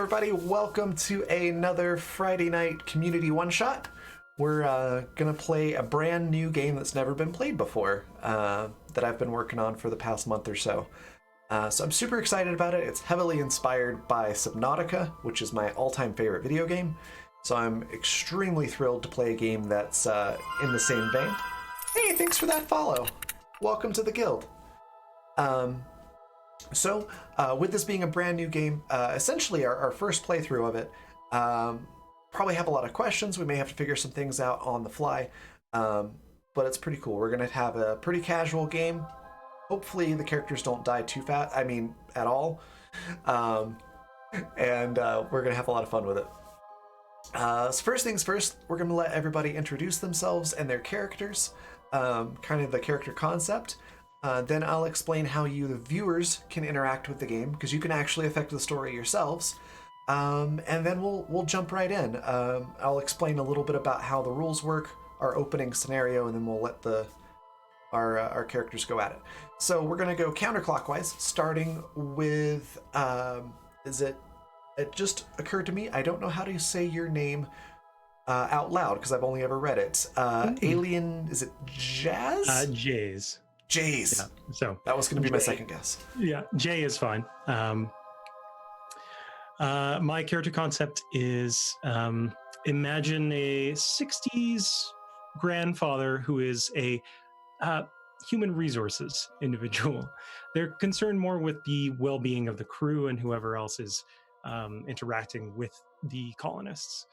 everybody, welcome to another Friday night community one-shot. We're gonna play a brand new game that's never been played before, that I've been working on for the past month or so. So I'm super excited about it. It's heavily inspired by Subnautica, which is my all-time favorite video game. So I'm extremely thrilled to play a game that's in the same vein. Hey, thanks for that follow. Welcome to the guild. So, with this being a brand new game, essentially our first playthrough of it, probably have a lot of questions. We may have to figure some things out on the fly, but it's pretty cool. We're going to have a pretty casual game. Hopefully the characters don't die too fast, at all. And we're going to have a lot of fun with it. So first things first, we're going to let everybody introduce themselves and their characters, kind of the character concept. Then I'll explain how you, the viewers, can interact with the game, because you can actually affect the story yourselves. And then we'll jump right in. I'll explain a little bit about how the rules work, our opening scenario, and then we'll let our characters go at it. So we're going to go counterclockwise, starting with, it just occurred to me, I don't know how to say your name out loud, because I've only ever read it. Alien, is it Jazz? Jays. Jays. Yeah, so that was going to be my second guess. Yeah, Jay is fine. My character concept is imagine a 60s grandfather who is a human resources individual. They're concerned more with the well-being of the crew and whoever else is interacting with the colonists.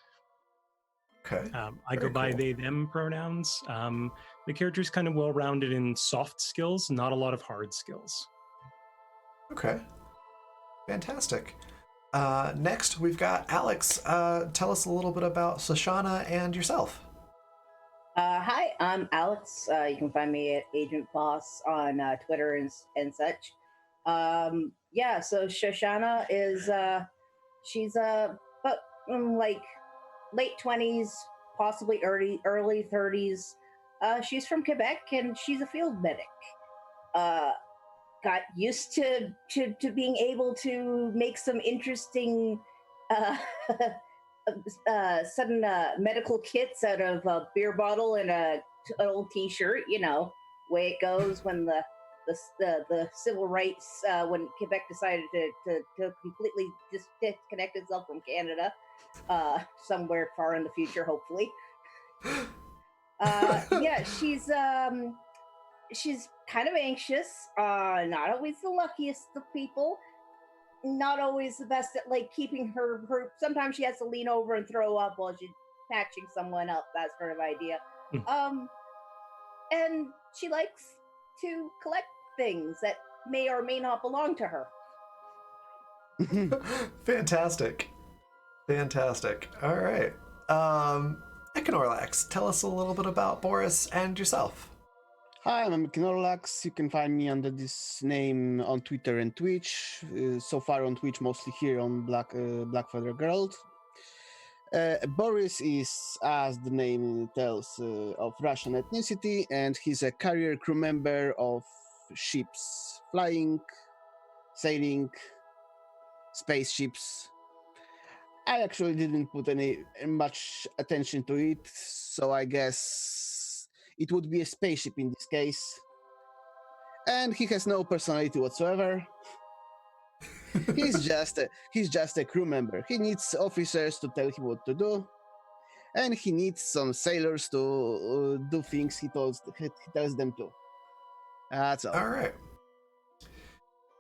Okay. I go by they, them pronouns. The character's kind of well-rounded in soft skills, not a lot of hard skills. Okay. Fantastic. Next, we've got Alex. Tell us a little bit about Shoshana and yourself. Hi, I'm Alex. You can find me at Agent Boss on Twitter and such. So Shoshana is, she's about like late 20s, possibly early 30s. She's from Quebec and she's a field medic. Got used to being able to make some interesting sudden medical kits out of a beer bottle and an old t-shirt, way it goes when the civil rights, when Quebec decided to completely disconnect itself from Canada, somewhere far in the future, hopefully. She's kind of anxious, not always the luckiest of people, not always the best at like keeping her sometimes she has to lean over and throw up while she's patching someone up, that sort of idea. And she likes to collect things that may or may not belong to her. Fantastic. All right. Econorlax, tell us a little bit about Boris and yourself. Hi, I'm Econorlax. You can find me under this name on Twitter and Twitch. So far on Twitch, mostly here on Blackfeather Girl. Boris is, as the name tells, of Russian ethnicity, and he's a carrier crew member of ships flying, sailing, spaceships. I actually didn't put much attention to it, so I guess it would be a spaceship in this case. And he has no personality whatsoever. He's just a crew member. He needs officers to tell him what to do, and he needs some sailors to do things he tells them to. That's all. All right.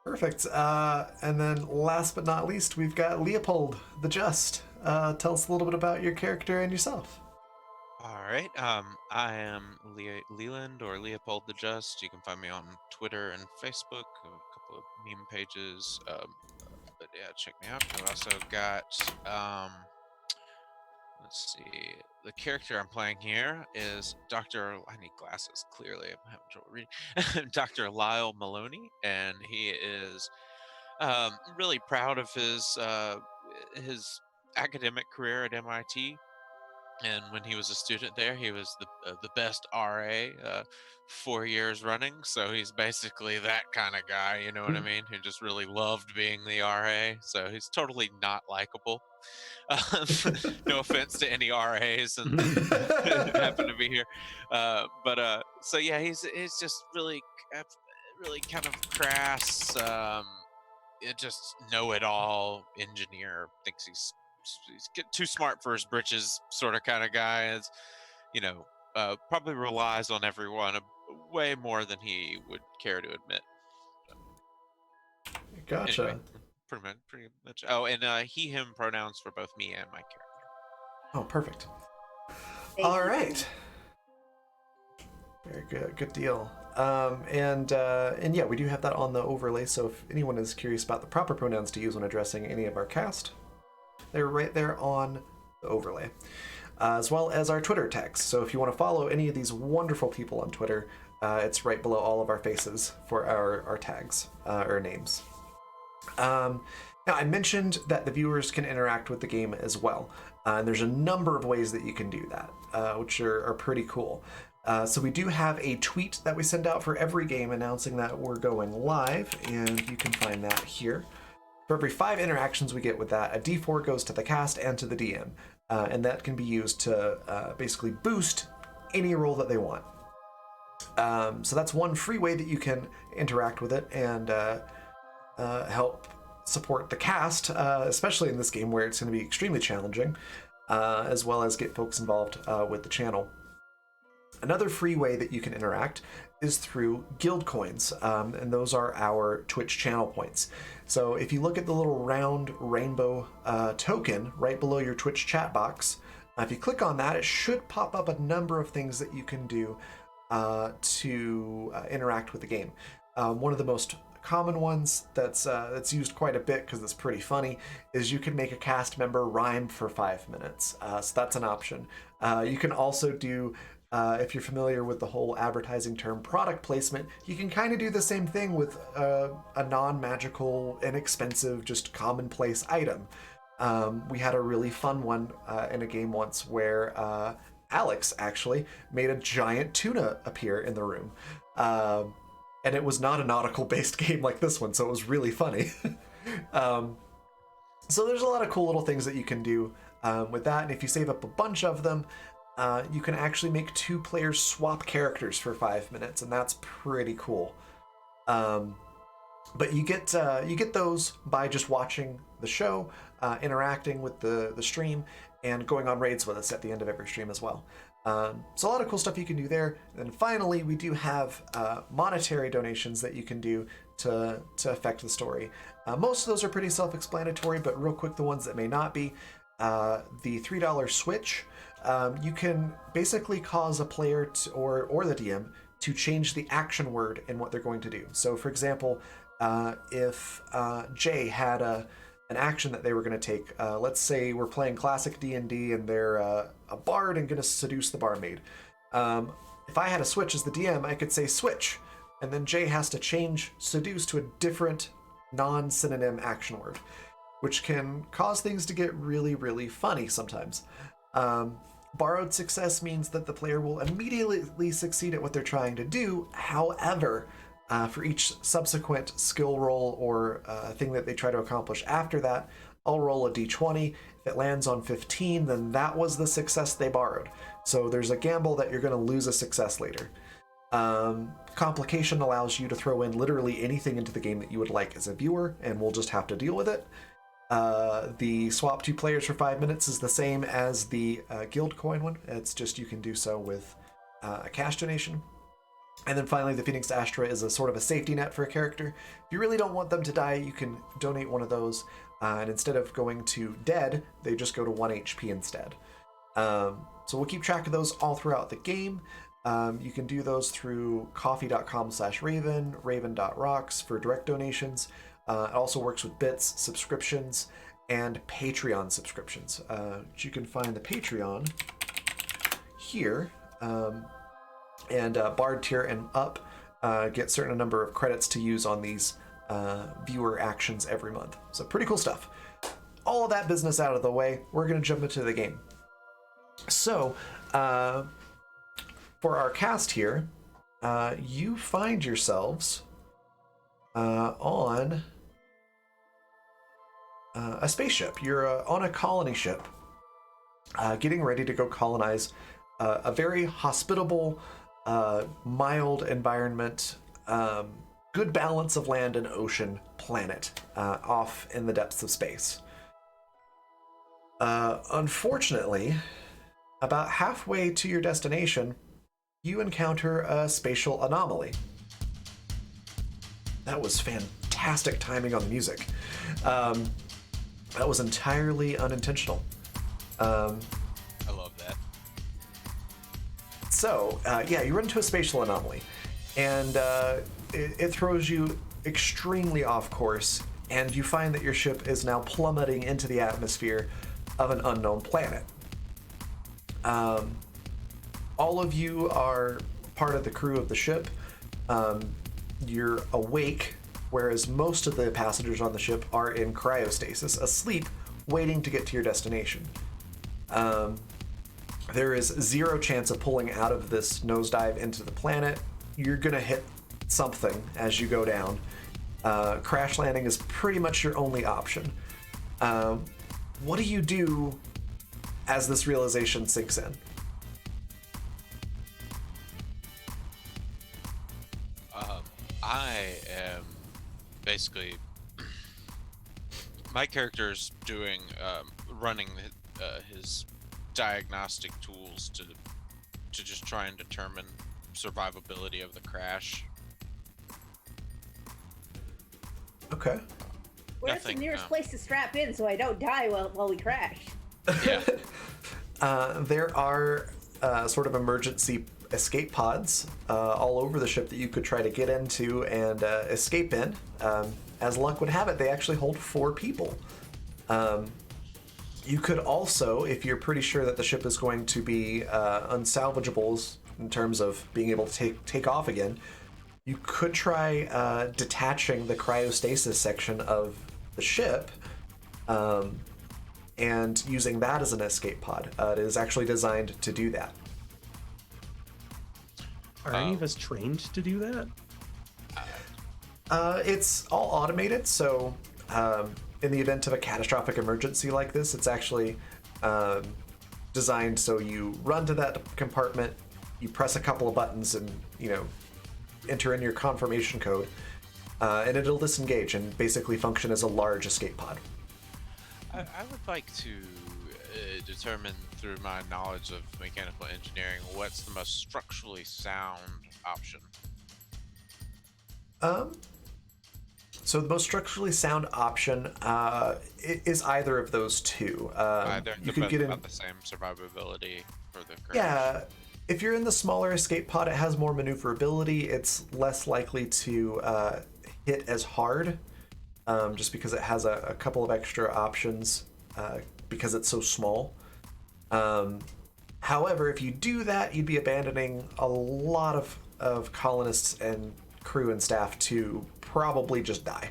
Perfect. And then last but not least, we've got Leopold the Just. Tell us a little bit about your character and yourself. All right. I am Leland, or Leopold the Just. You can find me on Twitter and Facebook, a couple of meme pages. But yeah, check me out. I've also got, let's see, the character I'm playing here is I need glasses, clearly. I'm having trouble reading. Dr. Lyle Maloney, and he is really proud of his academic career at MIT. And when he was a student there, he was the best RA 4 years running. So he's basically that kind of guy, you know what I mean? Who just really loved being the RA. So he's totally not likable. Um, no offense to any RAs and happen to be here, but so yeah, he's just really really kind of crass. Just know-it-all engineer. Thinks he's too smart for his britches, sort of kind of guy. Is you know probably relies on everyone way more than he would care to admit. Gotcha. Anyway, pretty much. Oh, and he him pronouns for both me and my character. Oh, perfect. Thank All you. right. Very good. Good deal. And yeah, we do have that on the overlay. So if anyone is curious about the proper pronouns to use when addressing any of our cast, they're right there on the overlay, as well as our Twitter tags. So if you want to follow any of these wonderful people on Twitter, it's right below all of our faces for our tags or names. Now, I mentioned that the viewers can interact with the game as well. And there's a number of ways that you can do that, which are pretty cool. So we do have a tweet that we send out for every game announcing that we're going live, and you can find that here. For every 5 interactions we get with that, a D4 goes to the cast and to the DM, and that can be used to basically boost any roll that they want. So that's one free way that you can interact with it and help support the cast, especially in this game where it's going to be extremely challenging, as well as get folks involved with the channel. Another free way that you can interact is through guild coins, and those are our Twitch channel points. So if you look at the little round rainbow token right below your Twitch chat box, if you click on that, it should pop up a number of things that you can do to interact with the game. One of the most common ones that's used quite a bit because it's pretty funny is you can make a cast member rhyme for 5 minutes. So that's an option. You can also do, if you're familiar with the whole advertising term product placement, you can kind of do the same thing with a non-magical, inexpensive, just commonplace item. We had a really fun one in a game once where Alex actually made a giant tuna appear in the room. And it was not a nautical-based game like this one, so it was really funny. So there's a lot of cool little things that you can do with that, and if you save up a bunch of them, you can actually make 2 players swap characters for 5 minutes, and that's pretty cool. But you get those by just watching the show, interacting with the stream, and going on raids with us at the end of every stream as well. So a lot of cool stuff you can do there. And then finally, we do have monetary donations that you can do to affect the story. Most of those are pretty self-explanatory, but real quick, the ones that may not be, the $3 switch, you can basically cause a player to, or the DM to change the action word in what they're going to do. So for example, if Jay had an action that they were going to take, let's say we're playing classic D&D and they're a bard and going to seduce the barmaid. If I had a switch as the DM, I could say switch, and then Jay has to change seduce to a different non-synonym action word, which can cause things to get really, really funny sometimes. Borrowed success means that the player will immediately succeed at what they're trying to do. However, for each subsequent skill roll or thing that they try to accomplish after that, I'll roll a d20. If it lands on 15, then that was the success they borrowed. So there's a gamble that you're going to lose a success later. Complication allows you to throw in literally anything into the game that you would like as a viewer, and we'll just have to deal with it. The swap 2 players for 5 minutes is the same as the guild coin one. It's just you can do so with a cash donation. And then finally, the Phoenix Astra is a sort of a safety net for a character. If you really don't want them to die, you can donate one of those, and instead of going to dead, they just go to 1 HP instead. So we'll keep track of those all throughout the game. You can do those through coffee.com/Raven, raven.rocks for direct donations. It also works with bits, subscriptions, and Patreon subscriptions. You can find the Patreon here. And Bard tier and up get certain number of credits to use on these viewer actions every month. So pretty cool stuff. All of that business out of the way, we're going to jump into the game. So, for our cast here, you find yourselves on a spaceship. You're on a colony ship, getting ready to go colonize a very hospitable, mild environment, good balance of land and ocean planet off in the depths of space. Unfortunately, about halfway to your destination, you encounter a spatial anomaly. That was fantastic timing on the music. That was entirely unintentional. I love that. So, yeah, you run into a spatial anomaly, and it throws you extremely off course, and you find that your ship is now plummeting into the atmosphere of an unknown planet. All of you are part of the crew of the ship. You're awake, whereas most of the passengers on the ship are in cryostasis, asleep, waiting to get to your destination. There is zero chance of pulling out of this nosedive into the planet. You're gonna hit something as you go down. Crash landing is pretty much your only option. What do you do as this realization sinks in? I am basically my character's doing running his diagnostic tools to just try and determine survivability of the crash. Okay. Where's Nothing, the nearest no. place to strap in so I don't die while we crash? Yeah. There are sort of emergency escape pods all over the ship that you could try to get into and escape in. As luck would have it, they actually hold 4 people. You could also, if you're pretty sure that the ship is going to be unsalvageable in terms of being able to take off again, you could try detaching the cryostasis section of the ship and using that as an escape pod. It is actually designed to do that. Are any of us trained to do that? It's all automated, so in the event of a catastrophic emergency like this, it's actually designed so you run to that compartment, you press a couple of buttons, and enter in your confirmation code, and it'll disengage and basically function as a large escape pod. I would like to determine through my knowledge of mechanical engineering what's the most structurally sound option. So the most structurally sound option is either of those two. They're You both could get in. about the same survivability for the crash. Yeah, if you're in the smaller escape pod, it has more maneuverability. It's less likely to hit as hard, just because it has a couple of extra options because it's so small. However, if you do that, you'd be abandoning a lot of colonists and crew and staff to probably just die.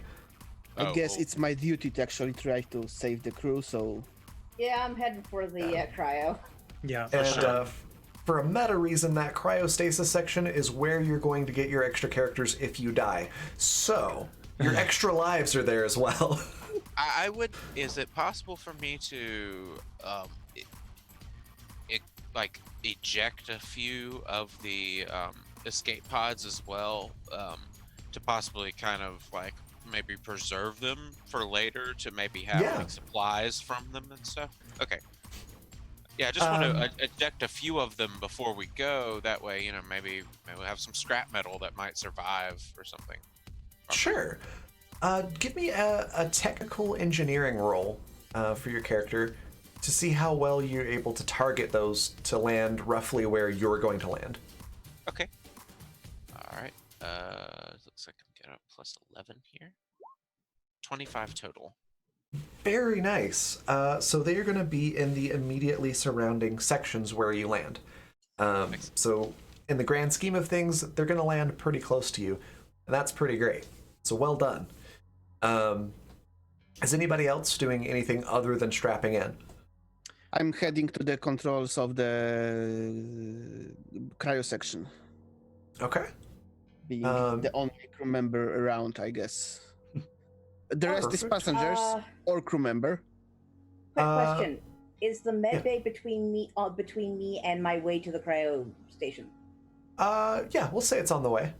I guess it's my duty to actually try to save the crew, so... Yeah, I'm heading for the cryo. Yeah, And for a meta reason, that cryostasis section is where you're going to get your extra characters if you die. So, your extra lives are there as well. I would. Is it possible for me to, eject a few of the escape pods as well, to possibly kind of maybe preserve them for later to maybe have supplies from them and stuff? Okay. Yeah, I just want to eject a few of them before we go. That way, maybe we'll have some scrap metal that might survive or something. Sure. Give me a technical engineering roll for your character to see how well you're able to target those to land roughly where you're going to land. Okay. All right. Looks like I'm getting a plus 11 here. 25 total. Very nice. So they are going to be in the immediately surrounding sections where you land. So in the grand scheme of things, they're going to land pretty close to you, and that's pretty great. So well done. Is anybody else doing anything other than strapping in? I'm heading to the controls of the cryo section, Okay. being Um, the only crew member around, I guess. The rest is Perfect. passengers or crew member. Quick Uh, question: is the med yeah. bay between me and my way to the cryo station? Yeah, we'll say it's on the way.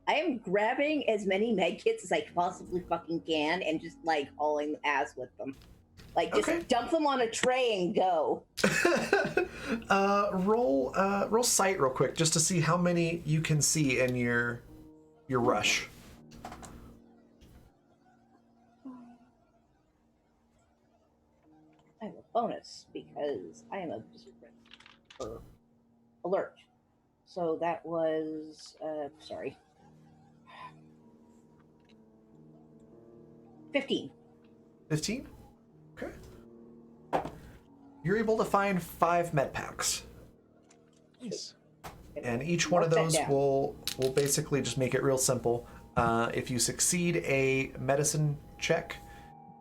I am grabbing as many med kits as I possibly fucking can and just like hauling ass with them. Like just Okay. dump them on a tray and go. Roll sight real quick just to see how many you can see in your rush. I have a bonus because I am alert. So that was sorry. 15. 15? Okay. You're able to find 5 med packs. Nice. And each one of Mark that those down. will basically just make it real simple. If you succeed a medicine check,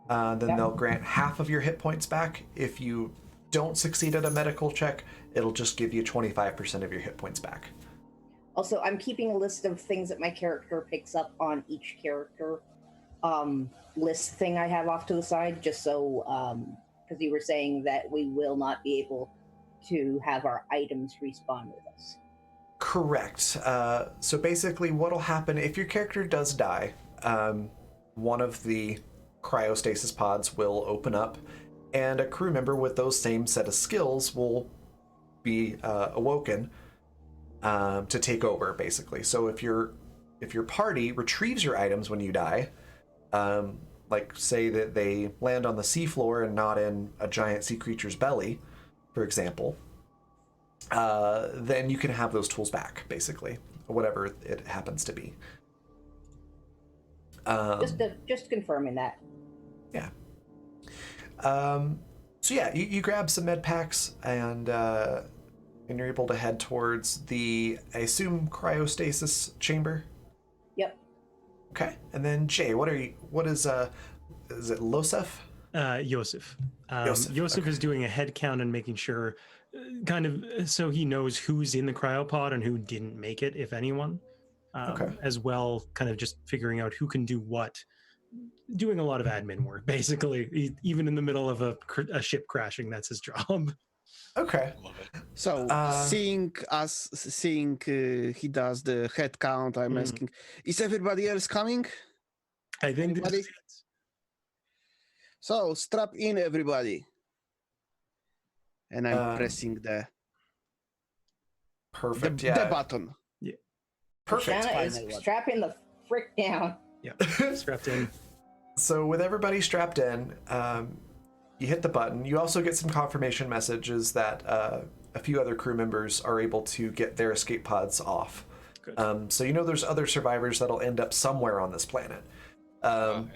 then Yep. they'll grant half of your hit points back. If you don't succeed at a medical check, it'll just give you 25% of your hit points back. Also, I'm keeping a list of things that my character picks up on each character list thing I have off to the side, just so because you were saying that we will not be able to have our items respawn with us. Correct. So basically, what'll happen if your character does die, one of the cryostasis pods will open up, and a crew member with those same set of skills will be awoken to take over, basically. So if your party retrieves your items when you die, like say that they land on the seafloor and not in a giant sea creature's belly, for example, then you can have those tools back, basically, whatever it happens to be. Just confirming that. Yeah. So yeah, you grab some med packs and you're able to head towards the, I assume, cryostasis chamber. Yep. Okay. And then Jay, what is it Losef? Yosef. Yosef, Yosef okay. is doing a head count and making sure, kind of, so he knows who's in the cryopod and who didn't make it, if anyone. Okay. As well, kind of just figuring out who can do what. Doing a lot of admin work, basically. Even in the middle of a ship crashing, that's his job. Okay. Love it. So seeing he does the head count, I'm asking, is everybody else coming? I think this Anybody? is it. So strap in, everybody. And I'm pressing the Perfect. the Yeah. button. Perfect. Shanna is Finally one. strapping the frick down. Yeah, strapped in. So with everybody strapped in, you hit the button. You also get some confirmation messages that a few other crew members are able to get their escape pods off. Good. So you know there's other survivors that'll end up somewhere on this planet. Excellent.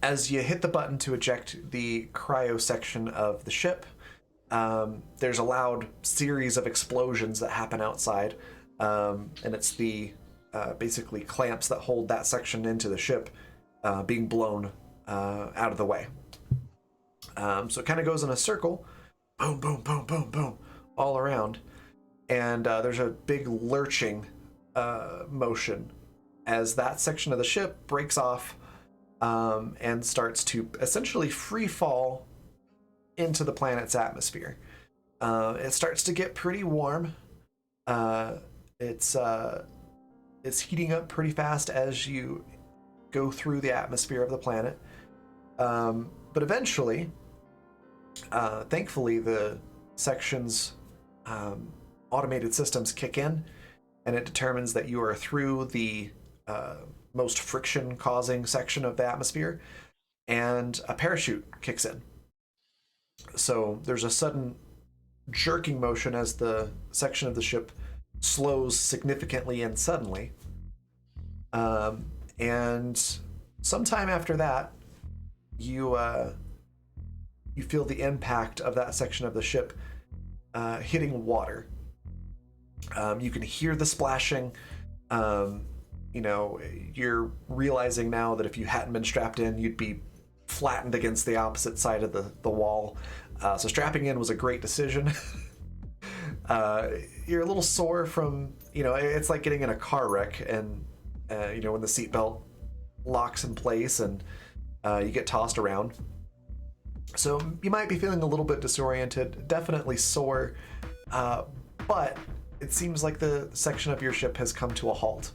As you hit the button to eject the cryo section of the ship, there's a loud series of explosions that happen outside, and it's the basically clamps that hold that section into the ship being blown out of the way. So it kind of goes in a circle, boom, boom, boom, boom, boom, all around, and there's a big lurching motion as that section of the ship breaks off and starts to essentially free fall into the planet's atmosphere. It starts to get pretty warm. It's heating up pretty fast as you go through the atmosphere of the planet. But eventually, thankfully, the section's automated systems kick in, and it determines that you are through the most friction-causing section of the atmosphere, and a parachute kicks in. So there's a sudden jerking motion as the section of the ship slows significantly and suddenly. And sometime after that, you feel the impact of that section of the ship hitting water. You can hear the splashing. You're realizing now that if you hadn't been strapped in, you'd be flattened against the opposite side of the wall. So strapping in was a great decision. You're a little sore from, it's like getting in a car wreck and, when the seatbelt locks in place and you get tossed around. So you might be feeling a little bit disoriented, definitely sore, but it seems like the section of your ship has come to a halt.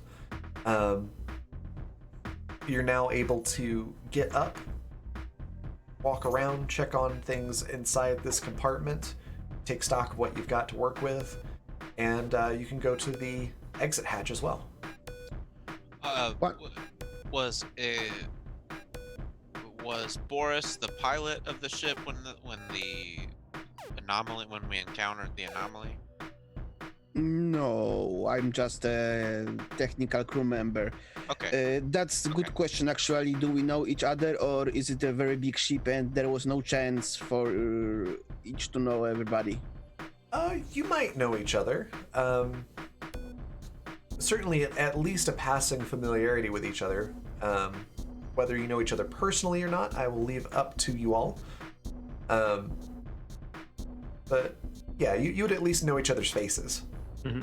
You're now able to get up, walk around, check on things inside this compartment, take stock of what you've got to work with, and you can go to the exit hatch as well. What? Was Boris the pilot of the ship when we encountered the anomaly? No, I'm just a technical crew member. Okay. That's a good question, actually. Do we know each other, or is it a very big ship and there was no chance for each to know everybody? You might know each other. Certainly at least a passing familiarity with each other. Whether you know each other personally or not, I will leave up to you all. But yeah, you would at least know each other's faces. Mhm.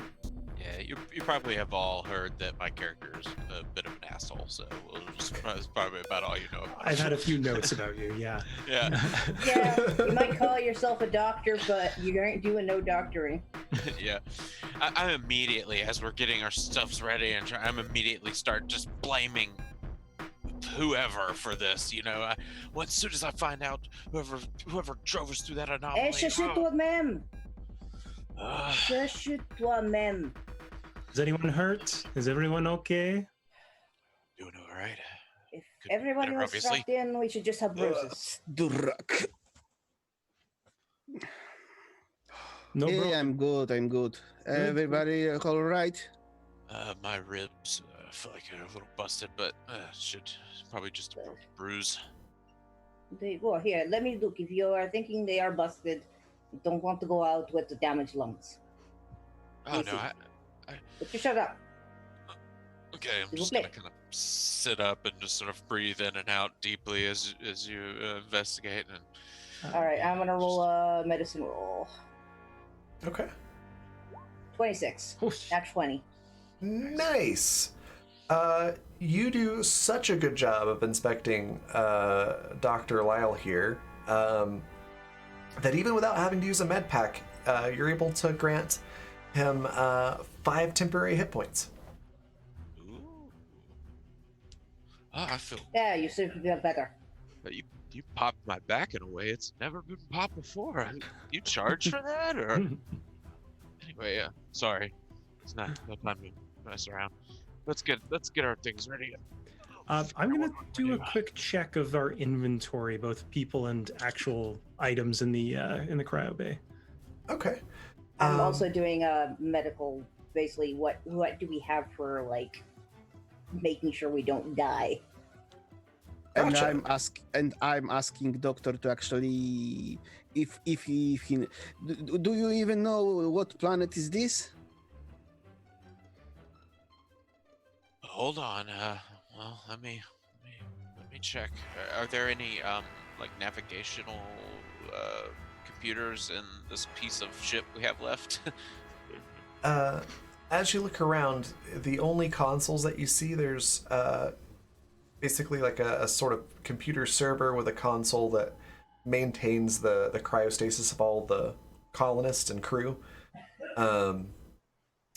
Yeah, you probably have all heard that my character is a bit of an asshole, so that's probably about all you know about I've had a few notes about you, yeah. Yeah. Yeah, you might call yourself a doctor, but you ain't doing no doctoring. Yeah. I'm immediately, as we're getting our stuffs ready, I'm immediately start just blaming whoever for this, as soon as I find out whoever drove us through that anomaly. Chuche-toi-même! Chuche-toi-même! Is anyone hurt? Is everyone okay? Doing all right. If Could be everybody better, was obviously. strapped in, we should just have bruises. Durak. No, bro. Yeah, I'm good. Everybody all right? My ribs feel like they're a little busted, but should probably just a bruise. Well, here, let me look. If you are thinking they are busted, you don't want to go out with the damaged lungs. Oh no, But you shut up. okay. I'm just gonna kind of sit up and just sort of breathe in and out deeply as you investigate. And All right, I'm gonna roll a medicine roll. Okay. 26. Whoosh. Not 20. Nice. You do such a good job of inspecting Dr. Lyle here that even without having to use a med pack, you're able to grant him 5 temporary hit points. ooh. Oh, I feel Yeah, you should feel better. you popped my back in a way it's never been popped before. You charged for that, or anyway? Yeah, sorry. It's not no time to mess around. Let's get our things ready. I'm gonna do a quick check of our inventory, both people and actual items in the cryo bay. Okay. I'm also doing a medical. Basically, what do we have for like making sure we don't die? And Gotcha. I'm asking doctor to actually, if he do you even know what planet is this? Hold on. Well, let me check. Are there any like navigational computers in this piece of ship we have left? As you look around, the only consoles that you see, there's basically like a sort of computer server with a console that maintains the cryostasis of all the colonists and crew.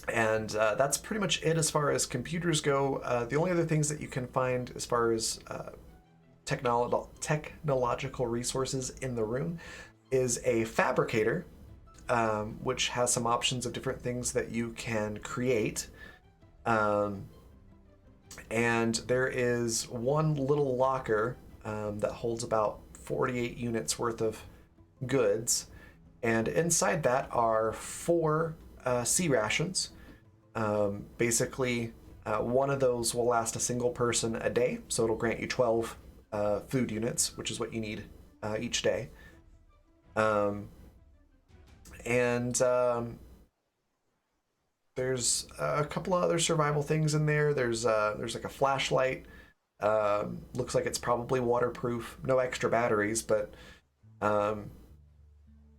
And that's pretty much it as far as computers go. The only other things that you can find as far as technological resources in the room is a fabricator, which has some options of different things that you can create. And there is one little locker that holds about 48 units worth of goods. And inside that are 4 sea rations. Basically, one of those will last a single person a day, so it'll grant you 12 food units, which is what you need each day. There's a couple of other survival things in there. There's like a flashlight. Looks like it's probably waterproof. No extra batteries, but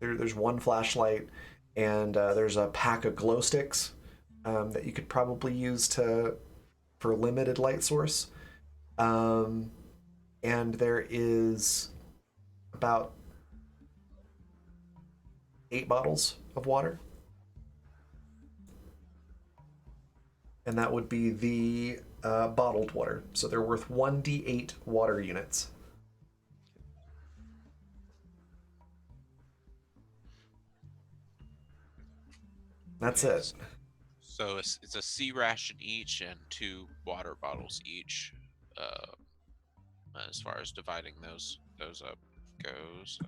There's one flashlight, and there's a pack of glow sticks that you could probably use for limited light source. And there is about 8 bottles of water. And that would be the bottled water. So they're worth 1d8 water units. That's Okay, it. So it's a C ration each and 2 water bottles each. Uh, as far as dividing those up goes.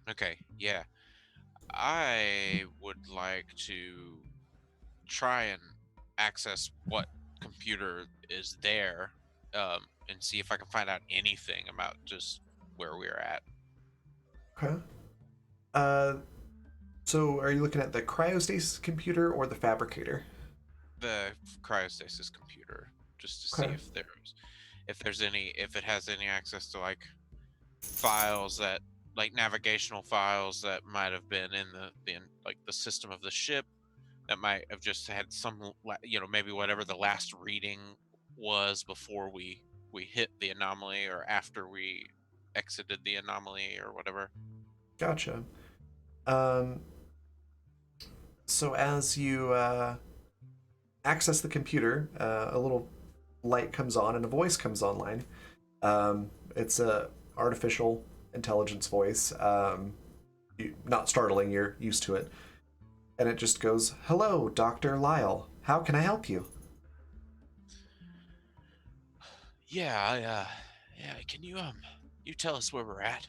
Okay, yeah. I would like to try and access what computer is there, and see if I can find out anything about just where we're at. Okay. Uh, so are you looking at the cryostasis computer or the fabricator? The cryostasis computer, just to see Okay. if it has any access to like files that like navigational files that might have been in the system of the ship that might have just had some maybe whatever the last reading was before we hit the anomaly or after we exited the anomaly or whatever. Gotcha. Um, so as you access the computer, a little light comes on and a voice comes online. It's a artificial intelligence voice. Not startling, you're used to it. And it just goes, "Hello, Dr. Lyle. How can I help you?" Yeah, can you tell us where we're at,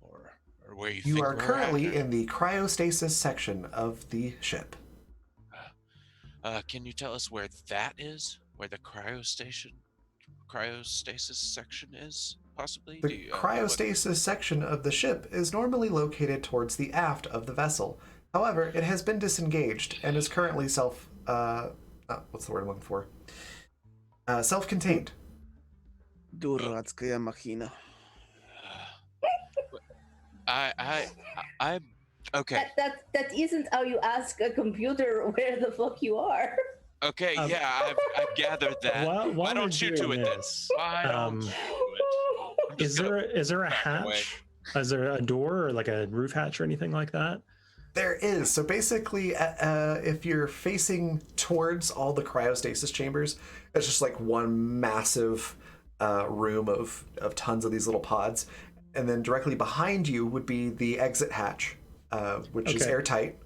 or where you You think are we're at? currently in the cryostasis section of the ship. Can you tell us where that is? Where the cryostasis section is, possibly? The cryostasis section of the ship is normally located towards the aft of the vessel. However, it has been disengaged and is currently what's the word I'm looking for? Self-contained. Duracka machina. I okay. That isn't how you ask a computer where the fuck you are. Okay, yeah, I've gathered that. While Why we're don't you do doing it then? this, Why don't you do it? I'm just is there a back away. hatch? Is there a door or like a roof hatch or anything like that? There is. So basically, if you're facing towards all the cryostasis chambers, it's just like one massive room of tons of these little pods. And then directly behind you would be the exit hatch, which is Okay. airtight.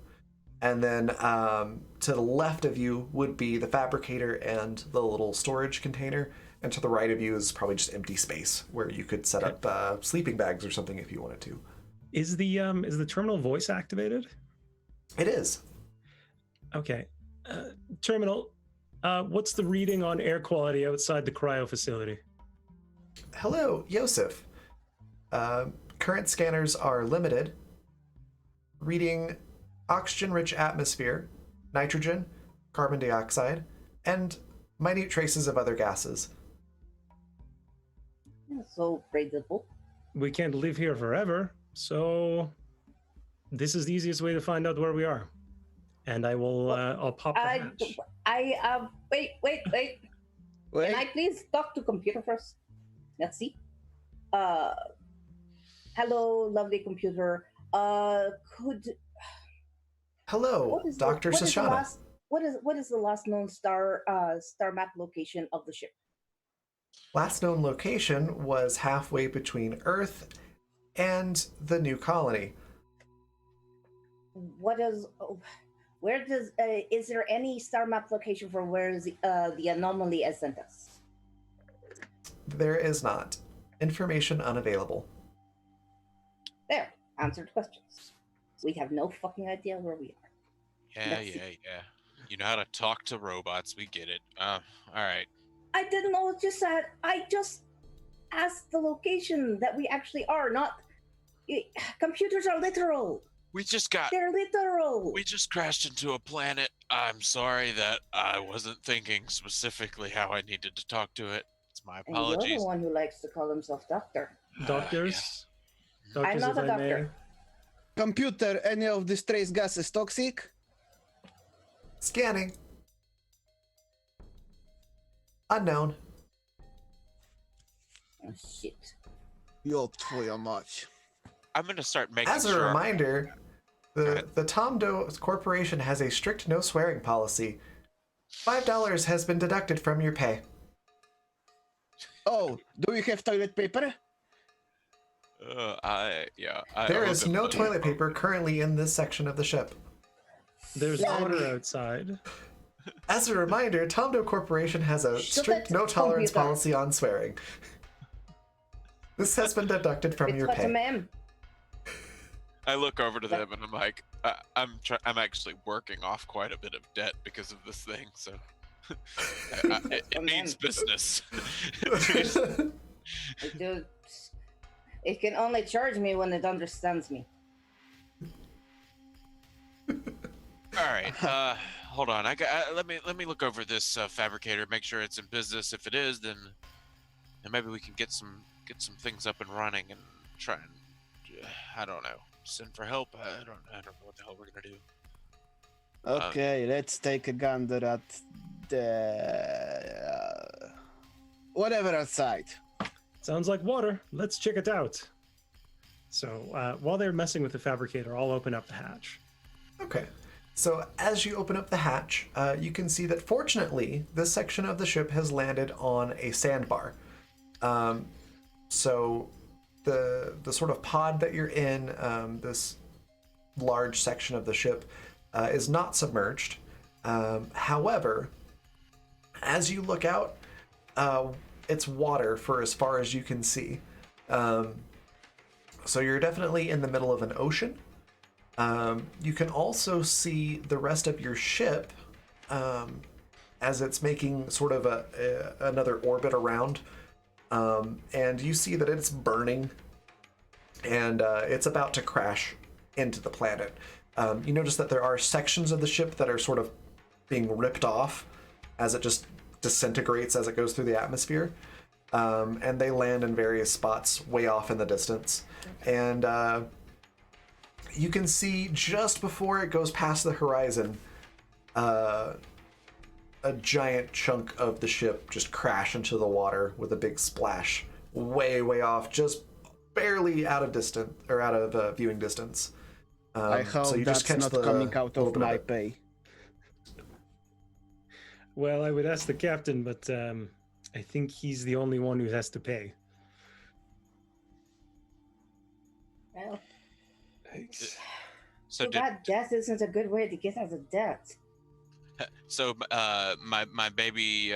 And then to the left of you would be the fabricator and the little storage container. And to the right of you is probably just empty space where you could set up sleeping bags or something if you wanted to. Is the terminal voice activated? It is. Okay. Terminal, what's the reading on air quality outside the cryo facility? Hello, Yosef. Current scanners are limited, reading oxygen-rich atmosphere, nitrogen, carbon dioxide, and minute traces of other gases. So predictable. We can't live here forever, so this is the easiest way to find out where we are. And I will, I'll pop the hatch. Wait. Can I please talk to computer first? Let's see. Hello, lovely computer. Hello, Dr. Shoshana. What is the last known star map location of the ship? Last known location was halfway between Earth and the new colony. Is there any star map location for where the anomaly has sent us? There is not. Information unavailable. There, answered questions. We have no fucking idea where we are. Yeah. You know how to talk to robots. We get it. All right. I didn't know what you said. I just asked the location that we actually are, not... Computers are literal. They're literal. We just crashed into a planet. I'm sorry that I wasn't thinking specifically how I needed to talk to it. It's My And you're the apologies. one who likes to call himself doctor. Doctors? Yes. Doctors, I'm not if a I may. doctor. Computer, any of this trace gas is toxic? Scanning. Unknown. Oh, shit. Yo, twoja mać. I'm gonna start making As a sure. reminder, ahead. the Tom Doe Corporation has a strict no swearing policy. $5 has been deducted from your pay. Oh, do we have toilet paper? I There owe is them no money. toilet paper currently in this section of the ship. There's Yeah, water outside. As a reminder, Tom Doe Corporation has a Shut strict it, no tolerance computer. policy on swearing. This has been deducted from It's your what a pay. ma'am. I look over to them and I'm like, I'm actually working off quite a bit of debt because of this thing, so it means business. It can only charge me when it understands me. All right, hold on. Let me look over this fabricator, make sure it's in business. If it is, then maybe we can get some things up and running and try and I don't know, send for help. I don't know what the hell we're gonna do. Okay, let's take a gander at the whatever outside. Sounds like water. Let's check it out. So while they're messing with the fabricator, I'll open up the hatch. Okay. So as you open up the hatch, you can see that fortunately, this section of the ship has landed on a sandbar. So the sort of pod that you're in, this large section of the ship, is not submerged. However, as you look out, it's water for as far as you can see. So you're definitely in the middle of an ocean. You can also see the rest of your ship as it's making sort of another orbit around. And you see that it's burning and it's about to crash into the planet. You notice that there are sections of the ship that are sort of being ripped off as it just disintegrates as it goes through the atmosphere. And they land in various spots way off in the distance. And you can see just before it goes past the horizon, a giant chunk of the ship just crash into the water with a big splash, way off, just barely out of distance or out of viewing distance. I hope so you just that's catch not the coming out little of bit my it. pay. Well, I would ask the captain, but I think he's the only one who has to pay. Well, So too bad death isn't a good way to get out of debt. my baby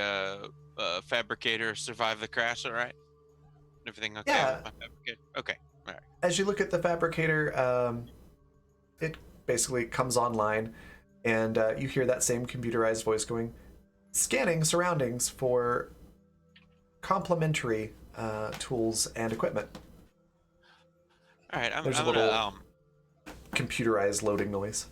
fabricator survived the crash, all right? Everything okay Yeah. with my fabricator? Okay, all right. As you look at the fabricator, it basically comes online, and you hear that same computerized voice going, scanning surroundings for complementary tools and equipment. All right, There's a I'm little gonna computerized loading noise.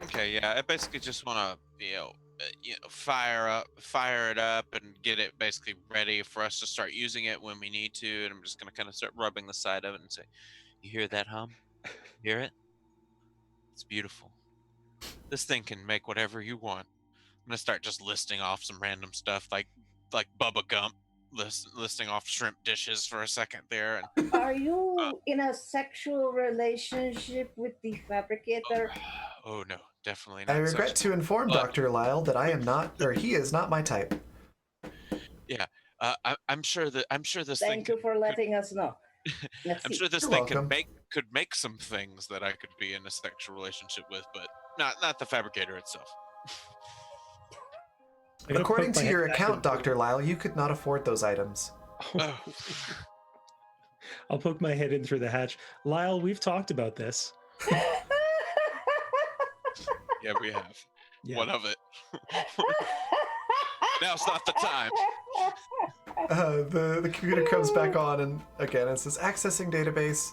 okay, yeah. I basically just want to fire it up and get it basically ready for us to start using it when we need to. And I'm just gonna kind of start rubbing the side of it and say, "You hear that hum? You hear it? It's beautiful. This thing can make whatever you want." I'm gonna start just listing off some random stuff like Bubba Gump, listing off shrimp dishes for a second there, and Are you in a sexual relationship with the fabricator? oh no, definitely not. I regret to inform but- Dr. Lyle that I am not, or he is not my type. Yeah, I'm sure this thing. Thank you for letting us know. Let's I'm see. sure this You're thing welcome. could make some things that I could be in a sexual relationship with, but not the fabricator itself. I gotta According poke my to head your back account, into- Dr. Lyle, you could not afford those items. Oh. I'll poke my head in through the hatch. Lyle, we've talked about this. Yeah, we have. Yeah. What of it? Now's not the time. The computer comes back on, and again it says accessing database,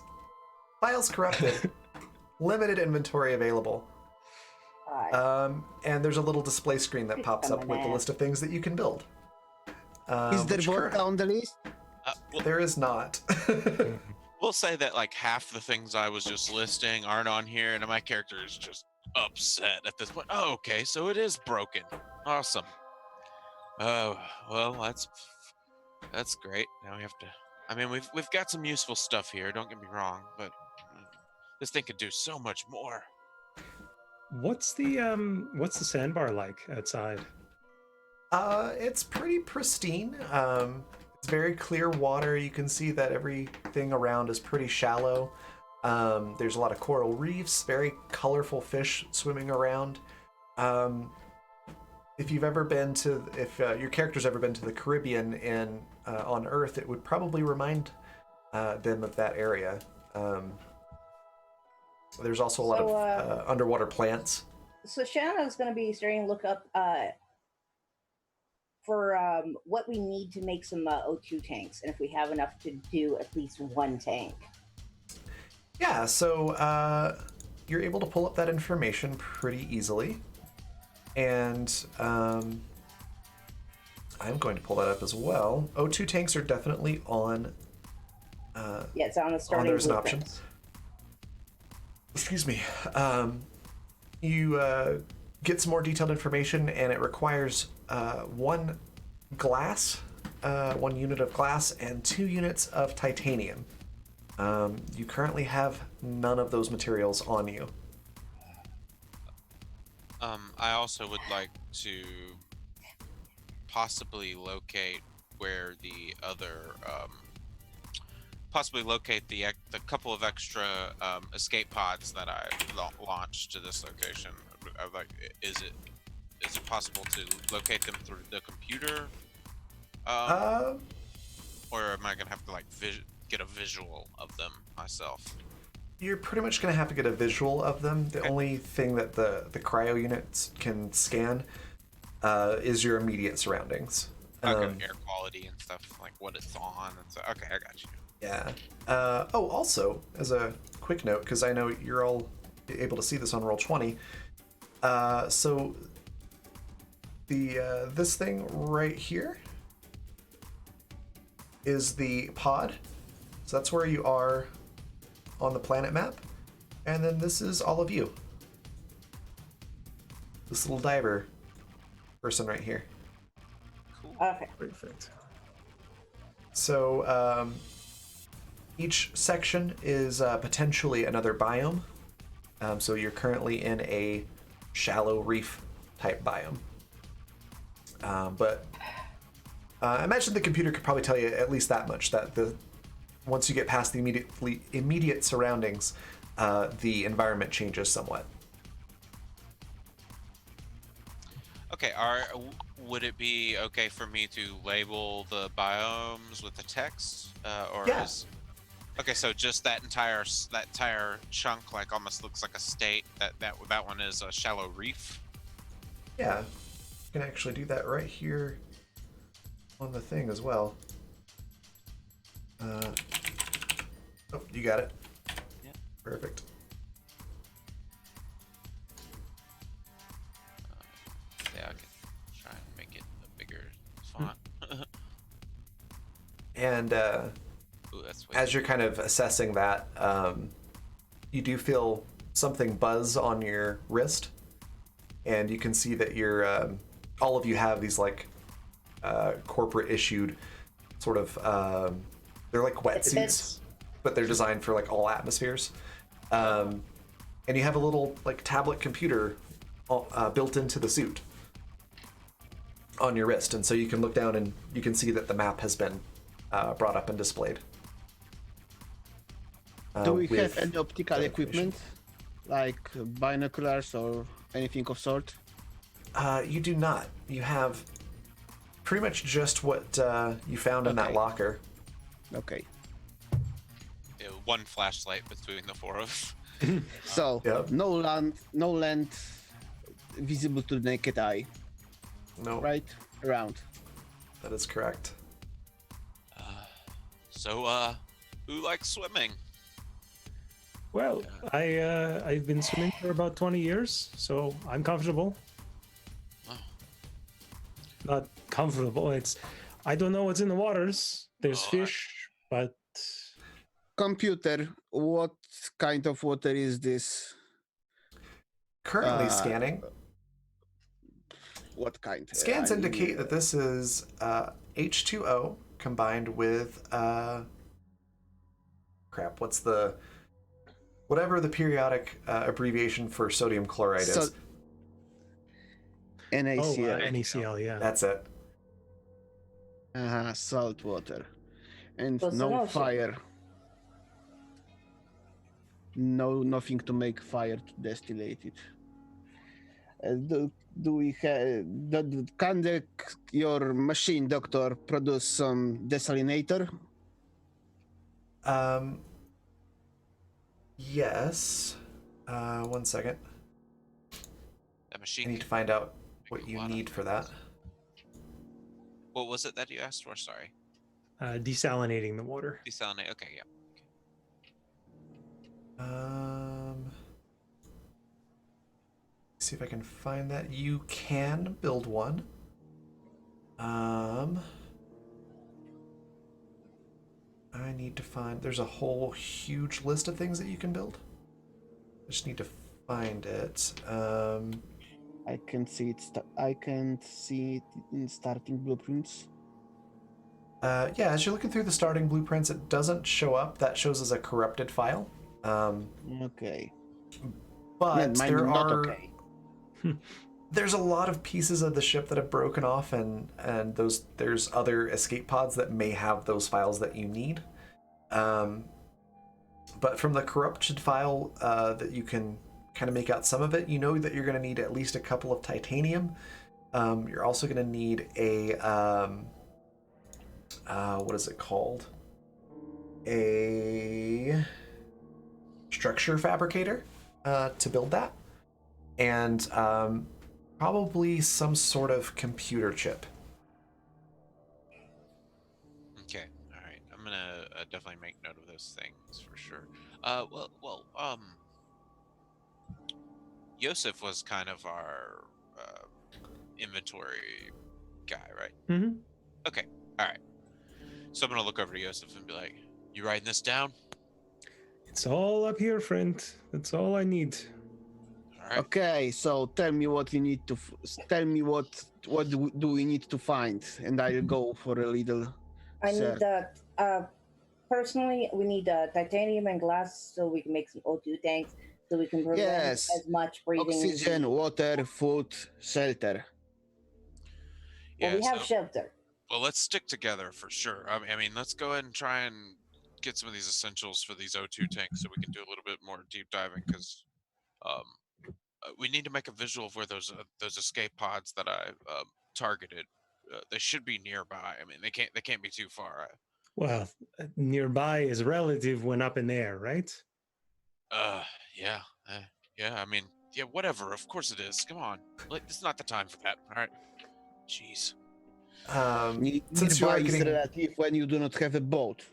files corrupted, limited inventory available. Alright. And there's a little display screen that pops up with a list of things that you can build. Is there which vodka on the list? There is not. We'll say that like half the things I was just listing aren't on here, and my character is just upset at this point. Oh, okay, so it is broken. Awesome. Oh, well, that's great. Now we have to. I mean, we've got some useful stuff here. Don't get me wrong, but this thing could do so much more. What's the sandbar like outside? It's pretty pristine. It's very clear water. You can see that everything around is pretty shallow. There's a lot of coral reefs, very colorful fish swimming around. If your character's ever been to the Caribbean and on Earth, it would probably remind them of that area. There's also a lot of underwater plants. So Shanna's going to be starting to look up for what we need to make some O2 tanks, and if we have enough to do at least one tank. Yeah, so you're able to pull up that information pretty easily. And I'm going to pull that up as well. O2 tanks are definitely on. Yeah, it's on the starting there's an option. blueprints. Excuse me. You get some more detailed information, and it requires one unit of glass, and 2 units of titanium. You currently have none of those materials on you. I also would like to possibly locate where the other, the couple of extra escape pods that I launched to this location. Like, is it possible to locate them through the computer? Or am I gonna have to like get a visual of them myself? You're pretty much going to have to get a visual of them. The Okay. only thing that the cryo units can scan is your immediate surroundings. Okay, air quality and stuff, like what it's on and stuff. Okay, I got you. Yeah. Also, as a quick note, because I know you're all able to see this on Roll20, so the this thing right here is the pod. So that's where you are on the planet map, and then this is all of you. This little diver person right here. Okay. Perfect. So each section is potentially another biome. So you're currently in a shallow reef type biome. But I imagine the computer could probably tell you at least that much, that once you get past the immediate surroundings, the environment changes somewhat. Okay, would it be okay for me to label the biomes with the text, or Yeah. Okay, so just that entire chunk, like almost looks like a state. That one is a shallow reef. Yeah, you can actually do that right here on the thing as well. Oh, you got it. Yeah. Perfect. Yeah, I can try and make it a bigger font. And Ooh, that's way as you're kind of assessing that, you do feel something buzz on your wrist, and you can see that you're all of you have these like corporate issued sort of they're like wetsuits, but they're designed for like all atmospheres. And you have a little like tablet computer built into the suit on your wrist, and so you can look down and you can see that the map has been brought up and displayed. Do we have any optical equipment, like binoculars or anything of sort? You do not. You have pretty much just what you found in that Okay. locker. Okay. one flashlight between the 4 of us. So Yep. no land visible to the naked eye, No, right? Around. that is correct. So, who likes swimming? Well, I've been swimming for about 20 years, so I'm comfortable. Oh. Not comfortable. I don't know what's in the waters. There's Oh, fish, but Computer, what kind of water is this? Currently Uh, scanning. What kind? Scans I mean, indicate that this is H2O combined with crap. Whatever the periodic abbreviation for sodium chloride is? NaCl. NaCl, yeah. That's it. Salt water. And So it's no an ocean. fire. No, nothing to make fire to distillate it. Do we have? Can your machine doctor produce some desalinator? Yes. 1 second. that machine. I need to can find out make what a you lot of need for that. things. What was it that you asked for? Sorry. Desalinating the water. Desalinate. Okay, yeah. See if I can find that. You can build one. I need to find. There's a whole huge list of things that you can build. I just need to find it. I can see it. I can see it in starting blueprints. Yeah, as you're looking through the starting blueprints, it doesn't show up. That shows as a corrupted file. Okay. But Mine there not are. okay. There's a lot of pieces of the ship that have broken off, and there's other escape pods that may have those files that you need. But from the corrupted file that you can kind of make out some of it, you know that you're going to need at least a couple of titanium. You're also going to need a what is it called? A structure fabricator to build that, and probably some sort of computer chip. Okay, all right. I'm gonna definitely make note of those things for sure. Yosef was kind of our inventory guy, right? Mm-hmm. Okay, all right. So I'm gonna look over to Yosef and be like, "You writing this down?" It's all up here, friend. That's all I need. All right. Okay, so tell me what we need to. Tell me what do we need to find, and I'll go for a little. I search. need personally, we need titanium and glass so we can make some O2 tanks so we can prevent Yes. as much breathing. Oxygen, water, food, shelter. Well, Yeah. we have So, shelter. well, let's stick together for sure. I mean, let's go ahead and try and get some of these essentials for these O2 tanks so we can do a little bit more deep diving because we need to make a visual of where those escape pods that I targeted. They should be nearby. I mean, they can't be too far. Well, nearby is relative when up in the air, right? Yeah, yeah. I mean, yeah, whatever. Of course it is. Come on, it's not the time for that. All right. Jeez. Since you Nearby are is getting relative when you do not have a boat.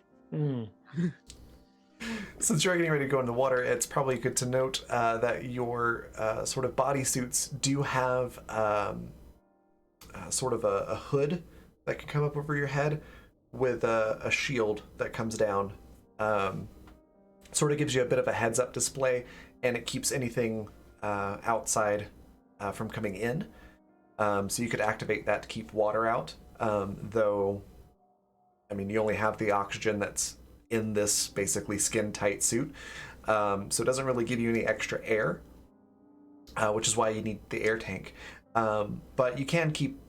Since you're getting ready to go in the water, it's probably good to note that your sort of bodysuits do have sort of a hood that can come up over your head with a shield that comes down. Sort of gives you a bit of a heads-up display, and it keeps anything outside from coming in. So you could activate that to keep water out, though, I mean, you only have the oxygen that's in this basically skin-tight suit, so it doesn't really give you any extra air, which is why you need the air tank. But you can keep,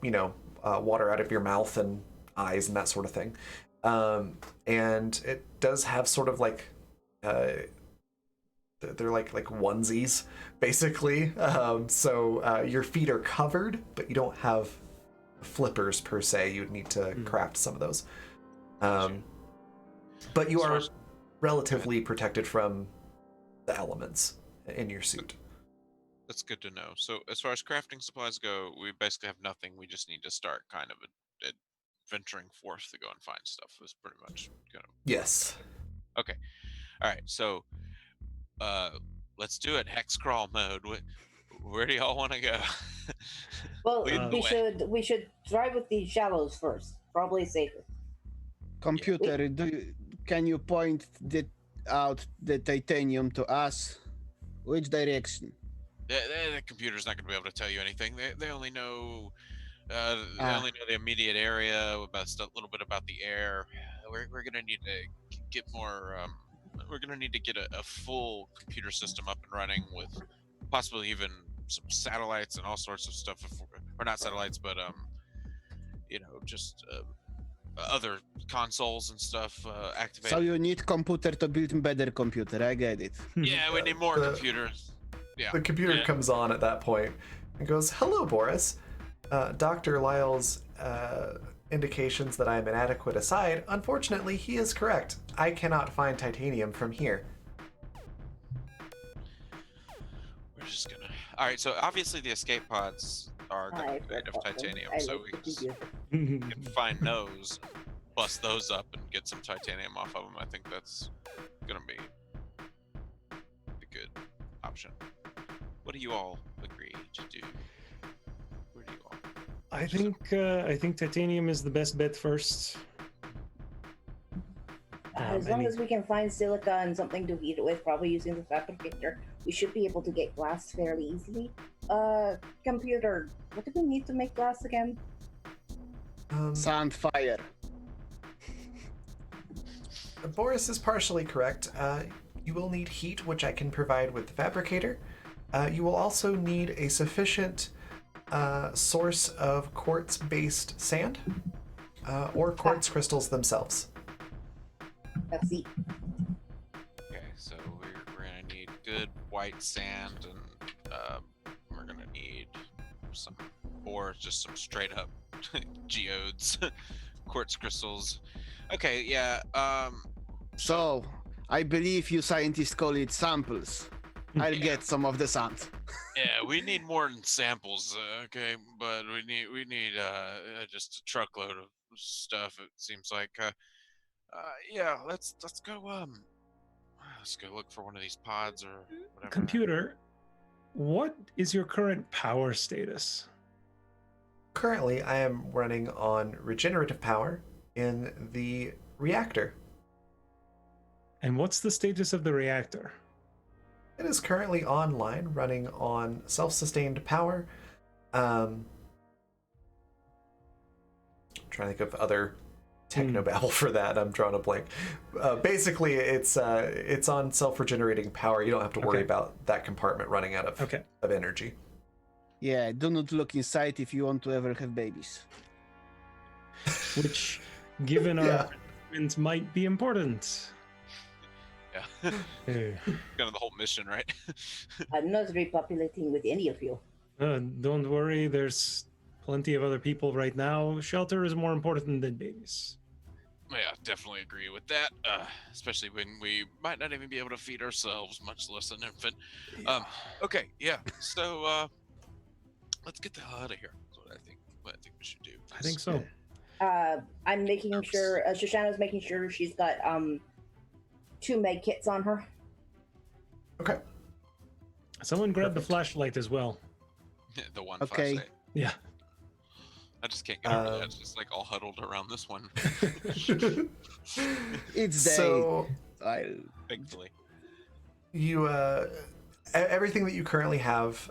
water out of your mouth and eyes and that sort of thing. And it does have sort of like, they're like onesies, basically. So your feet are covered, but you don't have flippers per se. You'd need to craft some of those. But you are relatively protected from the elements in your suit. That's good to know. So as far as crafting supplies go, we basically have nothing. We just need to start kind of venturing forth to go and find stuff. Is pretty much kind of Yes. okay. All right. So let's do it. Hex crawl mode. Where do y'all want to go? Well, Lead the way. we should try with the shallows first. probably safer. Computer, can you point out the titanium to us? Which direction? The computer's not going to be able to tell you anything. They only know they Ah. only know the immediate area, about a little bit about the air. We're going to need to get more. We're going to need to get a full computer system up and running with possibly even some satellites and all sorts of stuff. Or not satellites, but just other consoles and stuff activated. So you need computer to build better computer. I get it. Yeah, we need more The- computers. Yeah. The computer Yeah. comes on at that point and goes, "Hello, Boris. Dr. Lyle's indications that I am inadequate aside, unfortunately, he is correct. I cannot find titanium from here." We're just gonna. All right. So obviously the escape pods are gonna I be made of titanium, I so like we the can computer. find those, bust those up, and get some titanium off of them. I think that's gonna be a good option. What do you all agree to do? Where do you all? I think titanium is the best bet first. As long as we can find silica and something to heat it with, probably using the fabricator, we should be able to get glass fairly easily. Computer, what do we need to make glass again? Sand fire. Boris is partially correct. You will need heat, which I can provide with the fabricator. You will also need a sufficient source of quartz-based sand or quartz crystals themselves. Let's see. Okay, so we're gonna need good white sand, and we're gonna need some, or just some straight up geodes, quartz crystals. Okay, yeah. So, I believe you scientists call it samples. I'll Yeah. get some of the sand. Yeah, we need more than samples, okay? But we need just a truckload of stuff. It seems like. Yeah, let's go. Let's go look for one of these pods or whatever. Computer, what is your current power status? Currently, I am running on regenerative power in the reactor. And what's the status of the reactor? It is currently online, running on self-sustained power. I'm trying to think of other technobabble for that. I'm drawing a blank. Basically, it's on self-regenerating power. You don't have to worry Okay. about that compartment running out of energy. Yeah, do not look inside if you want to ever have babies. Which, given our predicament, might be important. Yeah, Eh, kind of the whole mission, right? I'm not repopulating with any of you. don't worry, there's plenty of other people right now. Shelter is more important than babies. Yeah, definitely agree with that. Especially when we might not even be able to feed ourselves, much less an infant. Okay, yeah. So let's get the hell out of here. That's what I think. What I think we should do. I think so. I'm making sure Shoshana's making sure she's got 2 med kits on her. Okay. Someone grab the flashlight as well. The one Okay. flashlight. Yeah. I just can't get over that. It's just like all huddled around this one. It's day. So Thankfully. you everything that you currently have,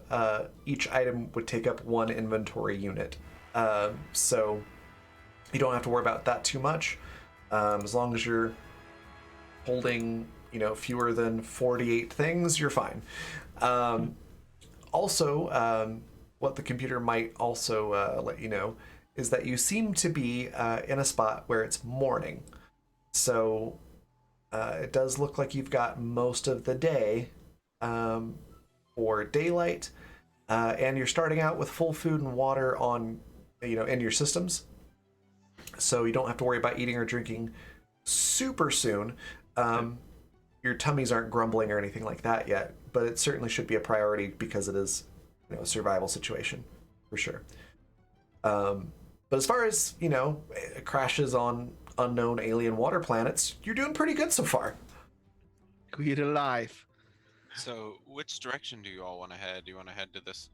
each item would take up 1 inventory unit. So you don't have to worry about that too much. As long as you're holding, fewer than 48 things, you're fine. Also, what the computer might also let you know is that you seem to be in a spot where it's morning. So it does look like you've got most of the day for daylight, and you're starting out with full food and water on, in your systems. So you don't have to worry about eating or drinking super soon. Your tummies aren't grumbling or anything like that yet, but it certainly should be a priority because it is, a survival situation for sure. But as far as, crashes on unknown alien water planets, you're doing pretty good so far. We're alive. So, which direction do you all want to head? Do you want to head to this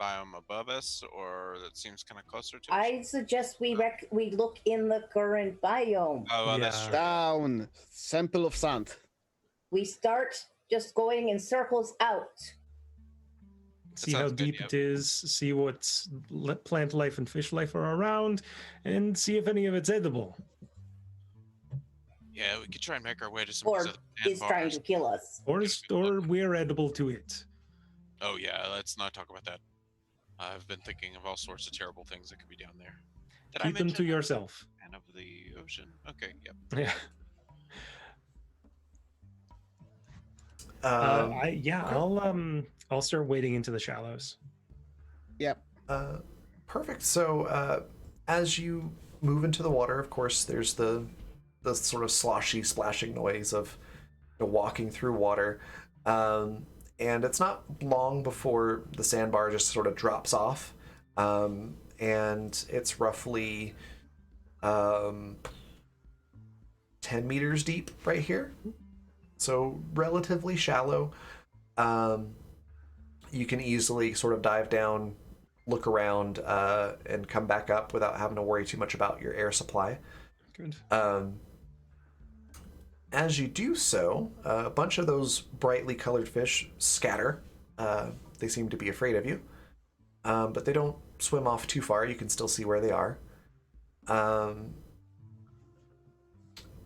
biome above us, or that seems kind of closer to us? I suggest we look in the current biome. Oh, well, that's Yeah. true. Down. Sample of sand. We start just going in circles out. See how sounds good, deep yep. it is, see what plant life and fish life are around, and see if any of it's edible. Yeah, we could try and make our way to some of Or these other is trying sandbars. to kill us. Or we're edible to it. Oh yeah, let's not talk about that. I've been thinking of all sorts of terrible things that could be down there. Did I Keep them mention to yourself. fan of the ocean? Okay, yep. Yeah. I'll start wading into the shallows. Yep. Perfect. So as you move into the water, of course, there's the sort of sloshy splashing noise of walking through water. And it's not long before the sandbar just sort of drops off. And it's roughly 10 meters deep right here. So relatively shallow. You can easily sort of dive down, look around, and come back up without having to worry too much about your air supply. Good. As you do so, a bunch of those brightly colored fish scatter. They seem to be afraid of you, but they don't swim off too far. You can still see where they are.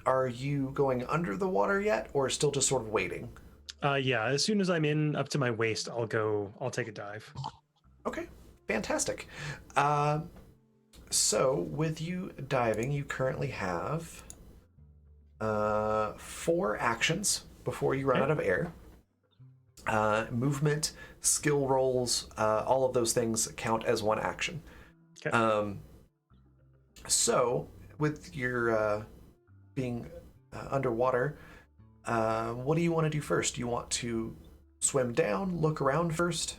Are you going under the water yet, or still just sort of waiting? Yeah, as soon as I'm in up to my waist, I'll take a dive. Okay, fantastic. So with you diving, you currently have 4 actions before you run out of air. Movement, skill rolls, all of those things count as 1 action. Okay. So with your being underwater, what do you want to do first? Do you want to swim down, look around first?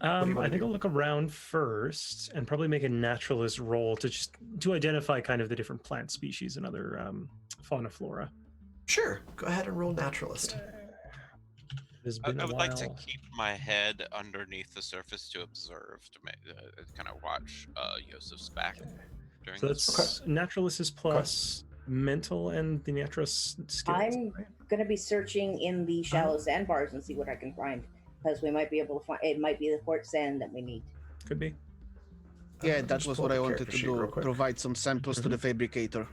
I think I'll look around first and probably make a naturalist roll to identify kind of the different plant species and other fauna flora. Sure, go ahead and roll naturalist. It's I been a would while. like to keep my head underneath the surface to observe, to kind of watch Yosef's back during So this. that's naturalist is plus mental and the naturalist skills. I'm right? gonna be searching in the shallow sandbars and see what I can find, because we might be able to find. It might be the quartz sand that we need. Could be. Yeah, that was what I wanted to do. Quick. Provide some samples to the fabricator.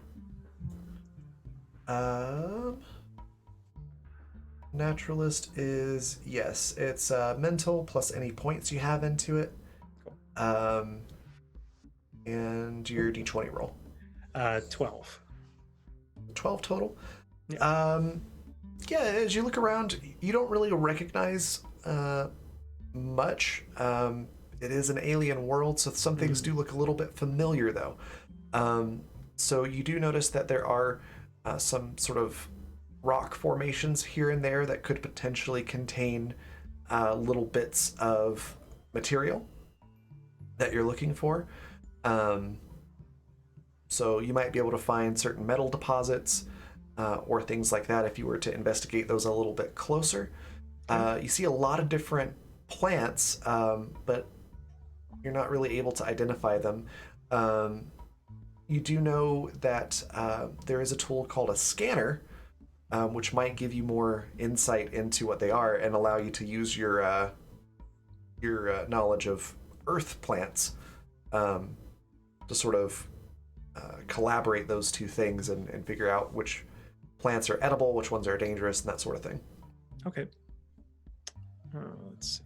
Naturalist is, yes, it's mental plus any points you have into it. And your d20 roll. 12. 12 total. Yeah. Yeah, as you look around, you don't really recognize much. It is an alien world, so some things do look a little bit familiar, though. So you do notice that there are some sort of rock formations here and there that could potentially contain little bits of material that you're looking for. So you might be able to find certain metal deposits or things like that if you were to investigate those a little bit closer. You see a lot of different plants, but you're not really able to identify them. You do know that there is a tool called a scanner, which might give you more insight into what they are and allow you to use your knowledge of earth plants to sort of collaborate those two things and figure out which plants are edible, which ones are dangerous, and that sort of thing. Okay. Let's see.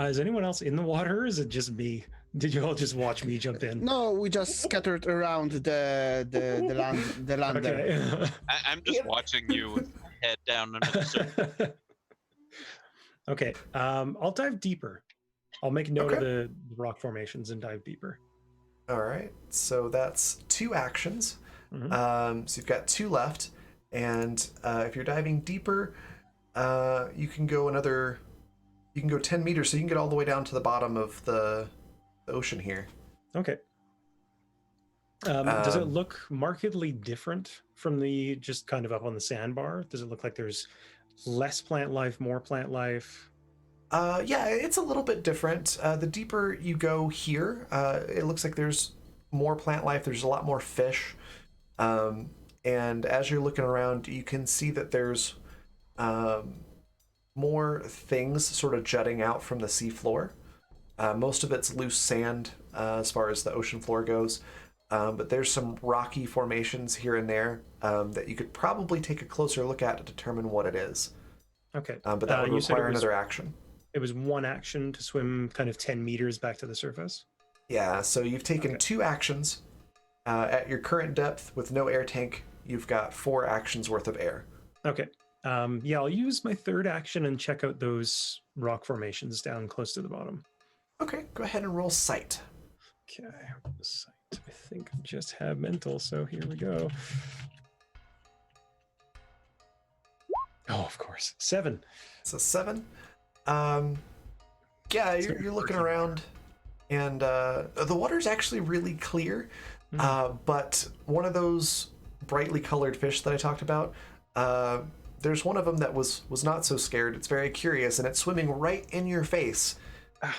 Is anyone else in the water, or is it just me? Did you all just watch me jump in? No, we just scattered around the land there. Okay. I'm just watching you with my head down under the surface. Okay. I'll dive deeper. I'll make note of the rock formations and dive deeper. All right. So that's 2 actions. Mm-hmm. So you've got 2 left, and if you're diving deeper, you can go 10 meters, so you can get all the way down to the bottom of the ocean here. Okay. Does it look markedly different from the just kind of up on the sandbar? Does it look like there's less plant life, more plant life? Yeah, it's a little bit different. The deeper you go here, it looks like there's more plant life. There's a lot more fish. And as you're looking around, you can see that there's more things sort of jutting out from the seafloor. Most of it's loose sand as far as the ocean floor goes. But there's some rocky formations here and there that you could probably take a closer look at to determine what it is. Okay. But that would You said require another action. it was one action to swim kind of 10 meters back to the surface. Yeah, so you've taken 2 actions. At your current depth with no air tank, you've got 4 actions worth of air. Okay. Yeah, I'll use my third action and check out those rock formations down close to the bottom. Okay, go ahead and roll sight. Okay. Sight. I think I just have mental, so here we go. Oh, of course. 7. It's a 7. Yeah, you're looking around, and the water's actually really clear. But one of those brightly colored fish that I talked about, there's one of them that was not so scared. It's very curious, and it's swimming right in your face.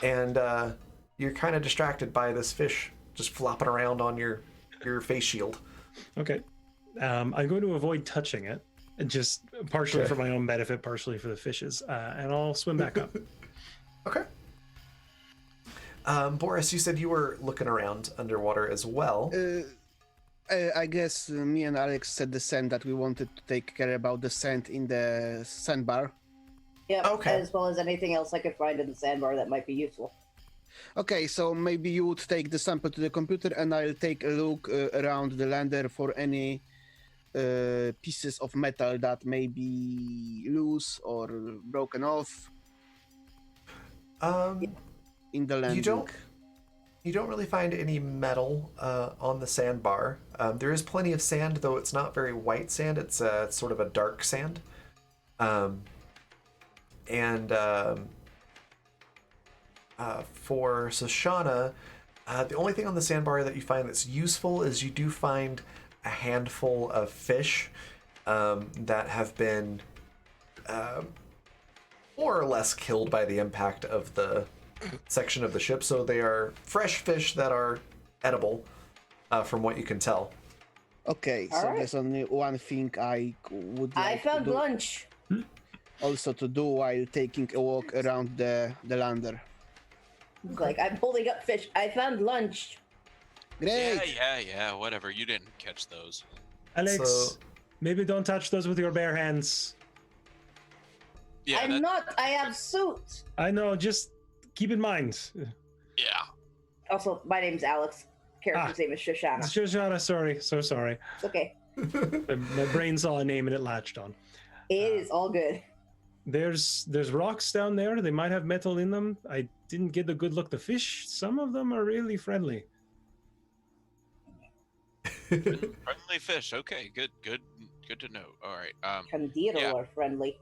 And you're kind of distracted by this fish just flopping around on your face shield. Okay. I'm going to avoid touching it, just partially for my own benefit, partially for the fish's, and I'll swim back up. Okay. Boris, you said you were looking around underwater as well. I guess me and Alex said the same, that we wanted to take care about the sand in the sandbar. Yep, Okay. as well as anything else I could find in the sandbar that might be useful. Okay, so maybe you would take the sample to the computer and I'll take a look around the lander for any pieces of metal that may be loose or broken off in the landing. You don't really find any metal on the sandbar. There is plenty of sand, though it's not very white sand. It's sort of a dark sand. For Shoshana, the only thing on the sandbar that you find that's useful is you do find a handful of fish that have been more or less killed by the impact of the section of the ship. So they are fresh fish that are edible, from what you can tell. Okay, All so right. there's only one thing I would I like to found do, lunch. also to do while taking a walk around the lander. Like, I'm holding up fish. I found lunch. Great! Yeah, whatever. You didn't catch those. Alex, So- maybe don't touch those with your bare hands. Yeah, I'm not. I have suit. I know, just keep in mind. yeah. Also, my name's Alex. Character's name is Shoshana. Shoshana, sorry, so sorry. It's okay. My brain saw a name and it latched on. It is all good. There's rocks down there. They might have metal in them. I didn't get a good look. The fish, some of them are really friendly. Friendly fish. Okay, good to know. All right. Candido Yeah. are friendly.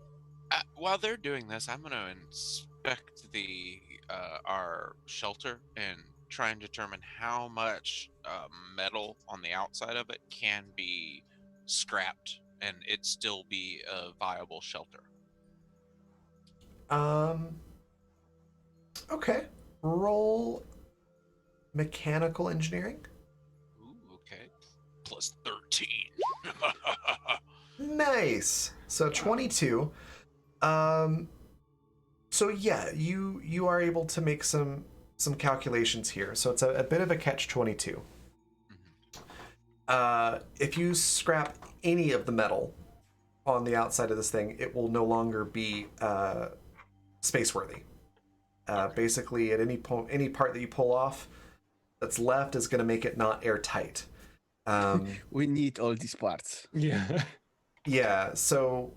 While they're doing this, I'm gonna inspect the our shelter and try and determine how much metal on the outside of it can be scrapped and it still be a viable shelter. Okay. Roll mechanical engineering. Ooh, okay. Plus 13. Nice. So 22. So yeah, you are able to make some calculations here. So it's a bit of a catch-22. If you scrap any of the metal on the outside of this thing, it will no longer be space worthy. Basically, at any point, any part that you pull off that's left is going to make it not airtight. We need all these parts. Yeah. Yeah, so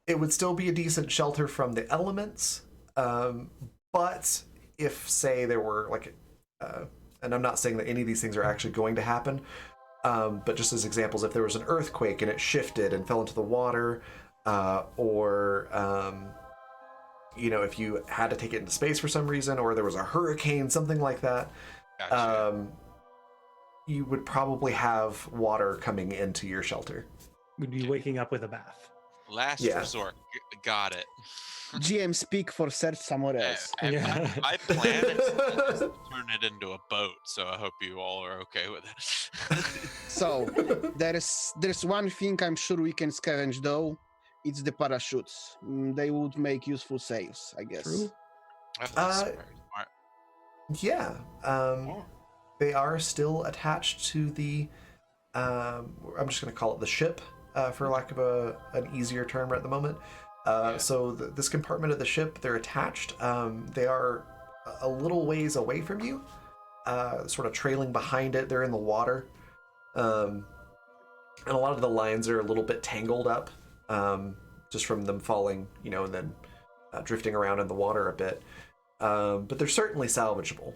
it would still be a decent shelter from the elements, but if, say, there were like, and I'm not saying that any of these things are actually going to happen, but just as examples, if there was an earthquake and it shifted and fell into the water, or if you had to take it into space for some reason, or there was a hurricane, something like that, Gotcha. you would probably have water coming into your shelter. We'd be waking up with a bath. Last Yeah. resort. Got it. GM speak for search somewhere else. And Yeah. my plan is to just turn it into a boat, so I hope you all are okay with it. So there's one thing I'm sure we can scavenge though. It's the parachutes. They would make useful saves, I guess. True. Oh, that's Uh, very smart. Yeah. Yeah. They are still attached to the. I'm just going to call it the ship, for lack of an easier term at the moment. Yeah. So this compartment of the ship, they're attached. They are a little ways away from you, sort of trailing behind it. They're in the water, and a lot of the lines are a little bit tangled up, just from them falling, and then drifting around in the water a bit. But they're certainly salvageable,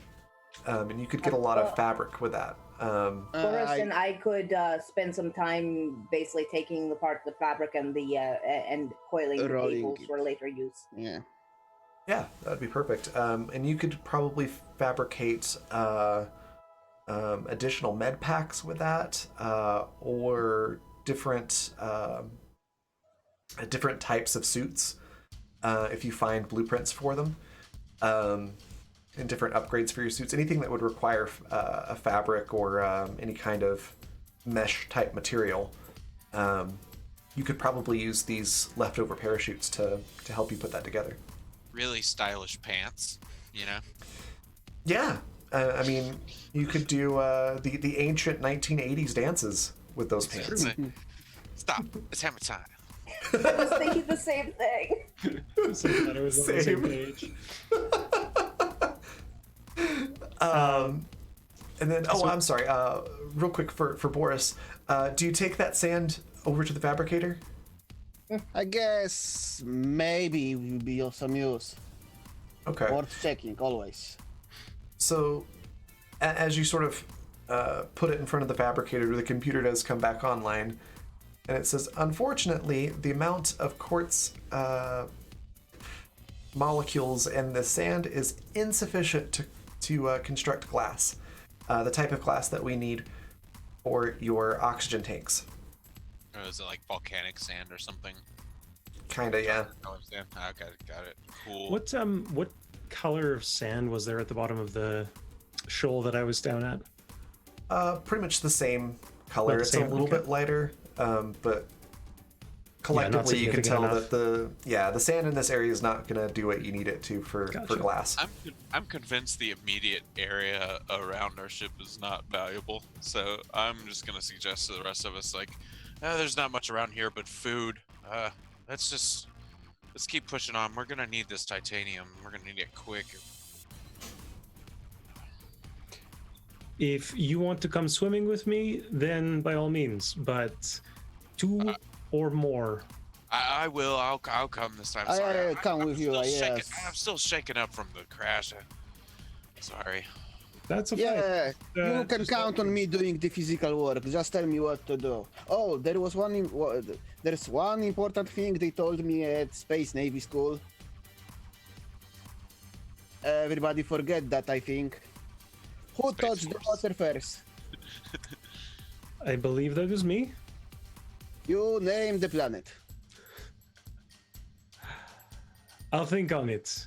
and you could get a lot of fabric with that. Boris and I could spend some time basically taking apart the fabric and the and coiling the Rolling cables it. for later use. Yeah. Yeah, that'd be perfect. And you could probably fabricate additional med packs with that, or different types of suits, if you find blueprints for them, and different upgrades for your suits. Anything that would require a fabric or any kind of mesh type material. You could probably use these leftover parachutes to help you put that together. Really stylish pants, Yeah, I mean, you could do the ancient 1980s dances with those pants. Stop. It's hammer time. I was thinking the same thing. So glad I was on the same Same. page. And then, I'm sorry. Real quick for Boris, do you take that sand over to the fabricator? I guess maybe it will be of some use. Okay. Worth checking always. So, as you sort of put it in front of the fabricator, the computer does come back online, and it says, unfortunately, the amount of quartz molecules in the sand is insufficient to construct glass, the type of glass that we need for your oxygen tanks. Or is it like volcanic sand or something? Kinda, yeah. Oh, sand. Okay, got it. Cool. What color of sand was there at the bottom of the shoal that I was down at? Pretty much the same color. About the It's same, a little okay. bit lighter, but collectively you can tell significant that the sand in this area is not going to do what you need it to for Gotcha. glass. I'm convinced the immediate area around our ship is not valuable, so I'm just gonna suggest to the rest of us, like, there's not much around here but food. Let's keep pushing on. We're gonna need this titanium. We're gonna need it quick. If you want to come swimming with me, then by all means. But two or more. I will. I'll come this time. I Sorry, come with you, still yes. I'm still shaking up from the crash. Sorry. That's a Yeah, fight. you can Just- count on me doing the physical work. Just tell me what to do. Oh, there's one important thing they told me at Space Navy School. Everybody forget that, I think. Who Space touched the Force. water first? I believe that was me. You name the planet. I'll think on it.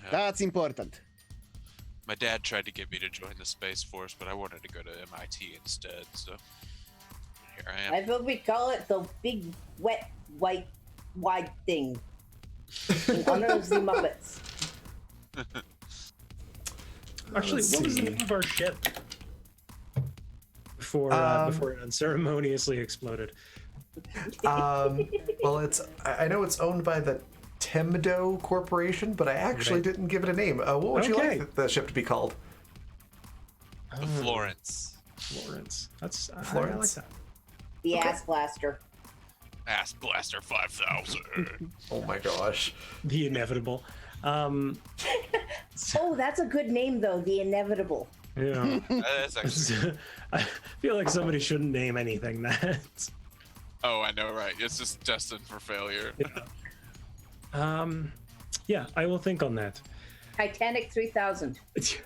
That's important. My dad tried to get me to join the Space Force, but I wanted to go to MIT instead, so here I am. I think we call it the big, wet, white, wide thing. In honor of the Muppets. Actually, Let's what was the see. name of our ship? Before it unceremoniously exploded. Well, I know it's owned by the Temdo Corporation, but I actually Right. didn't give it a name. What would you Okay. like the ship to be called? The Florence. Florence. That's I like Florence. that. The Okay. ass blaster. Ass Blaster 5000. Oh Oh my gosh. The inevitable. Oh, that's a good name, though. The Inevitable. Yeah. That's actually. I feel like somebody shouldn't name anything that. Oh, I know, right? It's just destined for failure. Yeah, I will think on that. Titanic 3000. It's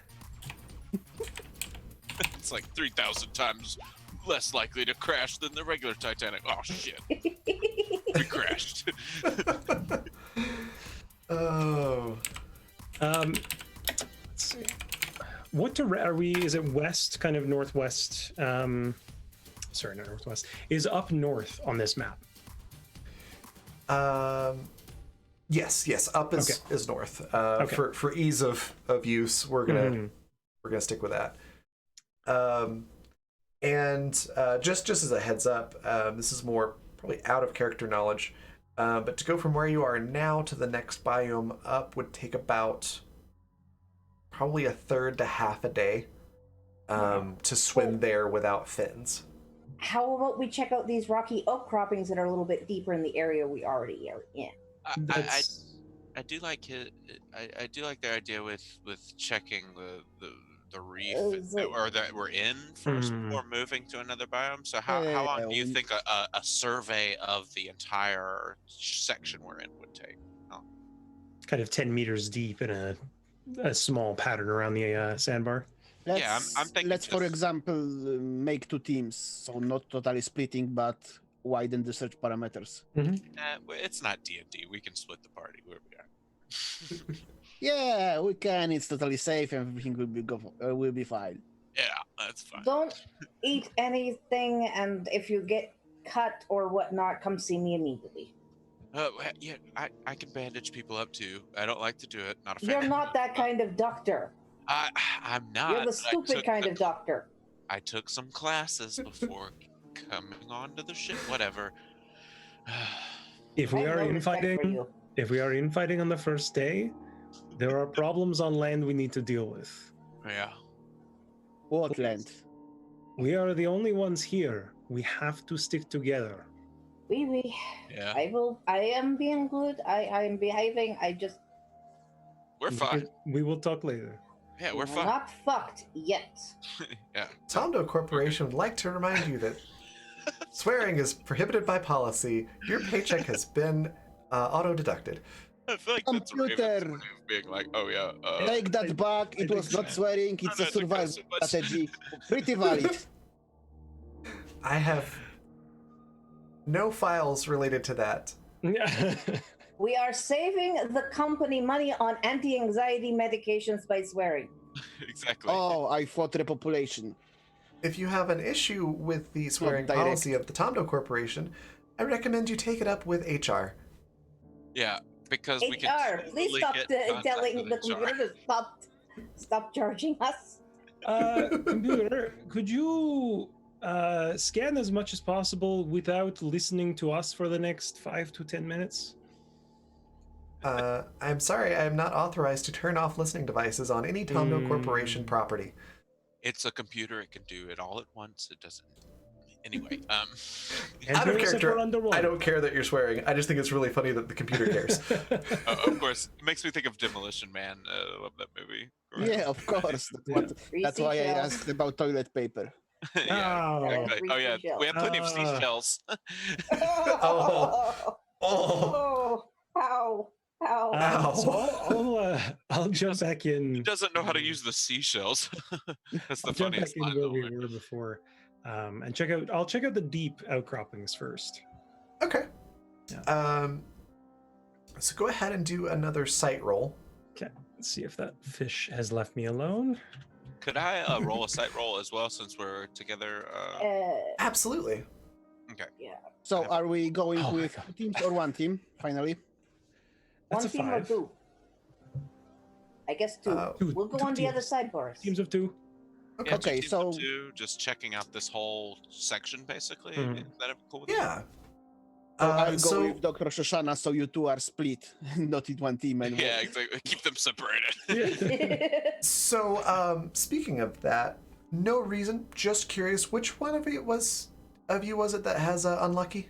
like 3,000 times less likely to crash than the regular Titanic. Oh shit. We crashed. Oh. Let's see. What are we? Is it west, kind of northwest? Sorry, not northwest. Is up north on this map? Yes. Up is north. For ease of use, we're gonna stick with that. And just as a heads up, this is more probably out of character knowledge, but to go from where you are now to the next biome up would take about probably a third to half a day to swim there without fins. How about we check out these rocky outcroppings that are a little bit deeper in the area we already are in? I do like it. I do like the idea with checking the reef or that we're in first before moving to another biome. So how long do you think a survey of the entire section we're in would take? Oh. Kind of 10 meters deep in a small pattern around the sandbar. I'm thinking. Let's, for example, make 2 teams, so not totally splitting, but widen the search parameters. It's not D&D. We can split the party where we are. Yeah, we can. It's totally safe. Everything will be fine. Yeah, that's fine. Don't eat anything, and if you get cut or whatnot, come see me immediately. Yeah, I can bandage people up too. I don't like to do it. Not a fan. You're not that kind of doctor. I'm not. You're the stupid kind of doctor. I took some classes before coming onto the ship. Whatever. If we are infighting on the first day, there are problems on land we need to deal with. Yeah. What land? We are the only ones here. We have to stick together. Oui. Yeah. I am being good. I am behaving. We're fine. We will talk later. Yeah, we're fine. Not fucked yet. Yeah. Tondo Corporation would like to remind you that swearing is prohibited by policy. Your paycheck has been auto-deducted. I feel like that's Raven's way of being like, oh yeah. Take that back. It was not swearing. It's a survival strategy. Pretty valid. I have no files related to that. We are saving the company money on anti-anxiety medications by swearing. Exactly. Oh, I thought repopulation. If you have an issue with the swearing policy of the Tondo Corporation, I recommend you take it up with HR. Yeah, because we can HR, please stop telling the computer to stop charging us. Computer, could you scan as much as possible without listening to us for the next 5 to 10 minutes? I'm sorry, I am not authorized to turn off listening devices on any Tondo Corporation property. It's a computer. It can do it all at once. It doesn't. Anyway, out of character, I don't care that you're swearing. I just think it's really funny that the computer cares. Of course, it makes me think of Demolition Man. I love that movie. Yeah, of course. That's why I asked about toilet paper. Yeah, exactly. Oh yeah, we have plenty of seashells. Ow. So I'll jump back in. He doesn't know how to use the seashells. That's the I'll jump back funniest in line. where we were before, and I'll check out the deep outcroppings first. Okay. Yeah. So go ahead and do another sight roll. Okay. Let's see if that fish has left me alone. Could I roll a sight roll as well since we're together? Absolutely. Okay. Yeah. So are we going with 2 teams or 1 team, finally? That's One a team 5. or 2? I guess 2. We'll go on the other side for us. Teams of 2. Yeah, Okay, so just checking out this whole section, basically. Is that cool with you? Yeah. I'll go with Dr. Shoshana, so you 2 are split, not in 1 team anymore. Yeah, exactly. Keep them separated. So, speaking of that, no reason. Just curious, which one of you was it that has unlucky?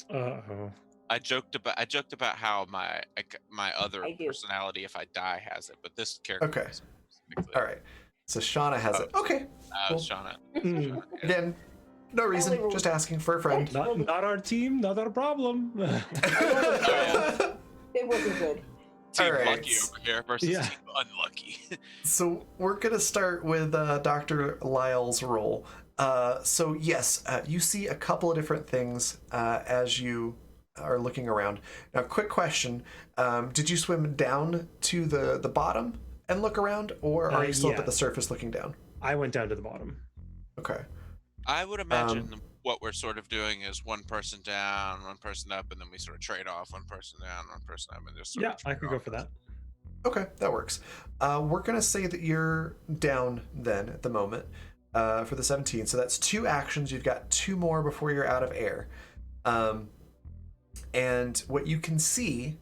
Uh-oh. I joked about how my other I do. personality, if I die, has it, but this character. Okay. has it specifically. All right. So Shauna has it. Okay. Cool. Shauna. Mm. Again, no reason. Just asking for a friend. Not our team, not our problem. It wasn't good. Team All right. lucky over here versus Yeah. team unlucky. So we're gonna start with Dr. Lyle's role. So yes, you see a couple of different things as you are looking around. Now, quick question: did you swim down to the bottom and look around, or are you still up Yeah. at the surface looking down? I went down to the bottom. Okay. I would imagine what we're sort of doing is one person down, one person up, and then we sort of trade off one person down, one person up, and just sort Yeah, of I trade could go off. for that. Okay, that works. We're gonna say that you're down then at the moment for the 17. So that's 2 actions. You've got 2 more before you're out of air. And what you can see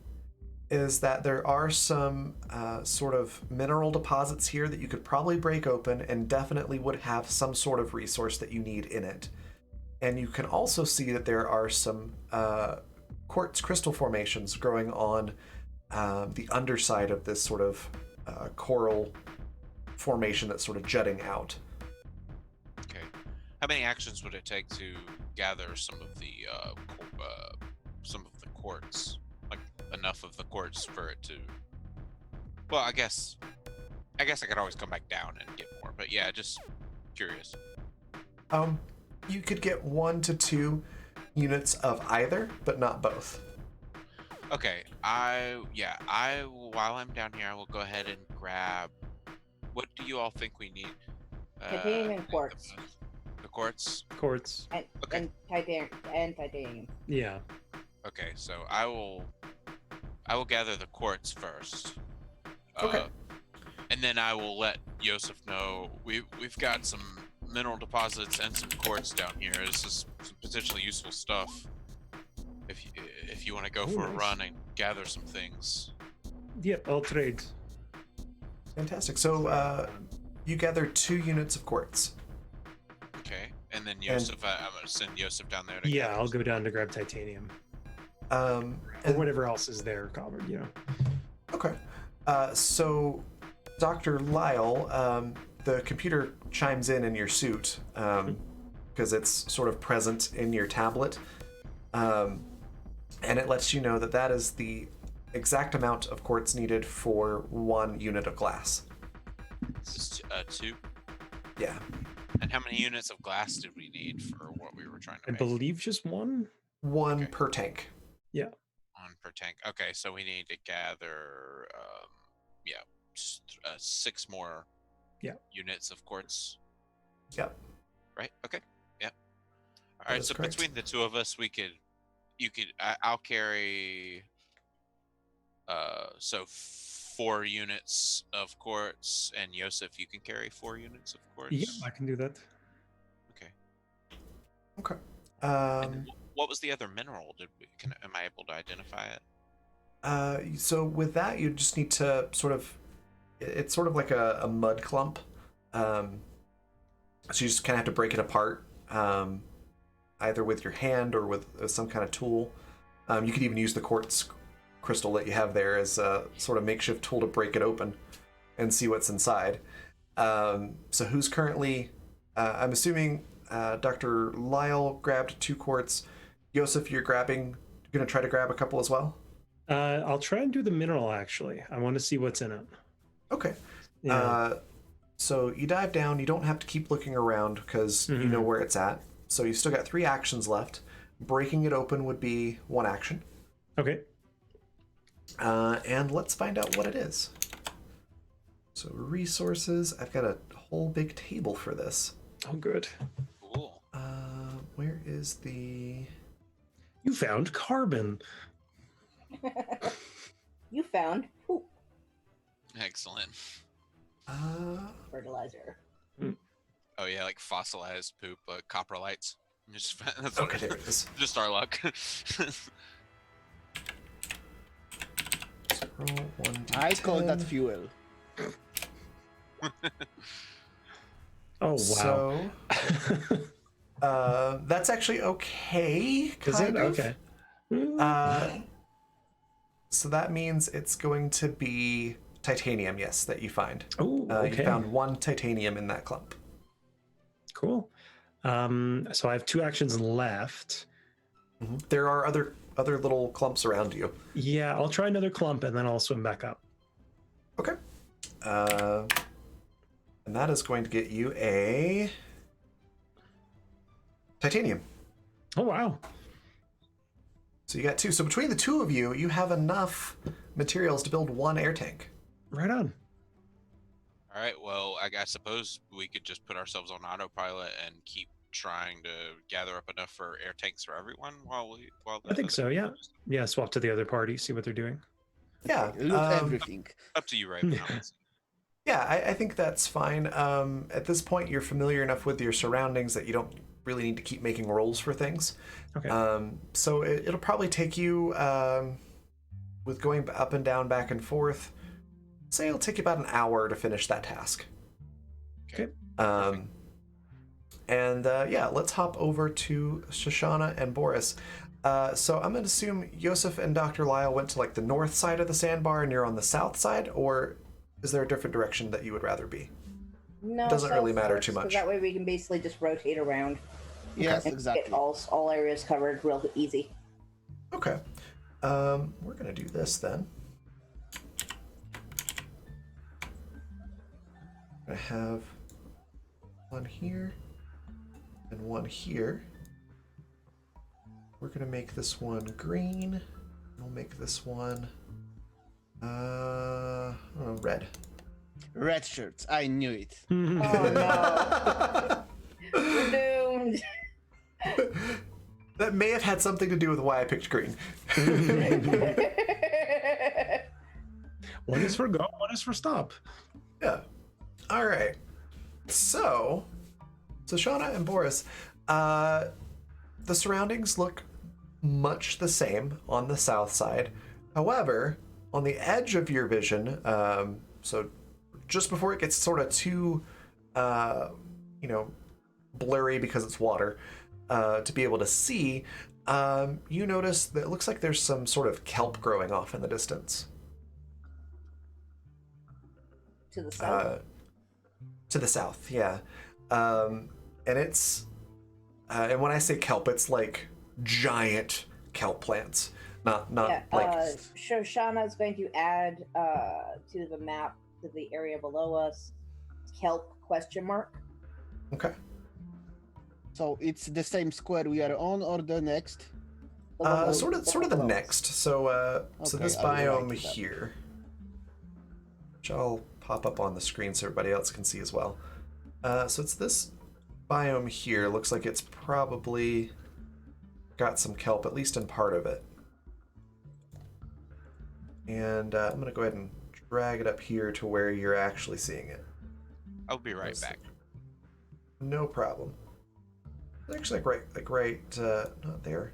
is that there are some sort of mineral deposits here that you could probably break open and definitely would have some sort of resource that you need in it. And you can also see that there are some quartz crystal formations growing on the underside of this sort of coral formation that's sort of jutting out. Okay. How many actions would it take to gather some of the quartz? Like enough of the quartz for it to. Well, I guess I could always come back down and get more, but yeah, just curious. You could get 1 to 2 units of either, but not both. Okay, while I'm down here, I will go ahead and grab. What do you all think we need? Titanium and I think quartz. The quartz. Quartz. And titanium. Yeah. Okay, so I will gather the quartz first. Okay. And then I will let Yosef know we've got some mineral deposits and some quartz down here. This is some potentially useful stuff. If you want to go for a nice. run and gather some things. Yep, I'll trade. Fantastic. So you gather 2 units of quartz. Okay, and then Yosef, I'm gonna send Yosef down there. Yeah, gather I'll some- go down to grab titanium. Or And whatever else is there covered, you know. Okay. So, Dr. Lyle, the computer chimes in your suit because it's sort of present in your tablet. And it lets you know that that is the exact amount of quartz needed for 1 unit of glass. Just 2. Yeah. And how many units of glass did we need for what we were trying to I make? believe just 1. 1 Okay. per tank. Yeah. 1 per tank. Okay, so we need to gather, 6 more. Yeah. Units of quartz. Yep. Right. Okay. Yeah. All That right. is So correct. between the 2 of us, I'll carry. So 4 units of quartz, and Yosef, you can carry 4 units of quartz. Yeah, I can do that. Okay. Okay. And then what was the other mineral? Am I able to identify it? So with that, you just need to it's sort of like a mud clump. So you just kind of have to break it apart, either with your hand or with some kind of tool. You could even use the quartz crystal that you have there as a sort of makeshift tool to break it open and see what's inside. So who's currently, I'm assuming Dr. Lyle grabbed 2 quartz. Yosef, you're going to try to grab a couple as well? I'll try and do the mineral, actually. I want to see what's in it. Okay. Yeah. So you dive down. You don't have to keep looking around because you know where it's at. So you still got 3 actions left. Breaking it open would be 1 action. Okay. And let's find out what it is. So resources. I've got a whole big table for this. Oh, good. Cool. Where is the... You found carbon. You found poop Excellent. fertilizer. Oh yeah, like fossilized poop, coprolites. That's what Okay, there it is. Just our luck. So roll 1d10. I call that fuel. Oh, wow. So that's actually okay. Is it? kind of. Okay. So that means it's going to be titanium, yes, that you find. Oh, okay. You found 1 titanium in that clump. Cool. So I have 2 actions left. There are other little clumps around you. Yeah, I'll try another clump and then I'll swim back up. Okay. And that is going to get you a Titanium. Oh wow. So you got 2. So between the 2 of you, you have enough materials to build 1 air tank. Right on. All right. Well, I suppose we could just put ourselves on autopilot and keep trying to gather up enough for air tanks for everyone while I think so. Yeah. Yeah. Swap to the other party. See what they're doing. Yeah. Okay, loot everything. Up to you right now. Yeah, I think that's fine. At this point, you're familiar enough with your surroundings that you don't really need to keep making rolls for things. Okay. So it'll probably take you, with going up and down, back and forth, say it'll take you about an hour to finish that task. Okay. Yeah, let's hop over to Shoshana and Boris. So I'm going to assume Yosef and Dr. Lyle went to like the north side of the sandbar and you're on the south side, or is there a different direction that you would rather be? No, It doesn't really matter first, too 'cause much. That way we can basically just rotate around Yes, and exactly. get all areas covered real easy. Okay. We're going to do this then. I have one here and one here. We're going to make this one green. We'll make this one red. Red shirts. I knew it. Oh no. We're doomed. That may have had something to do with why I picked green. One is for go, one is for stop. Yeah. All right. So Shauna and Boris, the surroundings look much the same on the south side. However, on the edge of your vision, so just before it gets sort of too, blurry because it's water, to be able to see, you notice that it looks like there's some sort of kelp growing off in the distance. To the south. To the south, yeah. And it's, and when I say kelp, it's like giant kelp plants, not yeah, like. Shoshana is going to add to the map, to the area below us, kelp ? Okay. So it's the same square we are on, or the next? The one Sort of the below us. next. So Okay, this I will write biome it up. here, which I'll pop up on the screen so everybody else can see as well. So it's this biome here. Looks like it's probably got some kelp, at least in part of it. And I'm gonna go ahead and drag it up here to where you're actually seeing it. I'll be right back. No problem. It's actually right, not there.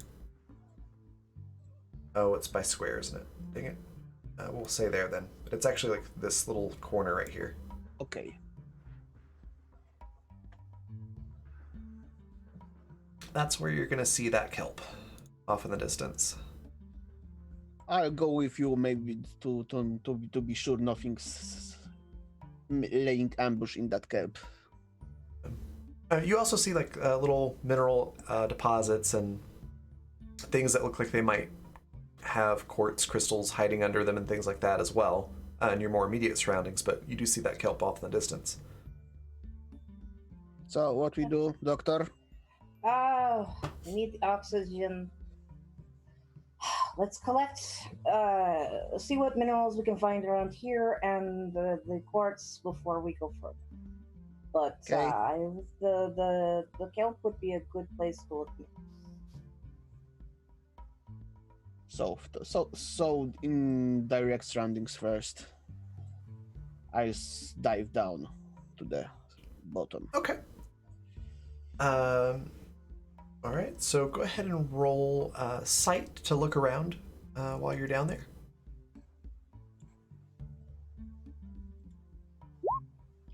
Oh, it's by square, isn't it? Dang it. We'll say there then. But it's actually like this little corner right here. Okay. That's where you're gonna see that kelp off in the distance. I'll go with you, maybe to be sure nothing's laying ambush in that kelp. You also see like little mineral deposits and things that look like they might have quartz crystals hiding under them and things like that as well in your more immediate surroundings, but you do see that kelp off in the distance. So what we do, Doctor? Oh, we need the oxygen. Let's collect, see what minerals we can find around here and the quartz before we go further. But Okay. the kelp would be a good place to look. So in direct surroundings first. I dive down to the bottom. Okay. All right, so go ahead and roll sight to look around while you're down there.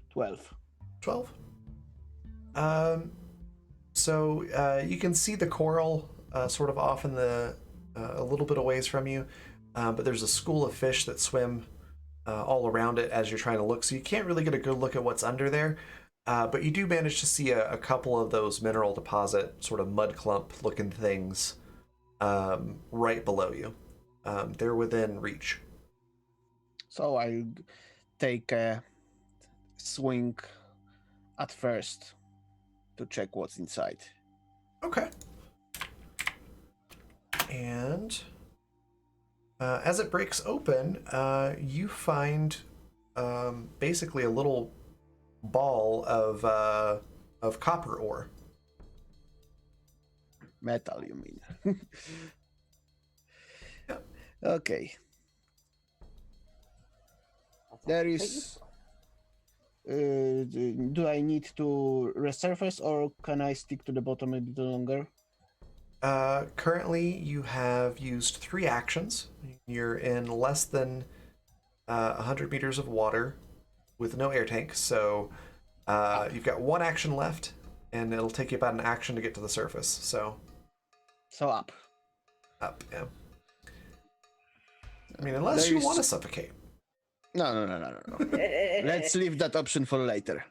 12. 12. So you can see the coral sort of off in the a little bit a ways from you, but there's a school of fish that swim all around it as you're trying to look, so you can't really get a good look at what's under there. But you do manage to see a couple of those mineral deposit sort of mud clump looking things right below you. They're within reach. So I take a swing at first to check what's inside. Okay. And as it breaks open, you find basically a little ball of copper ore. Metal, you mean? Yep. Okay. There is. Do I need to resurface or can I stick to the bottom a little longer? Currently, you have used 3 actions. You're in less than 100 meters of water with no air tank, so you've got 1 action left, and it'll take you about an action to get to the surface. So up. Up, yeah. I mean, unless you want to suffocate. No. Let's leave that option for later.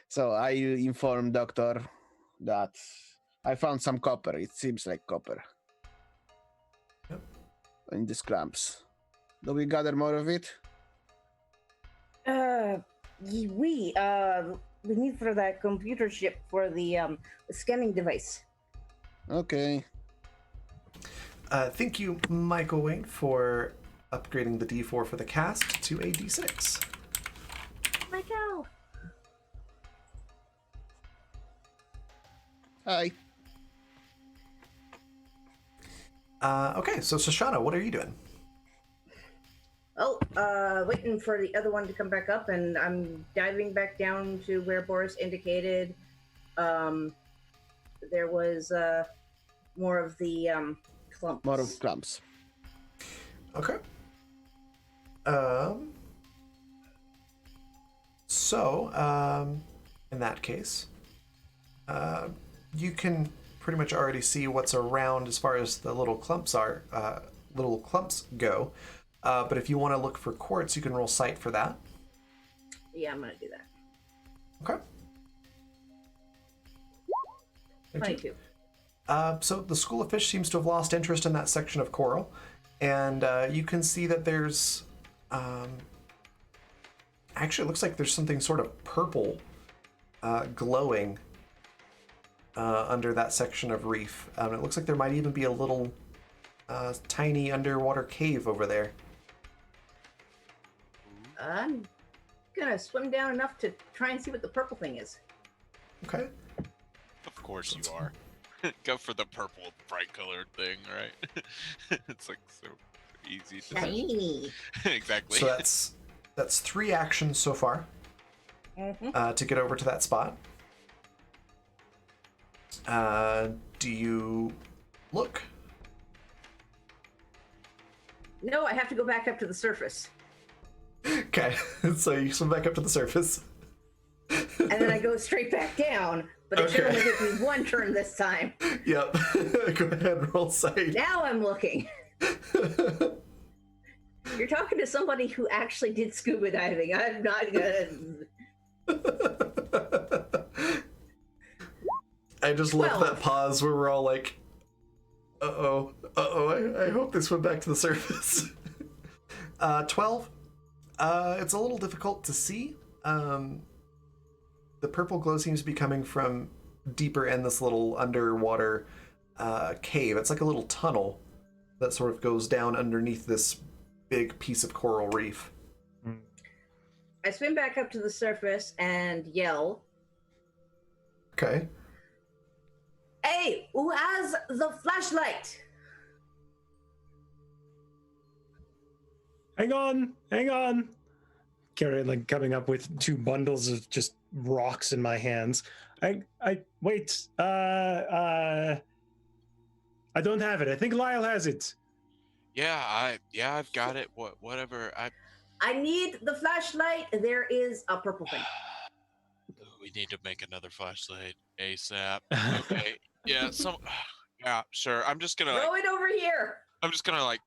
So I inform Doctor that I found some copper. It seems like copper. Yep. In these clamps. Do we gather more of it? We need for that computer chip for the scanning device. Okay. Thank you, Michael Wayne, for upgrading the D4 for the cast to a D6. Michael. Hi. Okay, so Shoshana, what are you doing? Oh, waiting for the other one to come back up, and I'm diving back down to where Boris indicated. There was more of the clumps. More of clumps. Okay. In that case, you can pretty much already see what's around as far as the little clumps go. But if you want to look for quartz, you can roll sight for that. Yeah, I'm gonna do that. Okay. 22. So the school of fish seems to have lost interest in that section of coral, and you can see that there's actually it looks like there's something sort of purple glowing under that section of reef. It looks like there might even be a little tiny underwater cave over there. I'm gonna swim down enough to try and see what the purple thing is. Okay. Of course you are. Go for the purple, bright colored thing, right? It's like so easy to Shiny. Exactly. So that's 3 actions so far to get over to that spot. Do you look? No, I have to go back up to the surface. Okay, so you swim back up to the surface. And then I go straight back down, but it should only take me 1 turn this time. Yep. Go ahead and roll sight. Now I'm looking. You're talking to somebody who actually did scuba diving. I'm not gonna. I just love that pause where we're all like, uh-oh, I hope they swim back to the surface. 12. It's a little difficult to see. The purple glow seems to be coming from deeper in this little underwater cave. It's like a little tunnel that sort of goes down underneath this big piece of coral reef. I swim back up to the surface and yell, Okay. "Hey, who has the flashlight?" Hang on. Like coming up with 2 bundles of just rocks in my hands. I wait. I don't have it. I think Lyle has it. Yeah, I've got it. Whatever. I need the flashlight. There is a purple thing. We need to make another flashlight ASAP. Okay. Yeah. Yeah. Sure. I'm just gonna. Throw it over here. I'm just gonna like.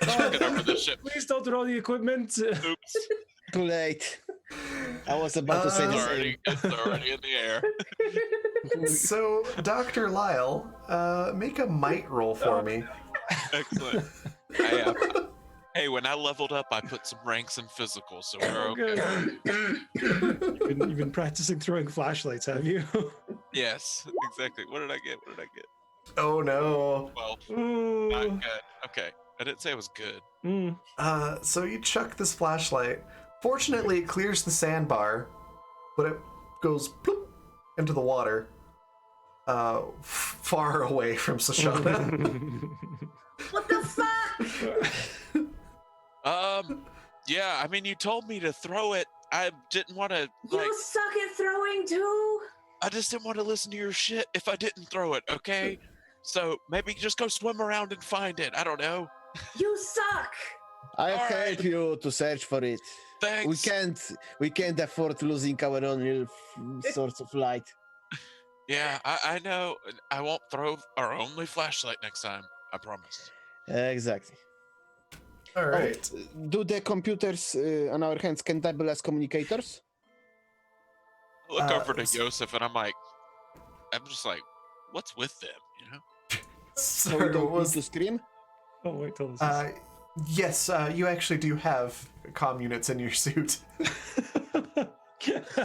Chuck it over the ship. Please don't throw the equipment. Oops. Too late. I was about to say the same. It's already in the air. So, Dr. Lyle, make a might roll for me. Excellent. Hey, when I leveled up, I put some ranks in physical, so we're Oh, okay. good. You've been practicing throwing flashlights, have you? Yes, exactly. What did I get? What did I get? Oh no. 12. Ooh. Not good. Okay, I didn't say it was good. Mm. So you chuck this flashlight. Fortunately, it clears the sandbar, but it goes bloop into the water, far away from Shoshana. What the fuck? Yeah, I mean, you told me to throw it. I didn't want to, You suck at throwing too? I just didn't want to listen to your shit if I didn't throw it, okay? So maybe just go swim around and find it. I don't know. You suck! I'll All help right. you to search for it. Thanks. We can't afford losing our own little source of light. Yeah, I know. I won't throw our only flashlight next time. I promise. Exactly. All right. Do the computers on our hands can double as communicators? I look over to s- Joseph and I'm just like, what's with them, you know? So we Sorry, don't what need was? to scream? Oh, wait till this Yes, you actually do have comm units in your suit.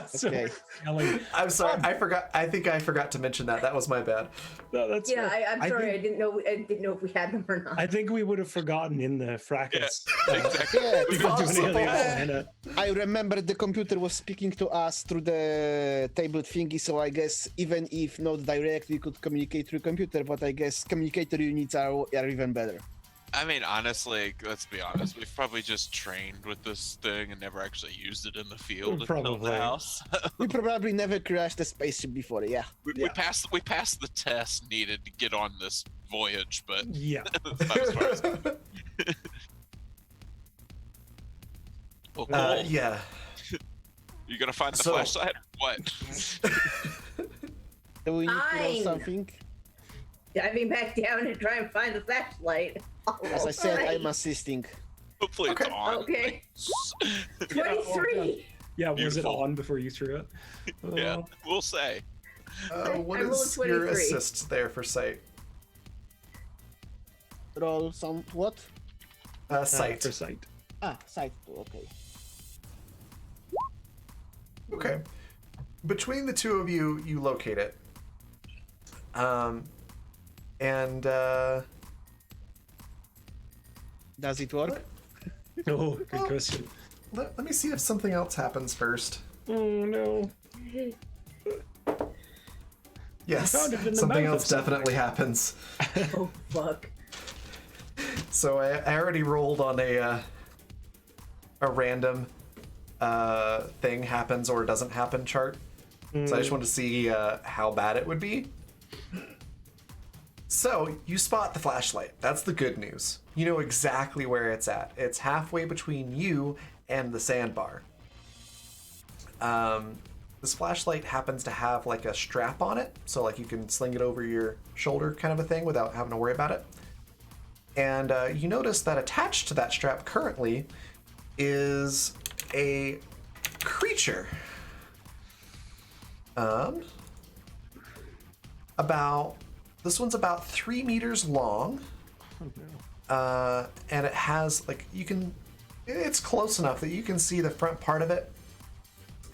so Okay. yelling. I'm sorry, I forgot. I think I forgot to mention that. That was my bad. No, that's Yeah, fair. I'm sorry. think- I didn't know. I didn't know if we had them or not. I think we would have forgotten in the fracas. Exactly. Yeah, We got to an possible. alien planet. I remember the computer was speaking to us through the table thingy, so I guess even if not direct, we could communicate through computer, but I guess communicator units are even better. I mean, honestly, let's be honest. We've probably just trained with this thing and never actually used it in the field until Probably. now. We probably never crashed a spaceship before, yeah. We passed the test needed to get on this voyage, but Yeah. that's about as far as well, cool. Yeah. You gonna find the So- flashlight? What? Do we need to Fine. know something? Diving back down and try and find the flashlight. As I said, Alright. I'm assisting. Hopefully it's Okay. on. Okay. Yeah, 23. Yeah, was it Beautiful. on before you threw it? Yeah, we'll say. What I rolled is your 23. assist there for sight? Roll some what? Sight. For sight. Sight. Okay. Okay. Between the two of you, you locate it. And Does it work? Oh, good question. let me see if something else happens first. Oh no. Yes, found it in the something mouth of else definitely happens. Oh fuck. So I already rolled on a random thing happens or doesn't happen chart. So I just want to see how bad it would be. So you spot the flashlight. That's the good news. You know exactly where it's at. It's halfway between you and the sandbar. This flashlight happens to have like a strap on it, so like you can sling it over your shoulder kind of a thing without having to worry about it. And you notice that attached to that strap currently is a creature. This one's about 3 meters long. And it has like it's close enough that you can see the front part of it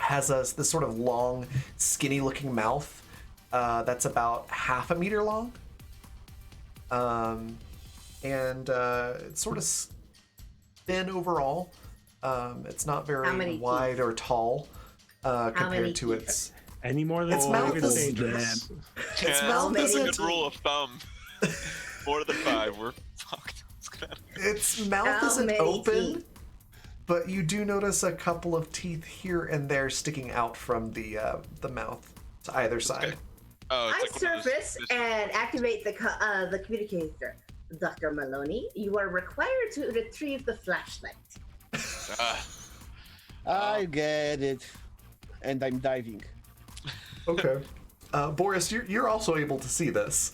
has this sort of long, skinny looking mouth that's about half a meter long. And it's sort of thin overall. It's not How many very teeth? wide or tall many compared to teeth? its. Any more than Its mouth David is- Dangerous. Its Yeah, mouth that's a isn't. good rule of thumb. More than 5, we're fucked. It's gonna- Its mouth How isn't many open, teeth? but you do notice a couple of teeth here and there sticking out from the mouth to either side. Oh, I it's like one of those- surface and activate the communicator. Dr. Maloney, you are required to retrieve the flashlight. I get it. And I'm diving. Okay. Boris, you're also able to see this.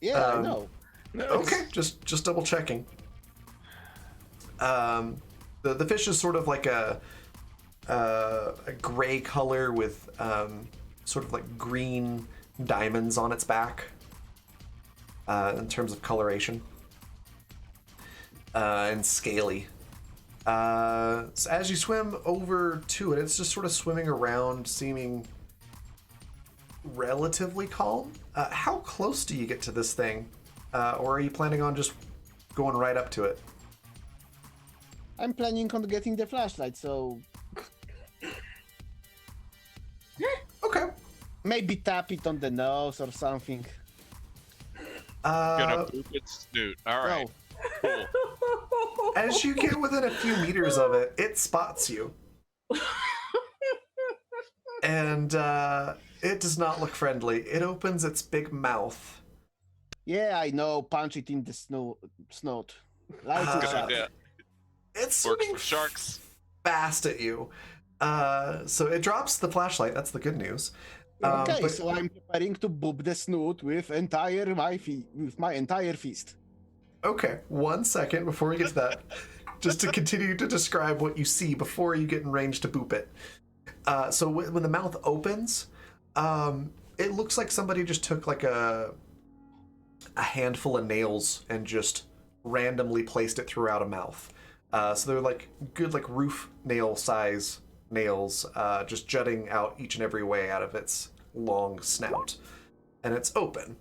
Yeah, I Um, know. Okay, just double checking. The fish is sort of like a gray color with sort of like green diamonds on its back in terms of coloration, and scaly So as you swim over to it, it's just sort of swimming around, seeming relatively calm. How close do you get to this thing? Or are you planning on just going right up to it? I'm planning on getting the flashlight, so Okay. maybe tap it on the nose or something. Gonna poop its snoot. All right. Cool. As you get within a few meters of it, it spots you. And it does not look friendly. It opens its big mouth. Yeah, I know. Punch it in the snout. Like Ah, a Good shark. idea. It's Works swimming for sharks. fast at you. So it drops the flashlight. That's the good news. Okay, But so I'm preparing to boop the snoot with my entire fist. okay, 1 second before we get to that, just to continue to describe what you see before you get in range to boop it. So when the mouth opens, it looks like somebody just took like a handful of nails and just randomly placed it throughout a mouth. So they're like good like roof nail size nails, just jutting out each and every way out of its long snout, and it's open.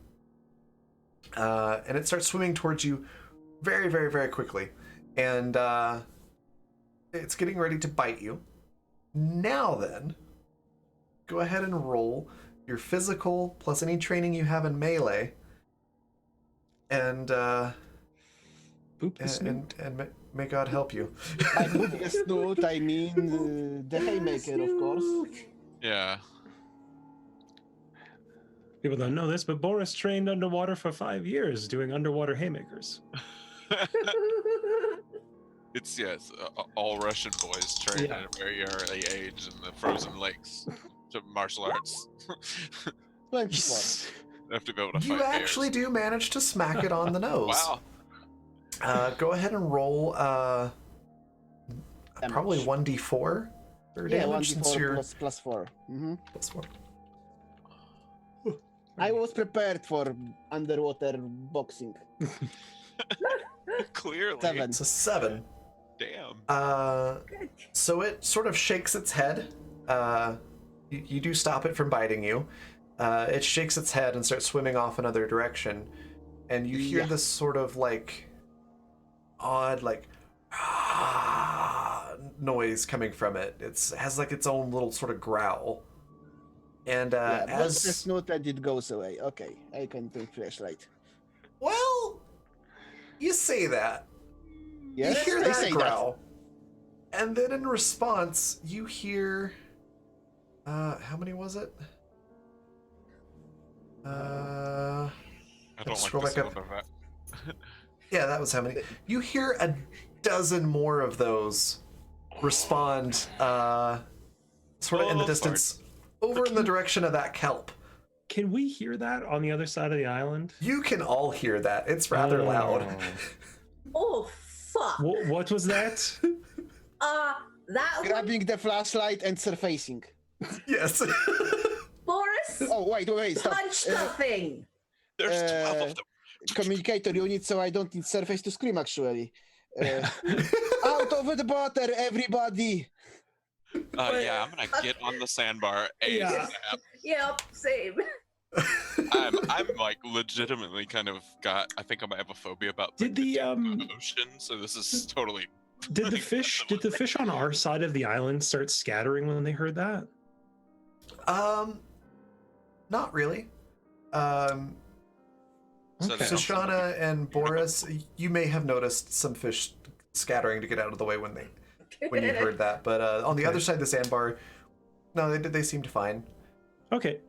And it starts swimming towards you very, very, very quickly. And it's getting ready to bite you. Now then, go ahead and roll your physical plus any training you have in melee. And Boop the snoot. and may God help you. By boop the snoot, I mean the haymaker, of course. Yeah. People don't know this, but Boris trained underwater for 5 years doing underwater haymakers. It's all Russian boys trained Yeah. at a very early age in the frozen lakes to martial arts. 24. They have to be able to You fight actually bears. do manage to smack it on the nose. Wow. Go ahead and roll probably 1d4 for Yeah, damage since 1d4 you're plus 4. Mm-hmm. plus 4. I was prepared for underwater boxing. Clearly. 7. It's a 7. Damn. So it sort of shakes its head. You do stop it from biting you. It shakes its head and starts swimming off another direction. And you hear Yeah. this sort of like odd like noise coming from it. It has like its own little sort of growl. And Yeah, but the as snoot and it goes away. Okay, I can take flashlight. well, you say that. Yes, You hear I that say growl. And then in response, you hear how many was it? I don't like scroll the back up. sound of that. Yeah, that was how many. You hear a dozen more of those respond sort of in the Oh, distance over in the direction of that kelp. Can we hear that on the other side of the island? You can all hear that. It's rather loud. Oh fuck! What was that? That one, Grabbing the flashlight and surfacing. Yes. Boris Oh, wait, stop. punch the thing. There's 12 Uh, of them. Communicator unit, so I don't need surface to scream, actually. Out over the water, everybody! Yeah, I'm gonna get on the sandbar Yeah. ASAP. Yep, same. I'm like legitimately kind of I think I might have a phobia about Did the ocean, so this is totally did the fish on our side of the island start scattering when they heard that? Not really. So Okay. they don't- Shoshana and Boris, you may have noticed some fish scattering to get out of the way when you heard that. But on the Okay. other side of the sandbar, no, they seemed fine. Okay,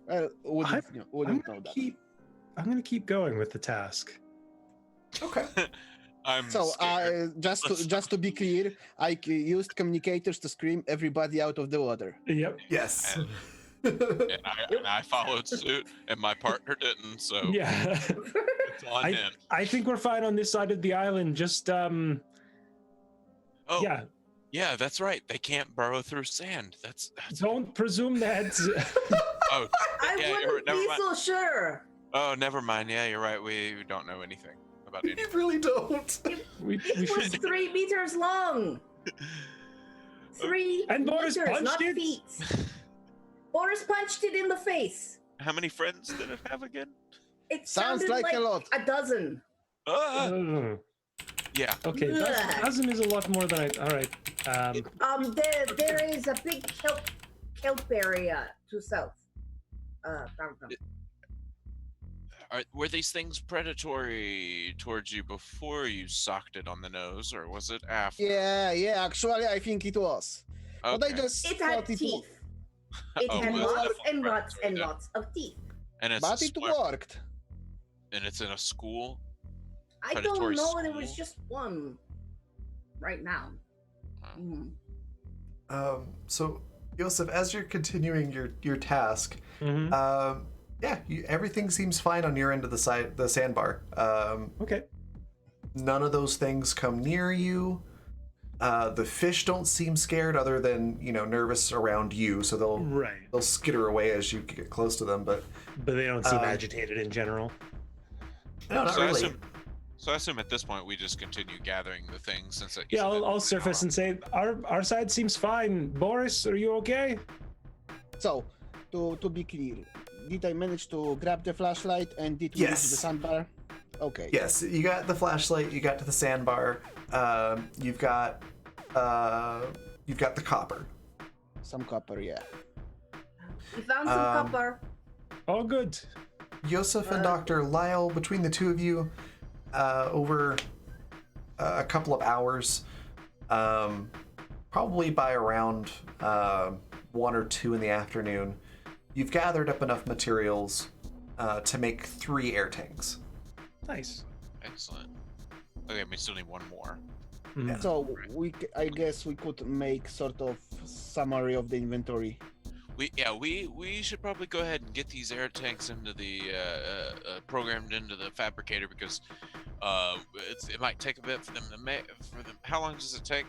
Wouldn't I'm know gonna that. I'm gonna keep going with the task. Okay. I'm So, scared. just to be clear, I used communicators to scream everybody out of the water. Yep. Yes. and I followed suit, and my partner didn't, so Yeah. it's on him. I think we're fine on this side of the island. Just Oh, yeah. yeah, that's right. They can't burrow through sand. That's Don't presume that. oh I Yeah, wouldn't never be mind. so sure. oh, never mind. Yeah, you're right. We don't know anything about any. You really don't. We It was should. 3 meters long. 3 And Boris meters, punched not it? feet. Boris punched it in the face. How many friends did it have again? It Sounds sounded like a lot. a dozen. Ah! Yeah. Okay, dozen is a lot more than I. All right. There is a big kelp area to south. Downtown. Were these things predatory towards you before you socked it on the nose, or was it after? Yeah, actually, I think it was. But I Okay. just It had thought it teeth. It Oh, had well, lots definitely and lots predatory and then. lots of teeth. And it's But it worked. And it's in a school. I don't Predatory know. There was school? just one right now. Wow. So, Joseph, as you're continuing your task, Mhm. yeah, everything seems fine on your end of the sandbar. Okay. None of those things come near you. The fish don't seem scared, other than nervous around you, so Right. they'll skitter away as you get close to them. But But they don't seem Um, agitated in general. no, not So I really. assume at this point we just continue gathering the things since it. Yeah, I'll surface and say our side seems fine. Boris, are you okay? So, to be clear, did I manage to grab the flashlight and did we reach Yes. the sandbar? Okay. Yes, you got the flashlight. You got to the sandbar. You've got the copper. Some copper, yeah. We found some Um, copper. All good. Yosef and Dr. Lyle, between the two of you, over a couple of hours, probably by around 1 or 2 in the afternoon, you've gathered up enough materials to make 3 air tanks. Nice. Excellent. Okay, we still need one more. Mhm. So I guess we could make sort of summary of the inventory. We should probably go ahead and get these air tanks into the programmed into the fabricator because it might take a bit for them to make. How long does it take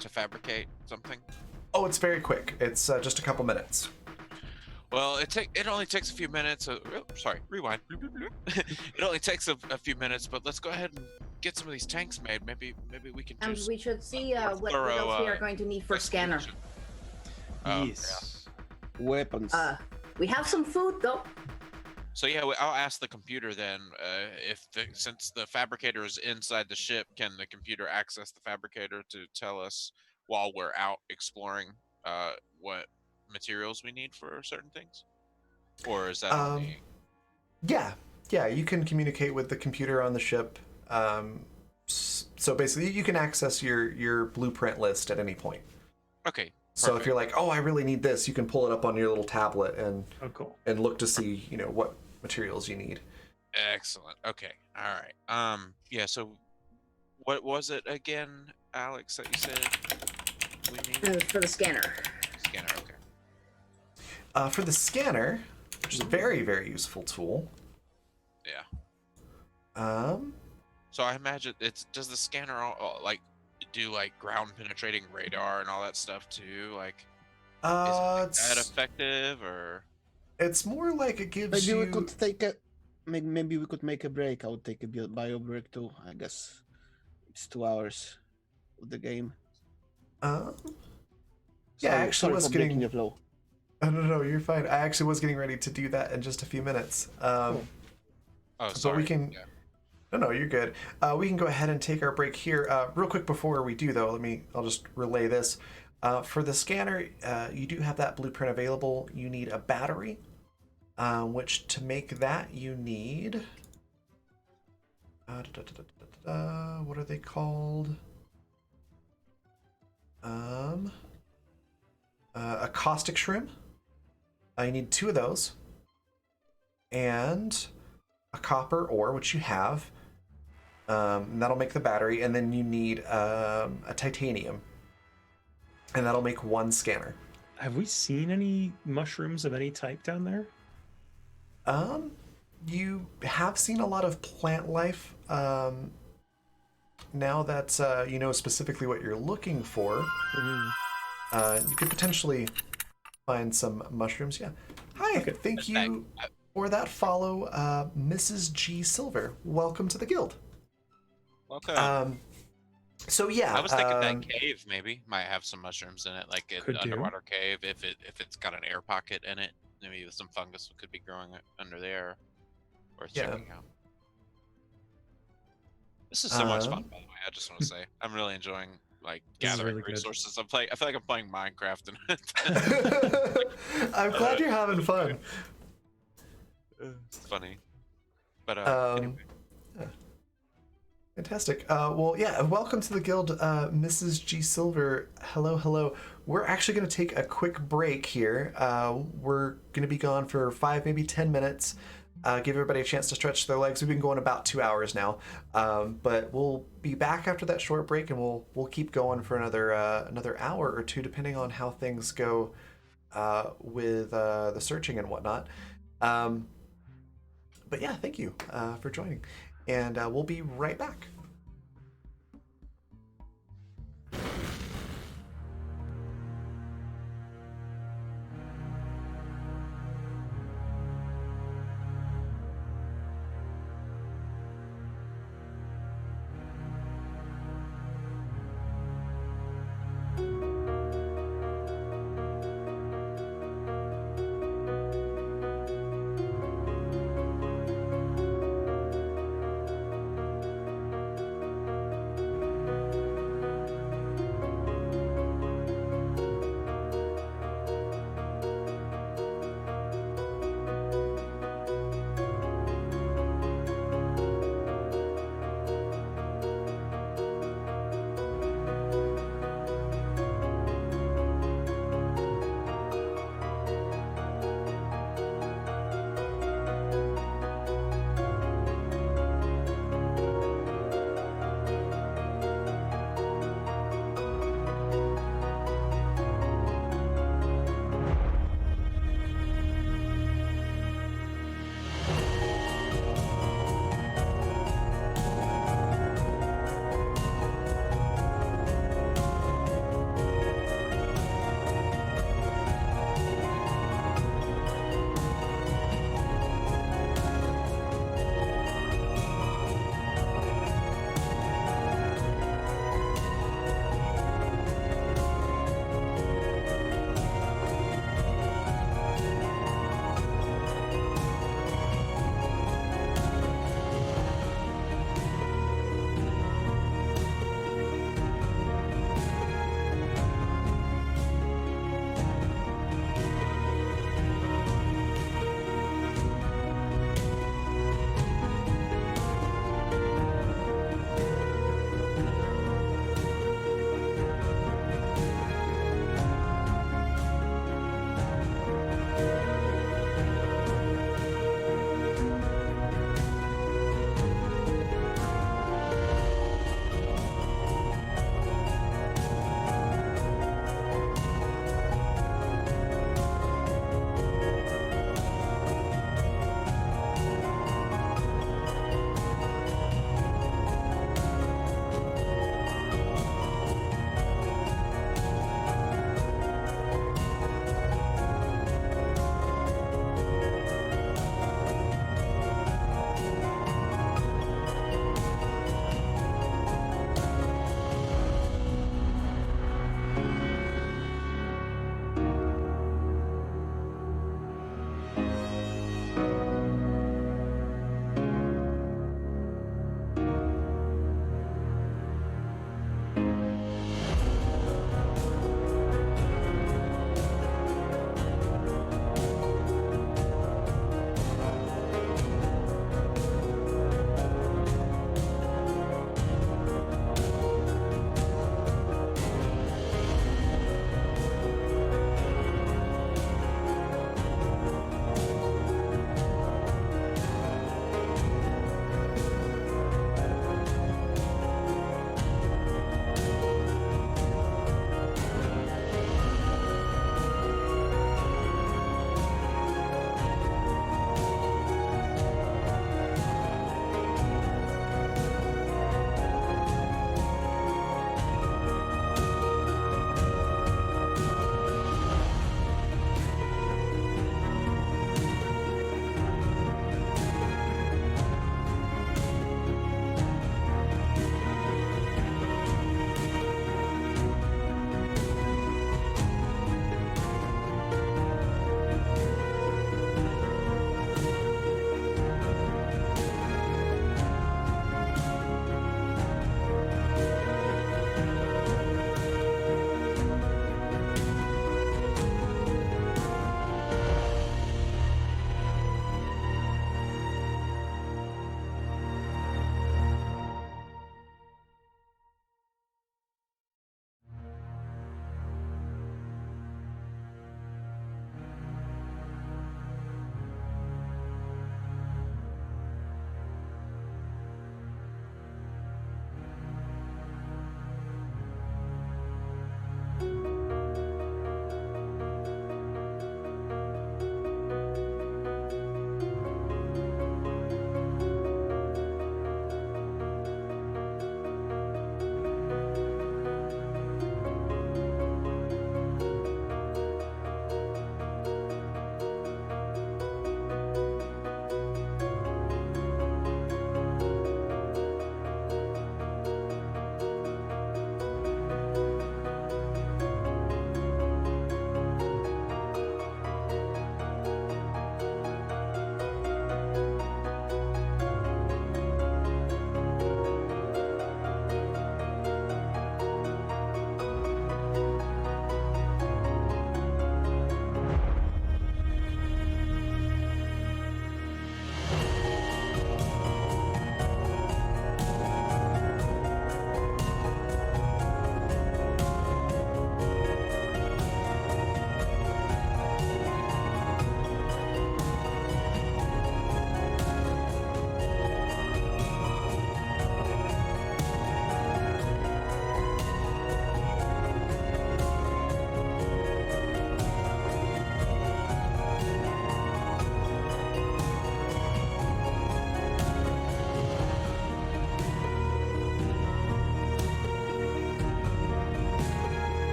to fabricate something? Oh, it's very quick. It's just a couple minutes. Well, it only takes a few minutes. Sorry, rewind. It only takes a few minutes, but let's go ahead and get some of these tanks made. Maybe we can And do we should see more what thorough, else we are going to need for scanner. explanation. Oh, Yes. Weapons. We have some food though. So yeah, I'll ask the computer then since the fabricator is inside the ship, can the computer access the fabricator to tell us while we're out exploring what materials we need for certain things, or is that only? Yeah, you can communicate with the computer on the ship. So basically, you can access your blueprint list at any point. Okay. So if Perfect. you're like, oh, I really need this, you can pull it up on your little tablet and Oh, cool. look to see, what materials you need. Excellent. Okay. All right. Yeah. So, what was it again, Alex? That you said we need For the scanner. scanner. Okay. For the scanner, which is a very, very useful tool. Yeah. So I imagine does the scanner do ground penetrating radar and all that stuff too? Like, is that effective or? It's more like it gives Maybe you. we could take a. Maybe we could make a break. I would take a bio break too. I guess it's 2 hours of the game. Yeah, Sorry- I actually sorry was for breaking getting. the flow. Oh, no, you're fine. I actually was getting ready to do that in just a few minutes. Oh, But sorry. we can. Yeah. No, you're good. We can go ahead and take our break here. Real quick before we do, though, I'll just relay this. For the scanner, you do have that blueprint available. You need a battery, which to make that you need. What are they called? A caustic shroom. You need 2 of those. And a copper ore, which you have. And that'll make the battery. And then you need a titanium. And that'll make 1 scanner. Have we seen any mushrooms of any type down there? You have seen a lot of plant life. Now that you know specifically what you're looking for, you could potentially find some mushrooms. Yeah. Hi, Okay. thank you. For that, follow Mrs. G. Silver. Welcome to the guild. Welcome. So yeah, I was thinking that cave maybe might have some mushrooms in it, like an Could do. underwater cave. If it's got an air pocket in it, maybe some fungus could be growing under there. Worth Yeah. checking out. This is so much fun, Um, by the way. I just want to say, I'm really enjoying like This is gathering really good. resources. I feel like I'm playing Minecraft, and I'm glad you're having fun. it's funny. But Um, anyway. Fantastic. Well, yeah, welcome to the guild, Mrs. G. Silver. Hello, hello. We're actually going to take a quick break here. We're going to be gone for 5, maybe 10 minutes. Give everybody a chance to stretch their legs. We've been going about 2 hours now, but we'll be back after that short break, and we'll keep going for another hour or two, depending on how things go with the searching and whatnot. But yeah, thank you for joining. And we'll be right back.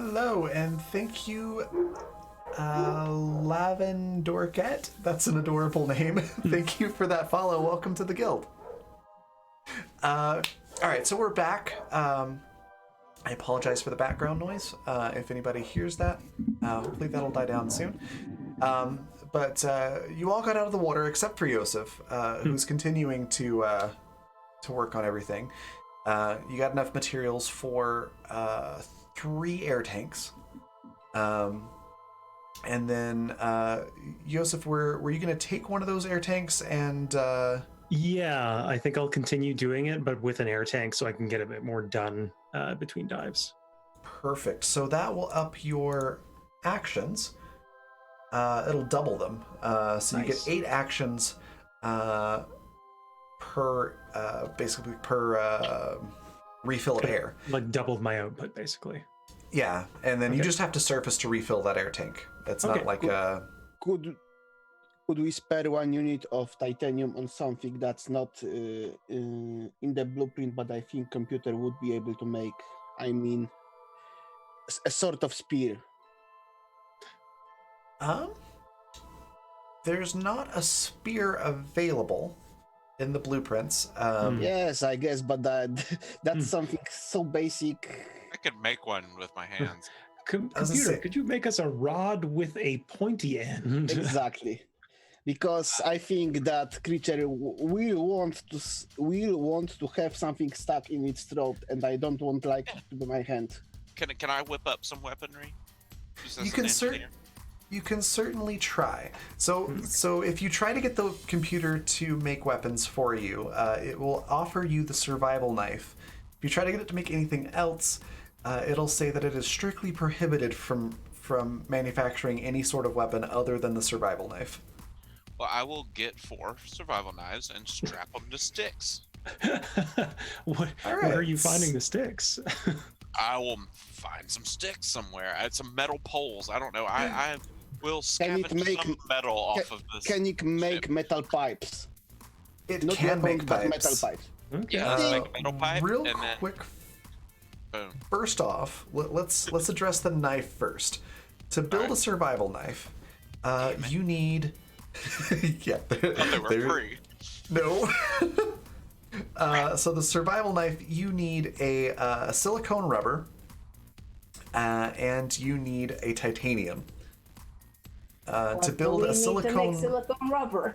Hello, and thank you, Lavendorket. That's an adorable name. Thank you for that follow. Welcome to the guild. All right, so we're back. I apologize for the background noise. If anybody hears that, hopefully that'll die down soon. But you all got out of the water except for Yosef, who's continuing to work on everything. You got enough materials for 3 air tanks. And then, Yosef, were you going to take one of those air tanks and... Yeah, I think I'll continue doing it, but with an air tank so I can get a bit more done between dives. Perfect. So that will up your actions. It'll double them. So you get 8 actions per refill of air. Like doubled my output, basically. Yeah, and then you just have to surface to refill that air tank. It's not like Could we spare 1 unit of titanium on something that's not in the blueprint, but I think computer would be able to make? I mean, a sort of spear. There's not a spear available in the blueprints. Yes, I guess, but that's something so basic. I could make one with my hands. Computer, could you make us a rod with a pointy end? Exactly. Because I think that creature will want to have something stuck in its throat, and I don't want it to my hand. Can I whip up some weaponry? Just as You an can engineer? You can certainly try. So if you try to get the computer to make weapons for you, it will offer you the survival knife. If you try to get it to make anything else, it'll say that it is strictly prohibited from manufacturing any sort of weapon other than the survival knife. Well, I will get 4 survival knives and strap them to sticks. What are you finding the sticks? I will find some sticks somewhere. I had some metal poles. I don't know. I will scavenge some metal off of this. Can it make metal pipes? It Not can make but pipes. metal pipes. Okay. Yeah, let's make a metal pipe. Real and then, quick. boom. First off, let's address the knife first. To build a survival knife, you need. Yeah, They were free. No. So the survival knife, you need a silicone rubber, and you need a titanium. To build a silicone. To make silicone rubber.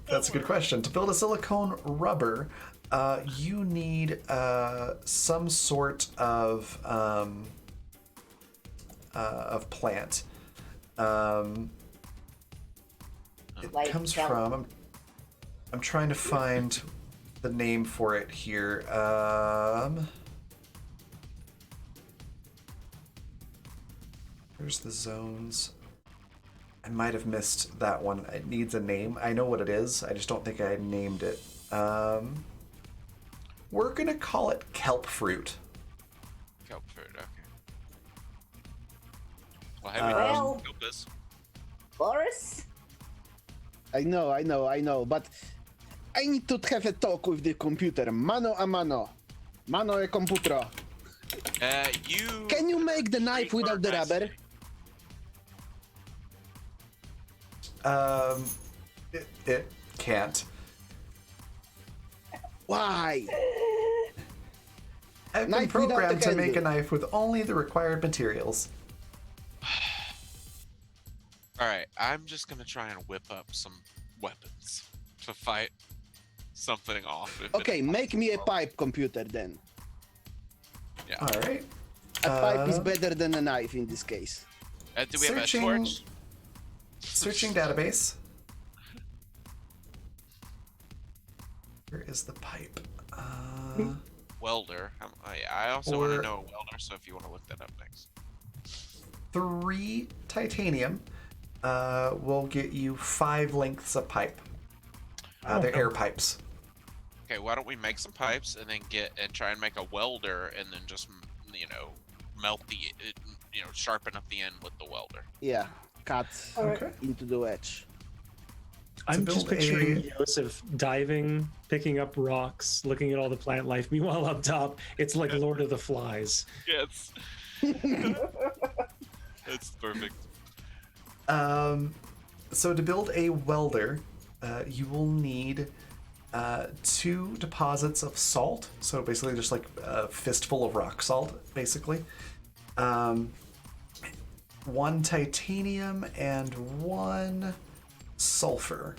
That's a good question. To build a silicone rubber, you need some sort of plant. It Like comes kelp. from. I'm trying to find the name for it here. Where's the zones? I might have missed that one. It needs a name. I know what it is. I just don't think I named it. We're gonna call it kelp fruit. Kelp fruit, okay. Well, hey, we know kelp is. Boris? I know, but I need to have a talk with the computer. Mano a mano. Mano e computro. Can you make the knife without the rubber? It can't. Why? I've been Knife without programmed the to make a handle. knife with only the required materials. Alright, I'm just gonna try and whip up some weapons to fight something off. if Okay, it's make me a possible. pipe, computer, then. Yeah. All right. A pipe is better than a knife in this case. Do we have a Searching- torch? Searching database. Where is the pipe? Welder. I also want Or- to know a welder, so if you want to look that up next. 3 titanium will get you 5 lengths of pipe. They're air pipes. Okay, why don't we make some pipes and then try and make a welder and then just melt sharpen up the end with the welder. Yeah, cut Alright. Okay. into the edge. I'm just build picturing a- Joseph diving, picking up rocks, looking at all the plant life. Meanwhile, up top, it's like Lord of the Flies. Yes. That's perfect. So to build a welder, you will need 2 deposits of salt. So basically just like a fistful of rock salt, basically. 1 titanium and 1 sulfur.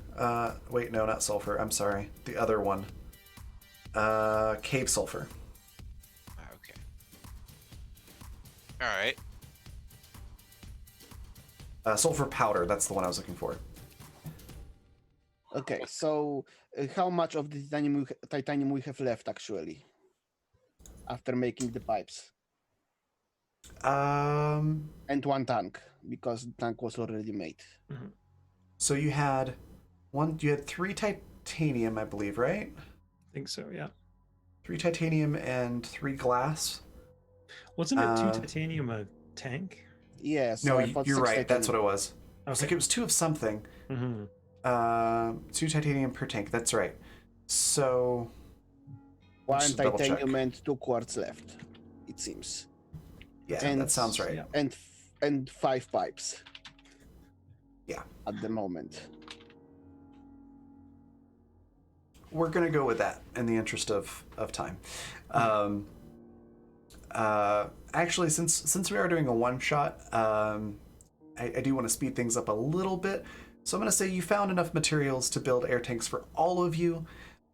Wait, no, not sulfur. I'm sorry. The other one. Cave sulfur. Okay. All right. Sulfur powder, that's the one I was looking for. Okay, so how much of the titanium we have left actually after making the pipes? And 1 tank because the tank was already made. So you had 3 titanium, I believe, right? I think so, yeah. 3 titanium and 3 glass. Wasn't it 2 titanium a tank? Yeah, so No, I thought you're 6 right. That's what titanium. it was. I was like, it was 2 of something. Mm-hmm. 2 titanium per tank. That's right. So 1 just double check. titanium and 2 quartz left, it seems. yeah, And- that sounds right. Yeah. And 5 pipes. Yeah. At the moment. We're gonna go with that in the interest of time. Actually, since we are doing a one shot, I do want to speed things up a little bit. So I'm gonna say you found enough materials to build air tanks for all of you,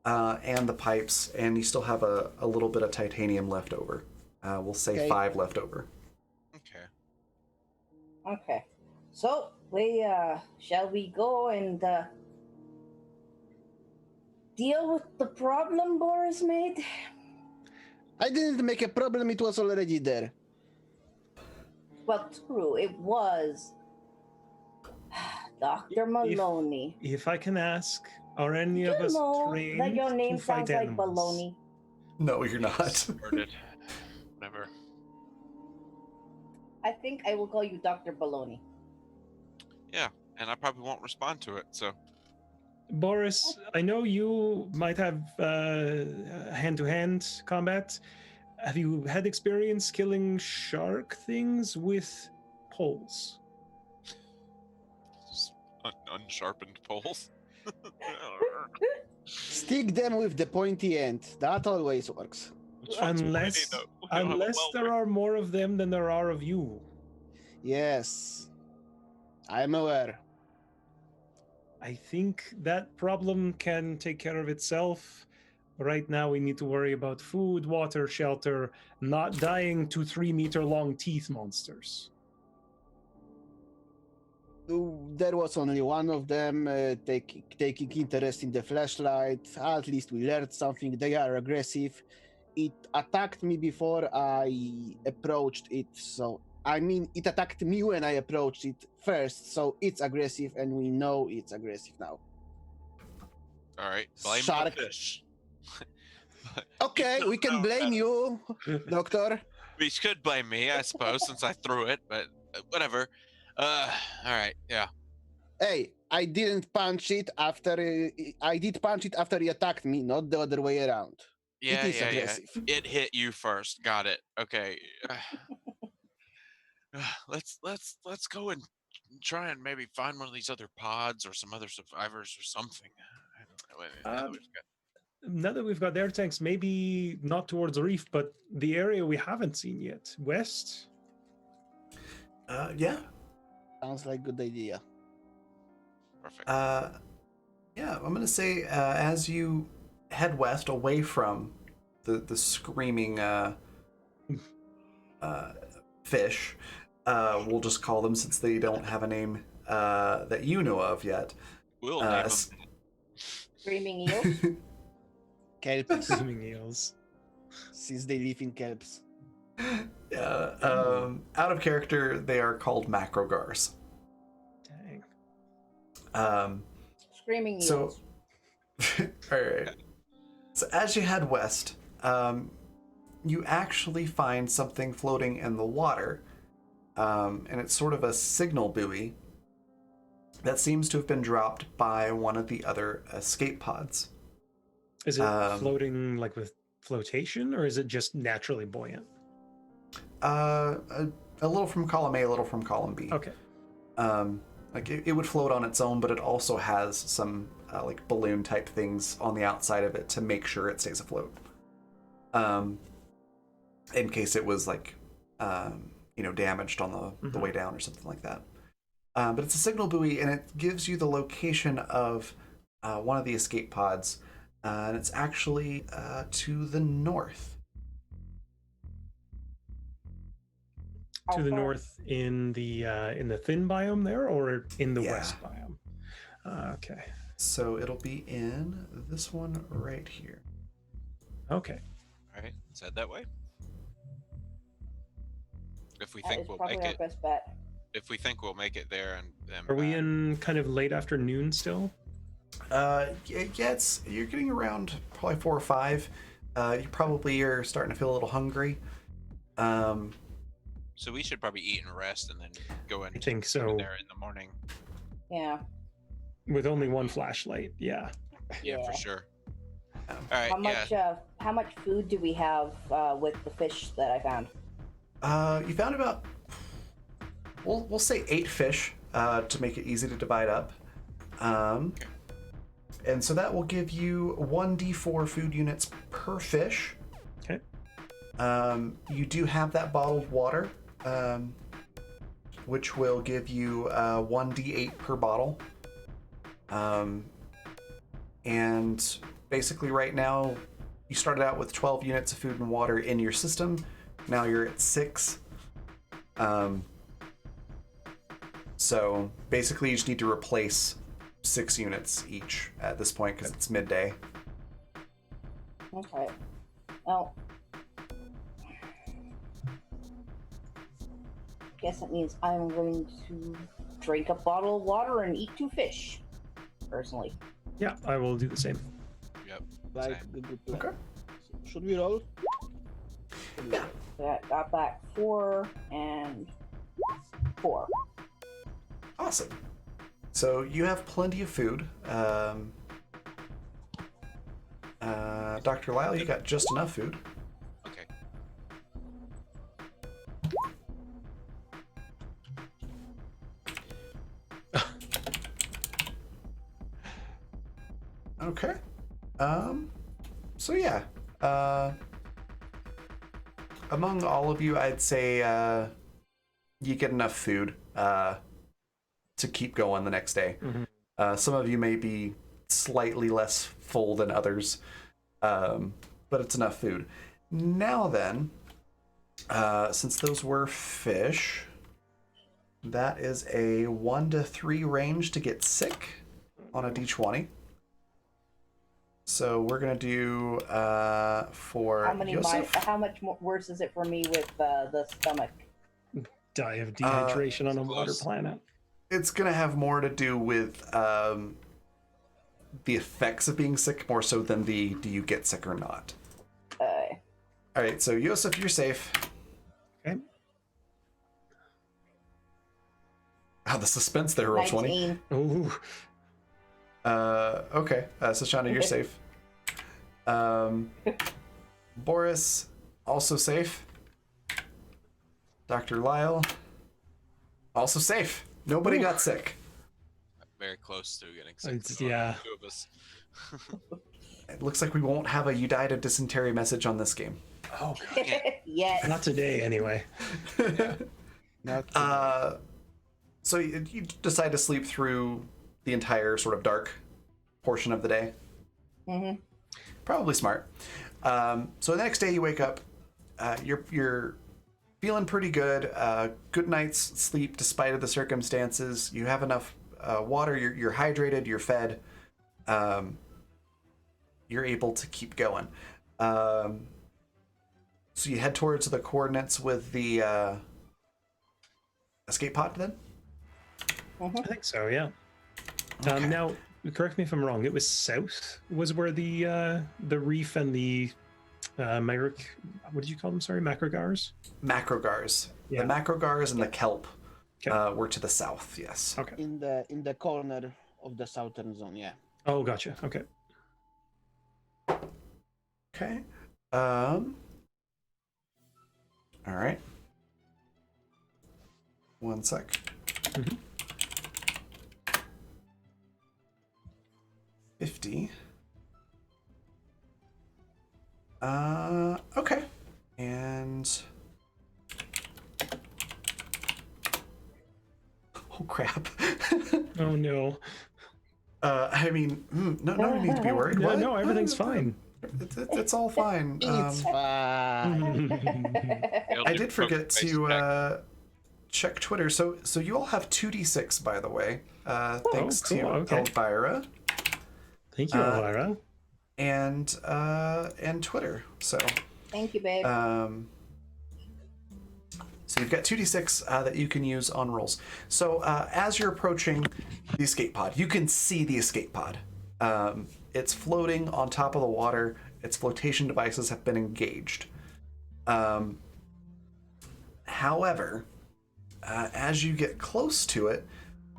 and the pipes, and you still have a little bit of titanium left over. We'll say Okay. 5 left over. Okay. Okay. So we shall we go and deal with the problem Boris made? I didn't make a problem, it was already there. Well, true, it was Dr. Maloney. If I can ask, are any Did of you us know trained that your name to fight sounds like animals? baloney? No, you're not. Started. Whatever. I think I will call you Dr. Baloney. Yeah, and I probably won't respond to it. So Boris, I know you might have hand-to-hand combat. Have you had experience killing shark things with poles? just unsharpened poles. Stick them with the pointy end. That always works. Which one's Unless, pointy, though? We don't have a unless there welder. are more of them than there are of you. Yes. I'm aware. I think that problem can take care of itself. Right now, we need to worry about food, water, shelter, not dying to 3-meter-long teeth monsters. There was only one of them taking interest in the flashlight. At least we learned something. They are aggressive. It attacked me before I approached it. So, I mean, it attacked me when I approached it first. So it's aggressive, and we know it's aggressive now. All right, blame Shark. the fish. Okay, we can blame you, Doctor. We should blame me, I suppose, since I threw it. But whatever. All right, yeah. Hey, I didn't punch it after. I did punch it after he attacked me, not the other way around. Yeah, It is yeah, aggressive. yeah. It hit you first. Got it. Okay. Let's go and try and maybe find one of these other pods or some other survivors or something. I don't know. Now that we've got- Now that we've got air tanks, maybe not towards the reef, but the area we haven't seen yet, west. Yeah. Sounds like a good idea. Perfect. Yeah, I'm gonna say as you head west away from the screaming fish, we'll just call them since they don't have a name that you know of yet. We'll name 'em. Screaming eels? Kelps, Swimming eels. since they live in kelps. Yeah. Out of character, they are called macrogars. Dang. Screaming So, eels. all right. So as you head west, you actually find something floating in the water, and it's sort of a signal buoy. that seems to have been dropped by one of the other escape pods. Is it floating like with flotation, or is it just naturally buoyant? A little from column A, a little from column B. Okay. Like it would float on its own, but it also has some like balloon type things on the outside of it to make sure it stays afloat. In case it was like, damaged on the way down or something like that. But it's a signal buoy, and it gives you the location of one of the escape pods, and it's actually to the north. To the north in the thin biome there, or in the west biome? Okay. So it'll be in this one right here. Okay. All right, let's head that way. If we That think is we'll probably make our it, best bet. if we think we'll make it there, and then Are we in kind of late afternoon still? You're getting around probably 4 or 5. You probably are starting to feel a little hungry. So we should probably eat and rest, and then go in. I think so. There in the morning. Yeah. With only one flashlight, yeah. Yeah, Yeah. for sure. All right. How much food do we have with the fish that I found? You found about, we'll say 8 fish to make it easy to divide up. And so that will give you 1d4 food units per fish. Okay. You do have that bottled water, which will give you 1d8 per bottle. And basically right now, you started out with 12 units of food and water in your system. Now you're at 6. So basically you just need to replace 6 units each at this point because it's midday. Okay. Well, guess it means I'm going to drink a bottle of water and eat 2 fish, personally. Yeah, I will do the same. Yep. Like same. the good plan. Okay. Should we roll? Yeah. So I got back 4 and 4. Awesome. So you have plenty of food. Dr. Lyle, you got just enough food. Okay. Okay. So yeah. Among all of you, I'd say you get enough food to keep going the next day. Some of you may be slightly less full than others, but it's enough food. Now then, since those were fish, that is a 1 to 3 range to get sick on a d20. So we're gonna do for How much worse is it for me with the stomach? Die of dehydration on a water close. planet. It's gonna have more to do with the effects of being sick more so than the do you get sick or not. All right, so Yosef, you're safe. Okay. Oh, the suspense there, roll 20. 19. Oh, Okay, so Shauna, you're safe. Boris, also safe. Dr. Lyle, also safe. Nobody got sick. Very close to getting sick. It's- There's only yeah. 2 of us. It looks like we won't have a you died of dysentery message on this game. oh God. Yes. Not today, anyway. Not So you decide to sleep through the entire sort of dark portion of the day. Mm-hmm. Probably smart. So the next day you wake up, you're feeling pretty good. Good night's sleep despite of the circumstances. You have enough water. You're hydrated. You're fed. You're able to keep going. So you head towards the coordinates with the escape pod then? I think so, yeah. Okay. Now, correct me if I'm wrong. It was south was where the reef and the what did you call them? Sorry, macrogars. Macrogars. Yeah. The macrogars and the kelp Okay. We're to the south, yes. Okay. In the corner of the southern zone. Yeah. Oh, gotcha. Okay. Okay. All right. One sec. Mhm. 50. Okay. And oh crap. Oh no. I mean, no need to be worried. Yeah, What? no, everything's fine. It's all fine. It's fine. They'll I do did forget poker face to check. check Twitter. So you all have 2d6, by the way. Thanks cool, to okay. Elvira Thank you, Elvira. and Twitter. So Thank you, babe. so you've got 2d6 that you can use on rolls. So as you're approaching the escape pod, you can see the escape pod. It's floating on top of the water. Its flotation devices have been engaged. However, as you get close to it,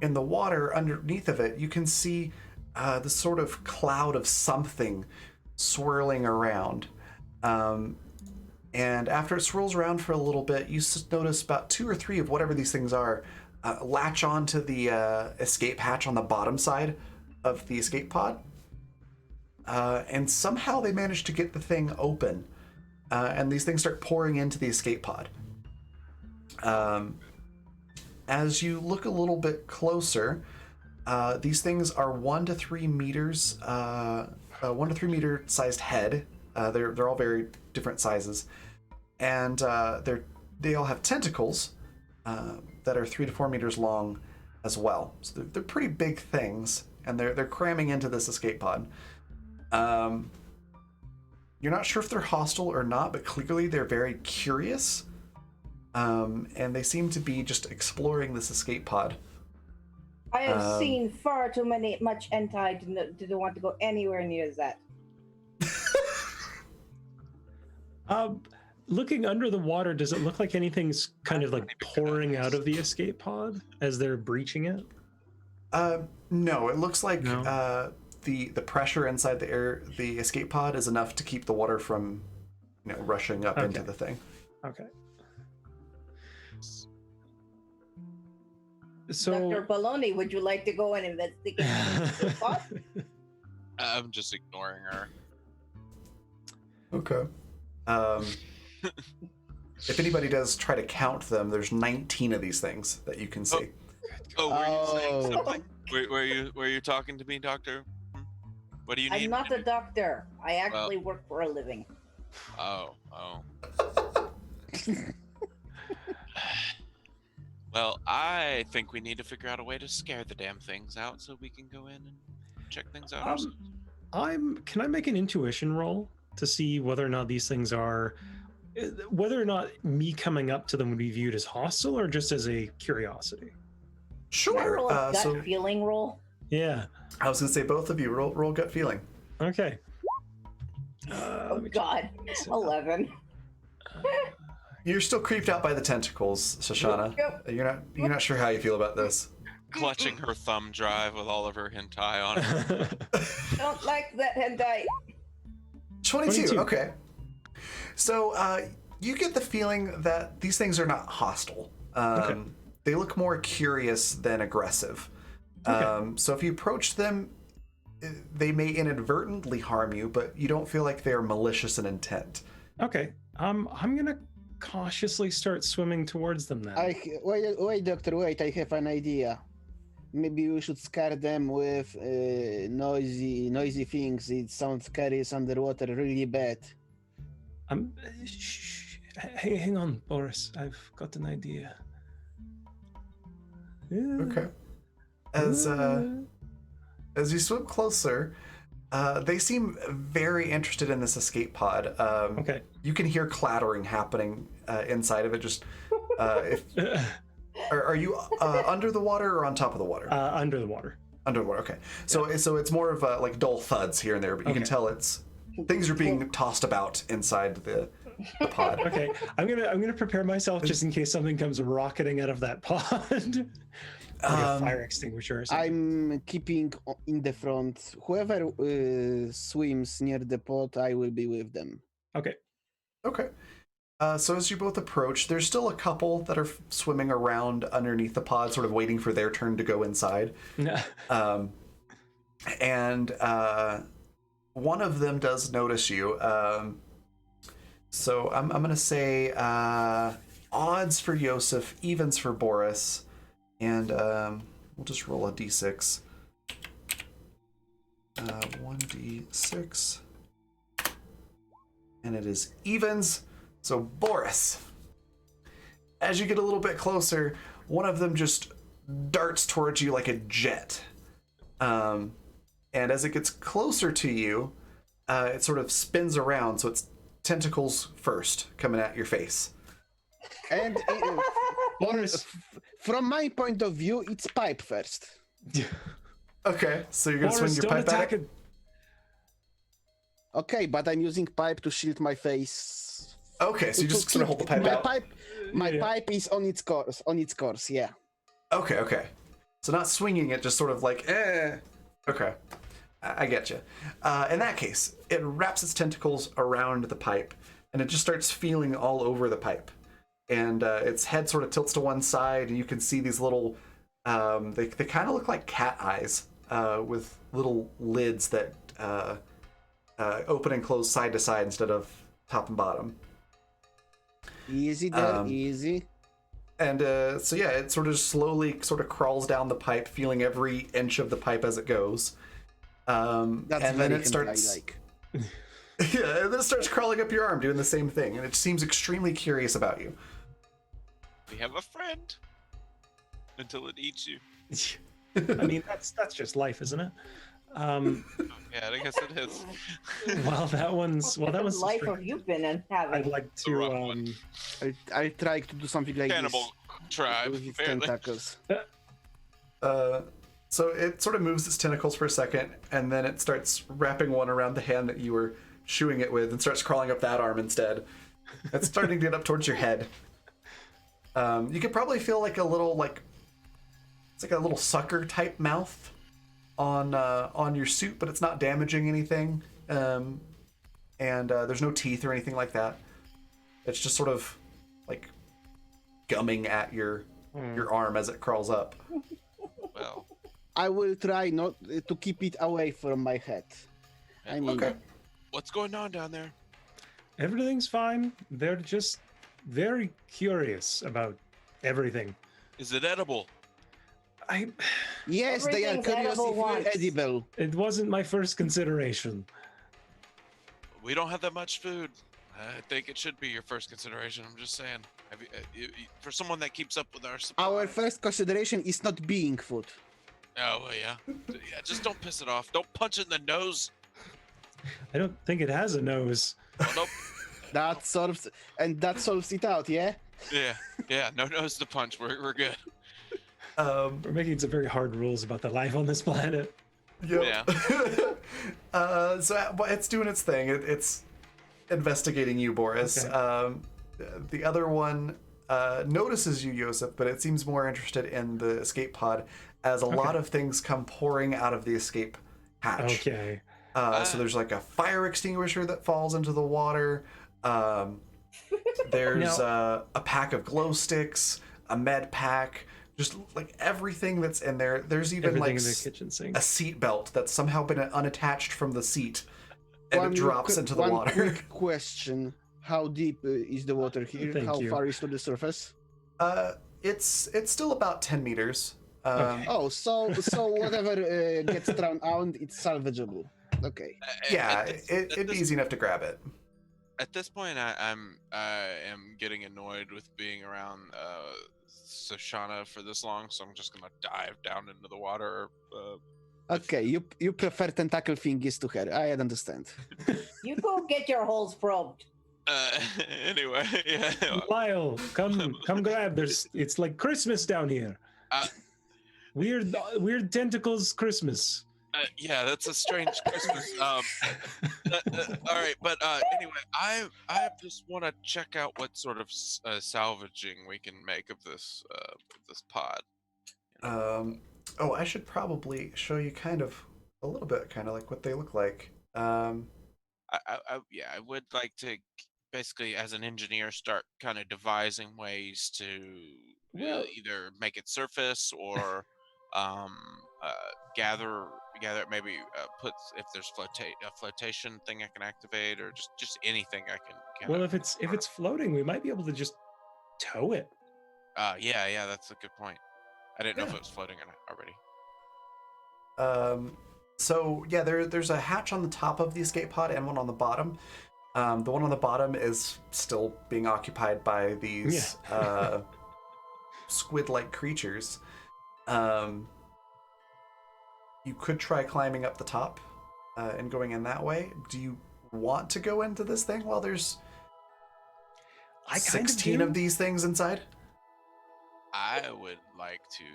in the water underneath of it, you can see this sort of cloud of something swirling around. And after it swirls around for a little bit, you notice about 2 or 3 of whatever these things are latch onto the escape hatch on the bottom side of the escape pod. And somehow they manage to get the thing open. And these things start pouring into the escape pod. As you look a little bit closer, these things are 1 to 3 meters, 1 to 3 meter sized head. They're all very different sizes, and they all have tentacles that are 3 to 4 meters long as well. So they're pretty big things, and they're cramming into this escape pod. You're not sure if they're hostile or not, but clearly they're very curious. And they seem to be just exploring this escape pod. I have seen far too much hentai to want to go anywhere near that. Looking under the water, does it look like anything's kind of like pouring out of the escape pod as they're breaching it? No, it looks like No. The pressure inside the escape pod is enough to keep the water from rushing up into the thing. Okay. So, Dr. Baloney, would you like to go and investigate the spot? I'm just ignoring her. Okay. If anybody does try to count them, there's 19 of these things that you can see. Oh, were you saying Oh. something? Were you talking to me, Doctor? What do you need? I'm not me a to do? doctor. I actually work for a living. Oh. Well, I think we need to figure out a way to scare the damn things out so we can go in and check things out ourselves. Can I make an intuition roll to see whether or not these things are, whether or not me coming up to them would be viewed as hostile or just as a curiosity? Can I Sure. roll a gut feeling roll? Yeah. I was going to say both of you roll gut feeling. Okay. Oh God, 11. You're still creeped out by the tentacles, Shoshana. Yep. You're not sure how you feel about this. Clutching her thumb drive with all of her hentai on it. Don't like that hentai. 22. Okay. So you get the feeling that these things are not hostile. Okay. They look more curious than aggressive. Okay. So if you approach them, they may inadvertently harm you, but you don't feel like they are malicious in intent. Okay. I'm gonna cautiously start swimming towards them then. Wait, Doctor, wait, I have an idea. Maybe we should scare them with noisy things. It sounds scary underwater really bad. Hang on, Boris. I've got an idea. Okay. As you swim closer, they seem very interested in this escape pod. Okay. You can hear clattering happening inside of it. Just are you under the water or on top of the water? Under the water. Under the water. Okay. So it's more of like dull thuds here and there, but you can Okay. tell things are being tossed about inside the the pod. Okay, I'm gonna prepare myself just in case something comes rocketing out of that pod. Like a fire extinguisher or something. I'm keeping in the front. Whoever swims near the pot, I will be with them. Okay. Okay. So as you both approach, there's still a couple that are swimming around underneath the pod, sort of waiting for their turn to go inside. And one of them does notice you. So I'm going to say odds for Yosef, evens for Boris, and we'll just roll a d6. 1d6. And it is evens. So Boris, as you get a little bit closer, one of them just darts towards you like a jet. And as it gets closer to you, it sort of spins around, so it's tentacles first coming at your face. And from my point of view, it's pipe first. Okay, so you're gonna swing your pipe at it? Okay, but I'm using pipe to shield my face. Okay, so you just sort of hold the pipe out. My pipe is on its course, yeah. Okay. So not swinging it, just sort of like, Okay, I get you. In that case, it wraps its tentacles around the pipe, and it just starts feeling all over the pipe. And its head sort of tilts to one side, and you can see these little, they kind of look like cat eyes, with little lids that open and close side to side instead of top and bottom. Easy there, easy. And so yeah, it sort of slowly sort of crawls down the pipe, feeling every inch of the pipe as it goes. That's and then it starts. like. Yeah, and then it starts crawling up your arm, doing the same thing, and it seems extremely curious about you. We have a friend until it eats you. I mean, that's just life, isn't it? Yeah, I guess it is. That was life have you been having? I'd like to I try to do something like Cannibal tribe. this with Apparently. tentacles. So it sort of moves its tentacles for a second, and then it starts wrapping one around the hand that you were shooing it with, and starts crawling up that arm instead. It's starting to get up towards your head. You could probably feel like a little it's like a little sucker type mouth on your suit, but it's not damaging anything. And there's no teeth or anything like that. It's just sort of like gumming at your arm as it crawls up. Well, I will try not to keep it away from my head. I mean, Okay. what's going on down there? Everything's fine. They're just very curious about everything. Is it edible? yes, they are Everything's curious edible if we're once. edible. It wasn't my first consideration. We don't have that much food. I think it should be your first consideration. I'm just saying. Have for someone that keeps up with our supply. Our first consideration is not being food. Oh, well, yeah. Yeah, just don't piss it off. Don't punch it in the nose. I don't think it has a nose. Oh, nope. That solves it out, yeah? Yeah. No nose to punch. We're good. We're making some very hard rules about the life on this planet. Yep. So but it's doing its thing. It's investigating you, Boris. Okay. The other one notices you, Yosef, but it seems more interested in the escape pod as a lot of things come pouring out of the escape hatch. Okay. So there's like a fire extinguisher that falls into the water. There's a pack of glow sticks, a med pack, just like everything that's in there. There's even Everything like in the kitchen sink. a seat belt that's somehow been unattached from the seat, and it drops into the one water. Quick question: how deep is the water here? Thank How you. far is to the surface? It's still about 10 meters. Okay. Oh, so whatever gets thrown out, it's salvageable. Okay. Yeah, it'd be easy enough to grab it. At this point, I am getting annoyed with being around Shoshana for this long, so I'm just gonna dive down into the water. Okay, you prefer tentacle fingers to her. I understand. You go get your holes probed. Anyway, yeah. Lyle, come grab. It's like Christmas down here. Uh, Weird tentacles Christmas. Yeah, that's a strange Christmas. All right, but anyway, I just want to check out what sort of salvaging we can make of this pod. Oh, I should probably show you kind of a little bit, kind of like what they look like. Yeah, I would like to basically, as an engineer, start kind of devising ways to either make it surface or um, uh, gather it. Maybe put if there's a flotation thing I can activate, or just anything I can. Well, if it's floating, we might be able to just tow it. Yeah, that's a good point. I didn't know if Yeah. it was floating or not already. So yeah, there's a hatch on the top of the escape pod and one on the bottom. The one on the bottom is still being occupied by these squid-like creatures. You could try climbing up the top and going in that way. Do you want to go into this thing while there's 16 of these things inside? I would like to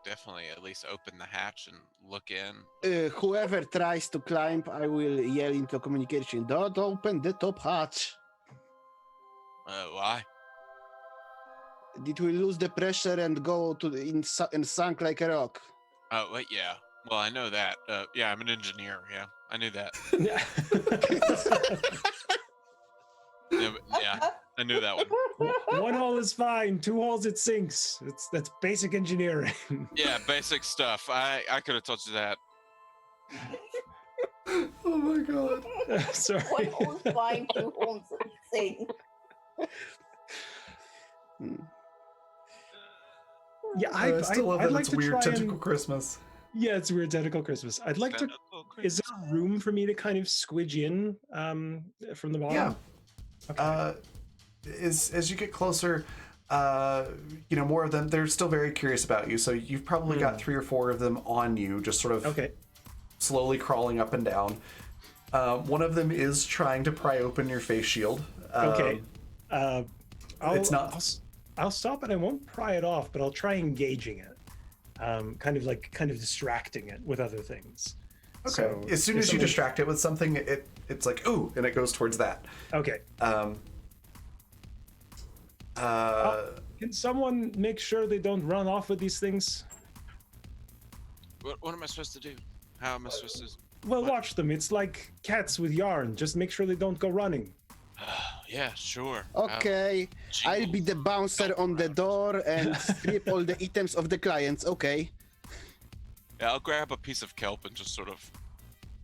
definitely at least open the hatch and look in. Whoever tries to climb, I will yell into communication. Don't open the top hatch. Why? It will lose the pressure and go and sunk like a rock. Oh, wait, yeah. Well, I know that. Yeah, I'm an engineer. Yeah, I knew that. Yeah, I knew that one. One hole is fine. 2 holes it sinks. That's basic engineering. Yeah, basic stuff. I could have told you that. Oh my god. Sorry. 1 hole is fine, 2 holes sink. Yeah, I still love I'd that like it's to weird try tentacle and, Christmas. Yeah, it's weird tentacle Christmas. I'd like to. Is there room for me to kind of squidge in from the bottom? Yeah. Okay. As you get closer, more of them, they're still very curious about you. So you've probably got 3 or 4 of them on you, just sort of slowly crawling up and down. One of them is trying to pry open your face shield. Okay. It's not. I'll stop and I won't pry it off, but I'll try engaging it. Kind of distracting it with other things. Okay. So as soon as you distract it with something, it's like, ooh, and it goes towards that. Okay. Can someone make sure they don't run off with these things? What am I supposed to do? How am I supposed to? Well, watch them. It's like cats with yarn. Just make sure they don't go running. Yeah, sure. Okay, I'll be the bouncer on the door and strip all the items of the clients. Okay. Yeah, I'll grab a piece of kelp and just sort of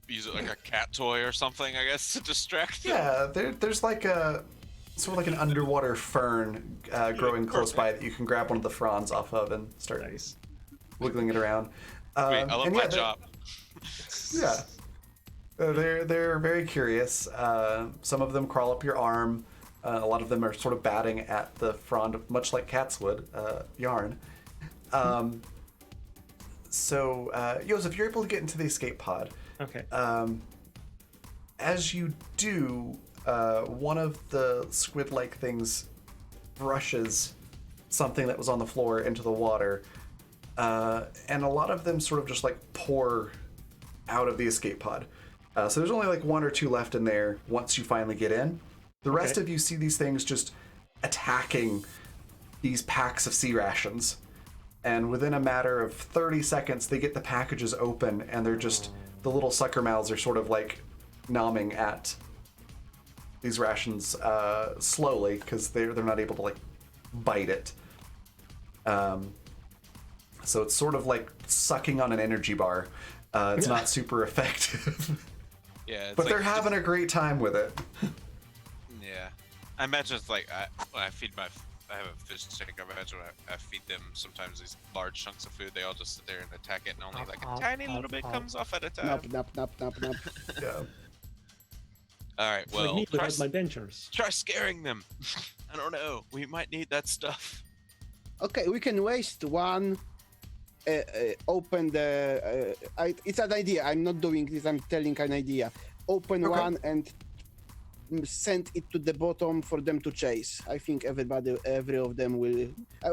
use it like a cat toy or something, I guess, to distract them. Yeah, there's like a sort of like an underwater fern growing close by that you can grab one of the fronds off of and start wiggling it around. Wait, I love my job. Yeah. They're very curious. Some of them crawl up your arm. A lot of them are sort of batting at the frond, much like cats would, yarn. So, Joseph, you're able to get into the escape pod. Okay. As you do, one of the squid-like things brushes something that was on the floor into the water, and a lot of them sort of just like pour out of the escape pod. So there's only like 1 or 2 left in there once you finally get in. The rest of you see these things just attacking these packs of sea rations. And within a matter of 30 seconds, they get the packages open and they're just, the little sucker mouths are sort of like nomming at these rations slowly because they're not able to like bite it. So it's sort of like sucking on an energy bar. It's not super effective. Yeah, but they're having a great time with it. Yeah, I imagine it's like when I have a fish tank. I imagine when I feed them sometimes these large chunks of food, they all just sit there and attack it, and only like a tiny little bit comes off at a time. Nop. Yeah. All right, well, like me without my dentures. Try scaring them. I don't know. We might need that stuff. Okay, we can waste one. Open the. It's an idea. I'm not doing this. I'm telling an idea. Open one and send it to the bottom for them to chase. I think every of them will.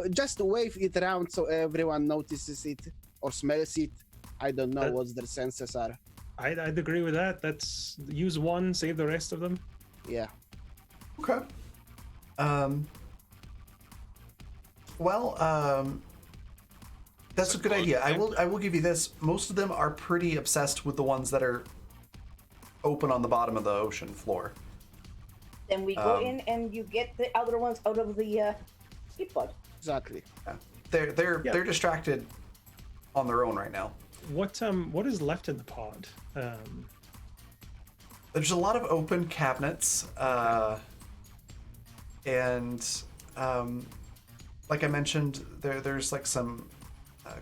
Just wave it around so everyone notices it or smells it. I don't know That- what their senses are. I'd agree with that. That's use one, save the rest of them. Yeah. Okay. Well, that's So a good close idea. to I will give you this. Most of them are pretty obsessed with the ones that are open on the bottom of the ocean floor. Then we go in and you get the other ones out of the skip pod. Exactly. Yeah. Yeah. They're distracted on their own right now. What is left in the pod? There's a lot of open cabinets, and like I mentioned, there's like some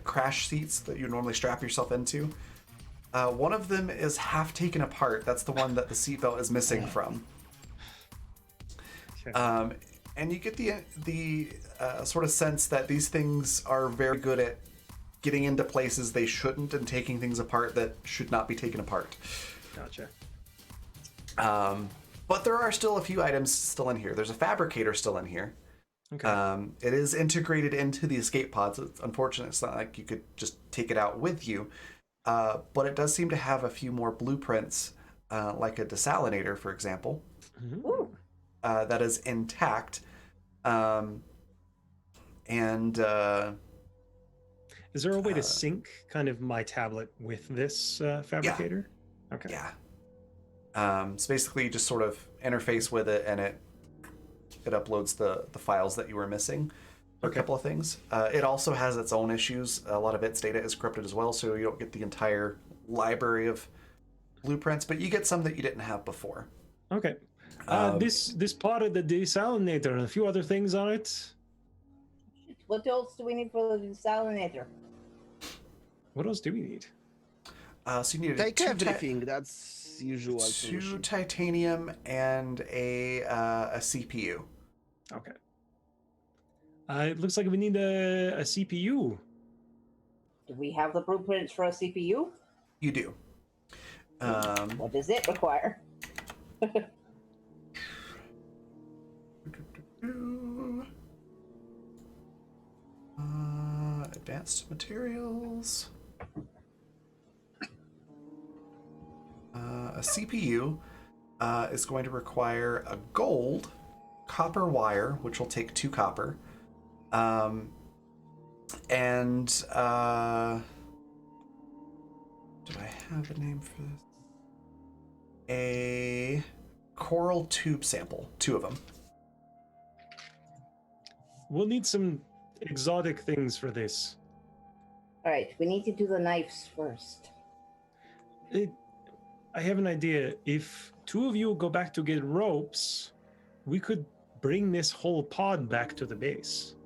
crash seats that you normally strap yourself into. One of them is half taken apart. That's the one that the seatbelt is missing from. Okay. And you get the sort of sense that these things are very good at getting into places they shouldn't and taking things apart that should not be taken apart. Gotcha. But there are still a few items still in here. There's a fabricator still in here. Okay. It is integrated into the escape pods. It's unfortunate. It's not like you could just take it out with you. But it does seem to have a few more blueprints, like a desalinator, for example, Ooh. that is intact. Is there a way to sync kind of my tablet with this fabricator? Okay. Yeah. So basically you just sort of interface with it and it uploads the files that you were missing for a couple of things. It also has its own issues. A lot of its data is encrypted as well, so you don't get the entire library of blueprints, but you get some that you didn't have before. Okay. This pod of the desalinator and a few other things on it. What else do we need for the desalinator? What else do we need? So you need Take everything. That's usual two solution. titanium and a CPU. Okay. It looks like we need a CPU. Do we have the blueprints for a CPU? You do. What does it require? Advanced materials. A CPU is going to require a gold, copper wire, which will take 2 copper, and did I have a name for this? A coral tube sample, 2 of them. We'll need some exotic things for this. All right, we need to do the knives first. I have an idea. If 2 of you go back to get ropes, we could bring this whole pod back to the base.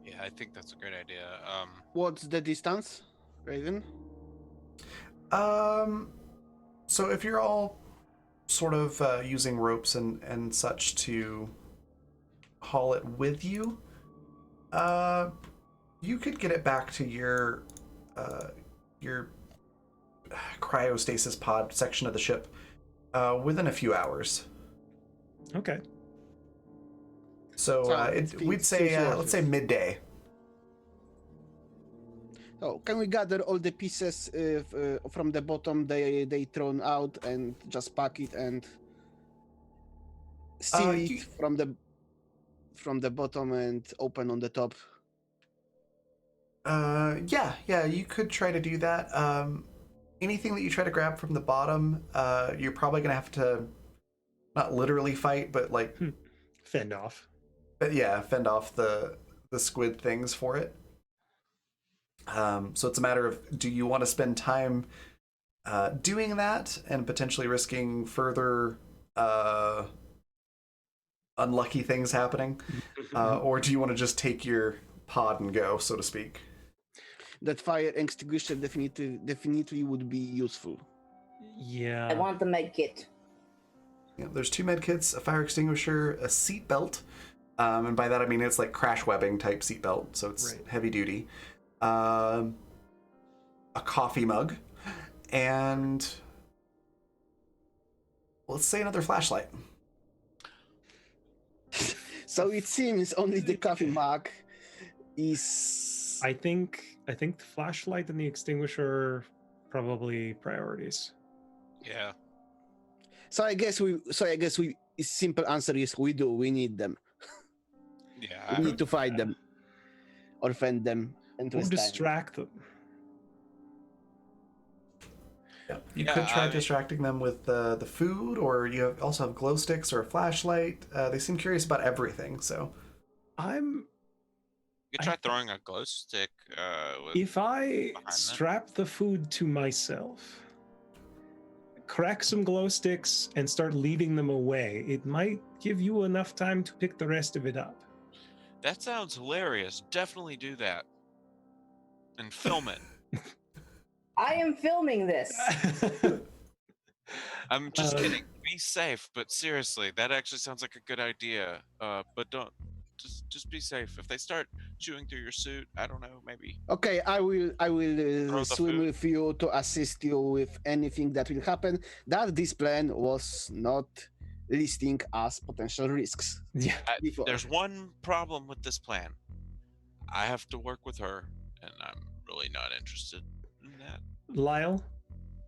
Yeah, I think that's a great idea. What's the distance, Raven? So if you're all sort of using ropes and such to haul it with you, you could get it back to your cryostasis pod section of the ship within a few hours. Okay. So we'd say let's say midday. Oh, can we gather all the pieces from the bottom they thrown out and just pack it and seal it from the bottom and open on the top? Yeah, you could try to do that. Anything that you try to grab from the bottom, you're probably gonna have to not literally fight, but like Fend off. but yeah, fend off the squid things for it. So it's a matter of, do you want to spend time doing that and potentially risking further unlucky things happening, or do you want to just take your pod and go, so to speak? That fire extinguisher definitely would be useful. Yeah. I want the med kit. Yeah, there's 2 med kits, a fire extinguisher, a seat belt, and by that I mean it's like crash webbing type seat belt, so it's heavy duty. A coffee mug, and let's say another flashlight. So it seems only the coffee mug is I think the flashlight and the extinguisher probably priorities. Yeah. So I guess simple answer is we need them. Yeah. We need to fight them or fend them and Or twist time. distract them. Yeah. You Yeah, could try I mean- distracting them with the food, or also have glow sticks or a flashlight. They seem curious about everything, so. I'm You could try throwing a glow stick. With, If I behind that. strap the food to myself, crack some glow sticks, and start leading them away, it might give you enough time to pick the rest of it up. That sounds hilarious. Definitely do that. And film it. I am filming this. I'm just Uh, kidding. Be safe, but seriously, that actually sounds like a good idea. But don't just be safe. If they start chewing through your suit, I don't know, maybe. Okay, I will the swim food. with you to assist you with anything that will happen. That this plan was not listing as potential risks Yeah. before. There's one problem with this plan. I have to work with her, and I'm really not interested in that. Lyle?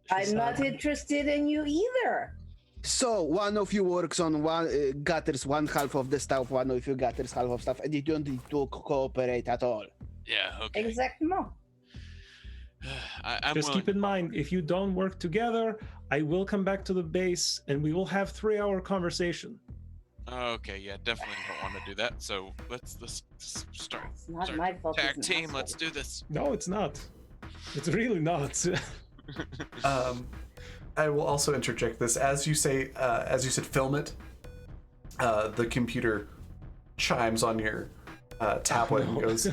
I'm not Decide. interested in you either. So one of you works on one gathers one half of the stuff, one of you gathers half of stuff, and you don't need to cooperate at all. Yeah, okay. Exactement. I'm Just willing keep in to- mind, if you don't work together, I will come back to the base and we will have 3-hour conversation. Okay, yeah, definitely don't want to do that. So let's start. It's not start my fault. Tag he's an team, asshole. let's do this. No, it's not. It's really not. I will also interject this as you said, film it. The computer chimes on your tablet and goes,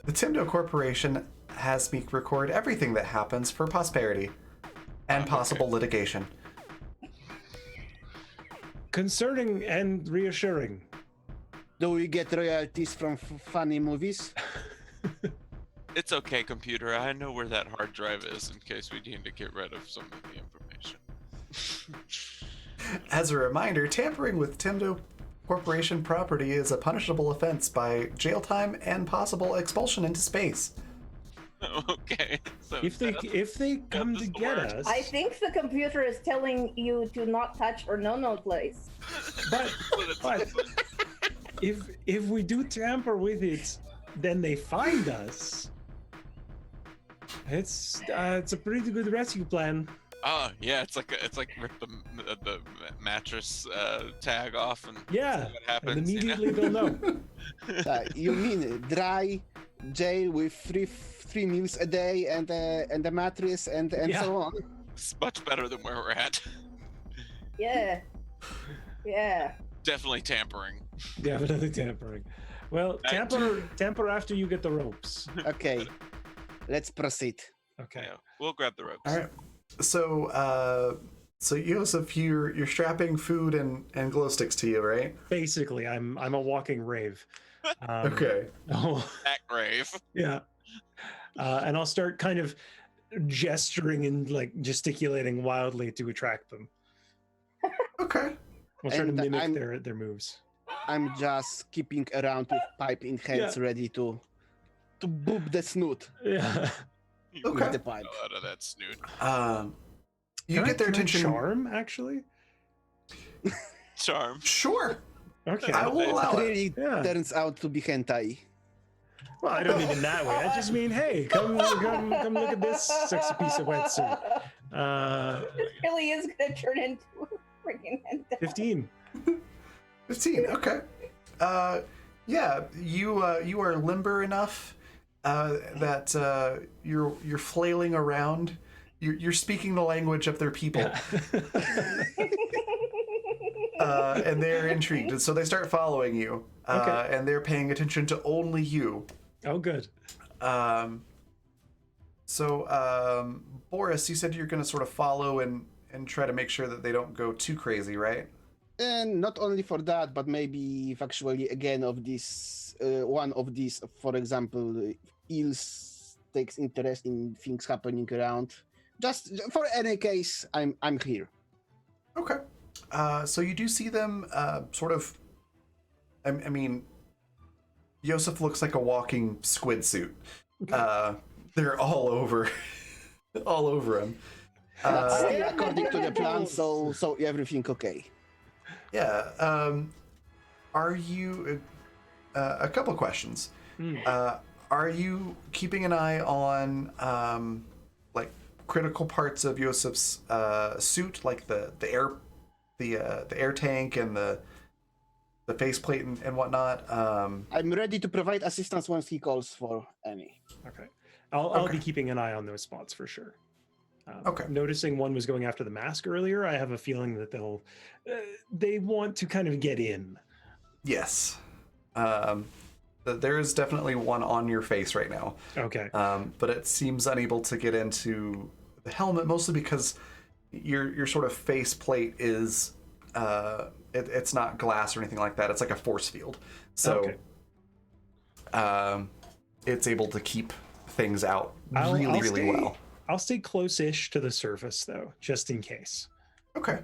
"The Timdo Corporation has me record everything that happens for prosperity and Okay. possible litigation." Concerning and reassuring. Do we get royalties from funny movies? It's okay, computer. I know where that hard drive is in case we need to get rid of some of the information. As a reminder, tampering with Timdo Corporation property is a punishable offense by jail time and possible expulsion into space. Okay. So If they come is to the get word. us, I think the computer is telling you to not touch or no place. but if we do tamper with it, then they find us. It's a pretty good rescue plan. Oh yeah, it's like rip the mattress tag off and Yeah, see what happens. and you know? immediately they'll know. You mean dry jail with three meals a day and a mattress and Yeah. so on? It's much better than where we're at. Yeah. Yeah. Definitely tampering. Definitely tampering. Well, Back tamper after you get the ropes. Okay, let's proceed. Okay. Yeah, we'll grab the ropes. All right. So, Yosef, you're strapping food and glow sticks to you, right? Basically, I'm a walking rave. Okay. Oh, At grave. yeah. And I'll start kind of gesturing and like gesticulating wildly to attract them. Okay. We'll try to And mimic I'm- their moves. I'm just keeping around with pipe in hands, ready to boop the snoot Yeah. Okay. with the pipe. Hell out of that snoot. You Can I- get their can I attention. charm, actually. Charm. Sure. Okay. I will allow it. Really Yeah. turns out to be hentai. Well, I don't mean in that way. I just mean, hey, come look at this sexy piece of wetsuit. This really is gonna turn into a freaking hentai. 15. 15. Okay. Yeah. You are limber enough that you're flailing around. You're speaking the language of their people. And they're intrigued, and so they start following you, Okay. and they're paying attention to only you. Oh, good. Boris, you said you're going to sort of follow and try to make sure that they don't go too crazy, right? And not only for that, but maybe if actually again of this one of these, for example, Eels takes interest in things happening around. Just for any case, I'm here. Okay. So you do see them sort of, I mean, Yosef looks like a walking squid suit. They're all over, all over him. Still according to the plan, so everything okay. Yeah. Are you? A couple questions. Are you keeping an eye on like critical parts of Yosef's suit, like the air tank and the faceplate and whatnot? I'm ready to provide assistance once he calls for any. Okay. I'll be keeping an eye on those spots for sure. Okay. Noticing one was going after the mask earlier, I have a feeling that they want to kind of get in. Yes. There is definitely one on your face right now. Okay. But it seems unable to get into the helmet, mostly because your sort of faceplate is it's not glass or anything like that. It's like a force field, so it's able to keep things out really well. I'll stay close-ish to the surface though, just in case. Okay.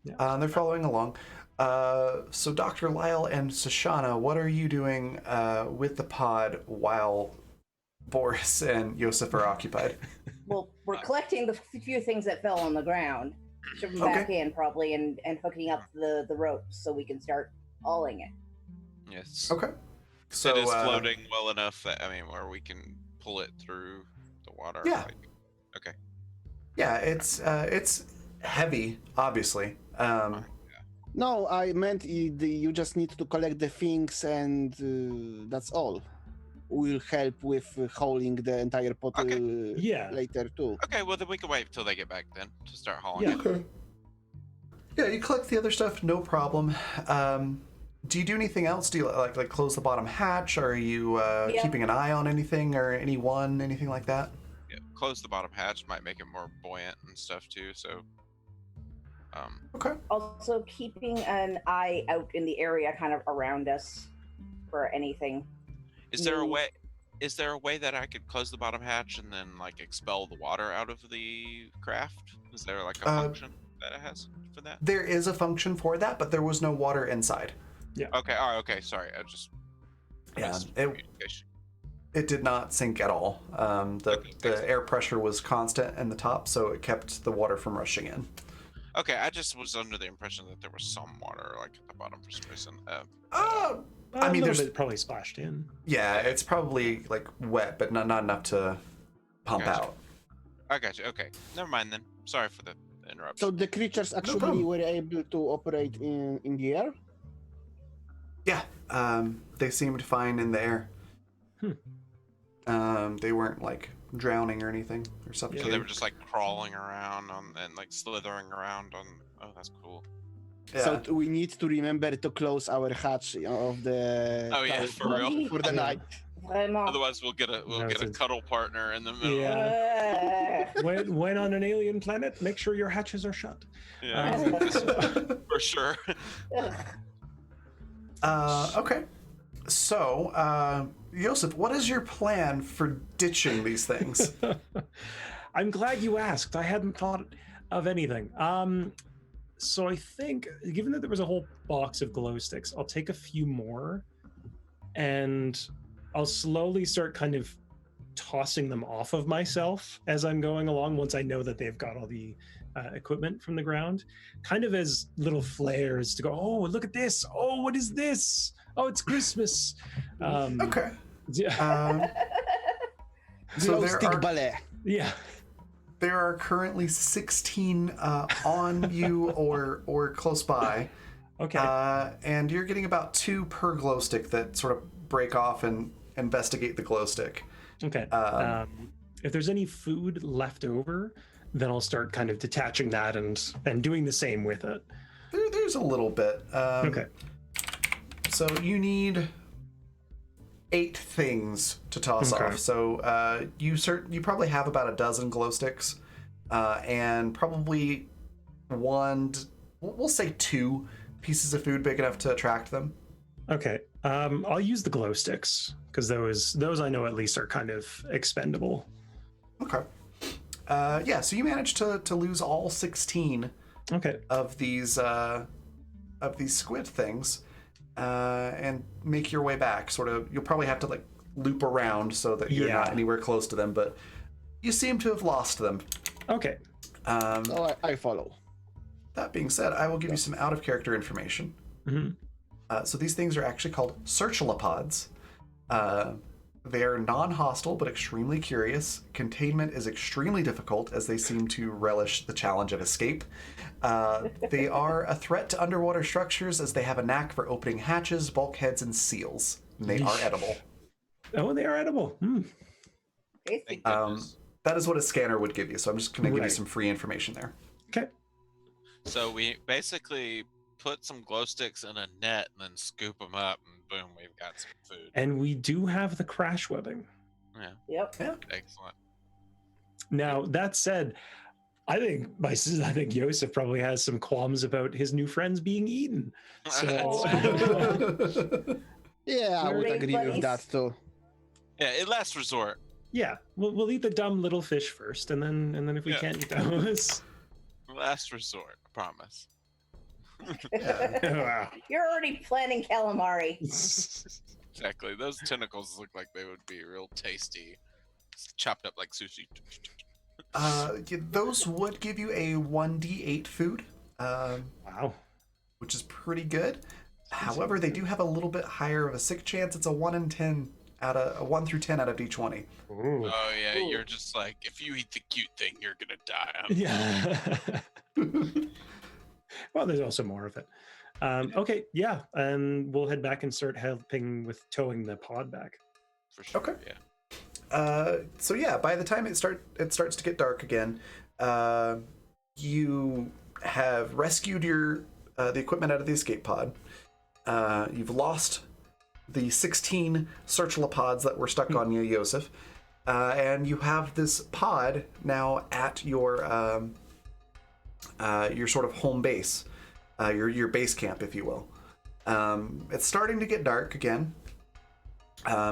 Yeah. They're following along. So Dr. Lyle and Shoshana, what are you doing with the pod while Boris and Yosef are occupied? Well, we're collecting the few things that fell on the ground, shoving them back in probably, and hooking up the ropes so we can start hauling it. Yes. Okay. So it is floating well enough that where we can pull it through the water. Yeah. Okay. Yeah, it's heavy, obviously. No, I meant you just need to collect the things, and that's all. We'll help with hauling the entire pot later too. Okay, well then we can wait till they get back then to start hauling it. Okay. Yeah, you collect the other stuff, no problem. Do you do anything else? Do you like close the bottom hatch? Are you keeping an eye on anything or anything like that? Yeah, close the bottom hatch might make it more buoyant and stuff too. So. Okay. Also, keeping an eye out in the area, kind of around us, for anything. Is there a way? Is there a way that I could close the bottom hatch and then like expel the water out of the craft? Is there like a function that it has for that? There is a function for that, but there was no water inside. Yeah. Okay. Oh, okay. Sorry, I just. It did not sink at all. The air pressure was constant in the top, so it kept the water from rushing in. Okay, I just was under the impression that there was some water like at the bottom for some reason. I mean, there's probably splashed in. Yeah, it's probably like wet, but not enough to pump out. I got you. Okay, never mind then. Sorry for the interruption. So the creatures actually were able to operate in the air? Yeah, they seemed fine in the air. They weren't like drowning or anything or suffocating. So they were just like crawling around and like slithering around on. Oh, that's cool. Yeah. So we need to remember to close our hatch of the. Oh yeah, for real. For the night. Otherwise, we'll get a cuddle partner in the middle. Yeah. when on an alien planet, make sure your hatches are shut. Yeah, for sure. Okay. So, Yosef, what is your plan for ditching these things? I'm glad you asked. I hadn't thought of anything. So I think, given that there was a whole box of glow sticks, I'll take a few more, and I'll slowly start kind of tossing them off of myself as I'm going along. Once I know that they've got all the equipment from the ground, kind of as little flares to go. Oh, look at this! Oh, what is this? Oh, it's Christmas. Okay. Yeah. So glow stick ballet. Yeah. There are currently 16 on you or close by. Okay. And you're getting about 2 per glow stick that sort of break off and investigate the glow stick. Okay. If there's any food left over, then I'll start kind of detaching that and doing the same with it. There's a little bit. Okay. So you need 8 things to toss off. So you probably have about a dozen glow sticks, and probably we'll say 2 pieces of food big enough to attract them. Okay. I'll use the glow sticks because those I know at least are kind of expendable. Okay. Yeah. So you managed to lose all 16. Okay. Of these squid things, and make your way back. Sort of, you'll probably have to like loop around so that you're not anywhere close to them, but you seem to have lost them. Okay. So I follow. That being said, I will give you some out of character information. So these things are actually called searchalopods. They are non-hostile but extremely curious. Containment is extremely difficult as they seem to relish the challenge of escape. They are a threat to underwater structures as they have a knack for opening hatches, bulkheads, and seals. And they are edible. Oh, they are edible. Tasty. Thank goodness. That is what a scanner would give you, so I'm just going to give you some free information there. Okay. So we basically put some glow sticks in a net and then scoop them up, and boom, we've got some food. And we do have the crash webbing. Yep. Yeah. Excellent. Now, that said, I think Yosef probably has some qualms about his new friends being eaten. So Yeah, I would Great agree with buddies. that too. Yeah, it last resort. yeah, we'll eat the dumb little fish first, and then if we Yeah. can't eat those, Last resort, I promise. wow. You're already planning calamari. Exactly. Those tentacles look like they would be real tasty. Chopped up like sushi. Those would give you a 1d8 food, Wow. which is pretty good. However, they do have a little bit higher of a sick chance. It's a 1 in 10 out of a 1 through 10 out of d20. Ooh. Oh yeah, Ooh. you're just like, if you eat the cute thing, you're gonna die. Yeah. Well, there's also more of it. Okay, yeah, and we'll head back and start helping with towing the pod back. For sure. Okay. Yeah. So yeah, by the time it starts to get dark again, you have rescued the equipment out of the escape pod. You've lost the 16 searchalopods that were stuck on you, Yosef, and you have this pod now at your sort of home base, your base camp, if you will. It's starting to get dark again.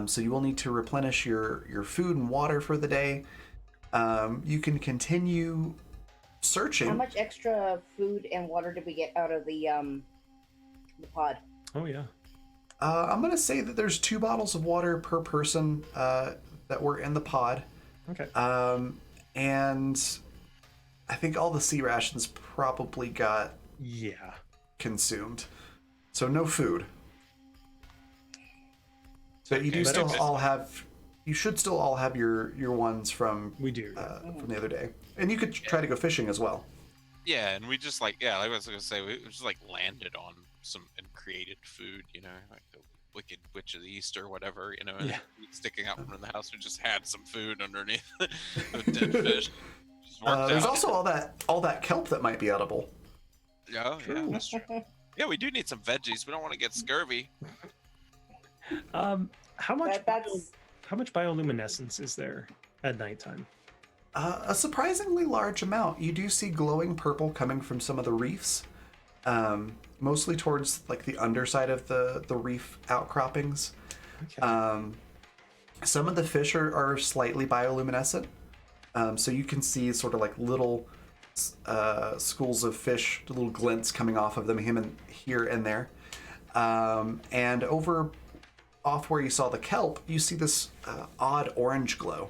So you will need to replenish your food and water for the day. You can continue searching. How much extra food and water did we get out of the pod? Oh yeah. I'm gonna say that there's 2 bottles of water per person that were in the pod, Okay. and I think all the sea rations probably got Yeah. consumed. So no food. But you Okay, do but still it's- all have. You should still all have your ones from We do. from the other day, and you could try to go fishing as well. Yeah, and we just like like I was gonna say, we just like landed on some and created food, like the Wicked Witch of the East or whatever, and Yeah. sticking out from the house. We just had some food underneath the dead fish. Just worked There's out. also all that kelp that might be edible. Yeah, that's true. Yeah, we do need some veggies. We don't want to get scurvy. How much That's how much bioluminescence is there at nighttime? A surprisingly large amount. You do see glowing purple coming from some of the reefs, mostly towards like the underside of the reef outcroppings. Okay. Some of the fish are slightly bioluminescent, so you can see sort of like little schools of fish, little glints coming off of them here and there. And over off where you saw the kelp, you see this odd orange glow.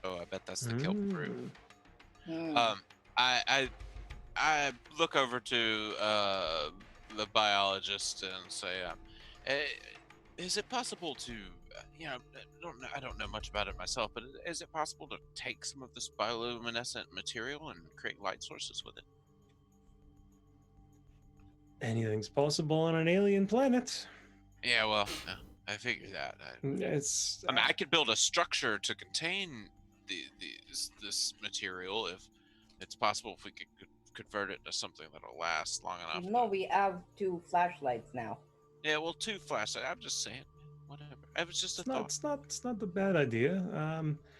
Oh, I bet that's the kelp fruit. mm. I look over to the biologist and say, is it possible to, I don't know much about it myself, but is it possible to take some of this bioluminescent material and create light sources with it? Anything's possible on an alien planet. Yeah, well, I figured that. It's I mean, I could build a structure to contain this material if it's possible, if we could convert it to something that'll last long enough. No, we have 2 flashlights now. Yeah, well, 2 flashlights. I'm just saying, whatever. It was just a it's thought, not the bad idea.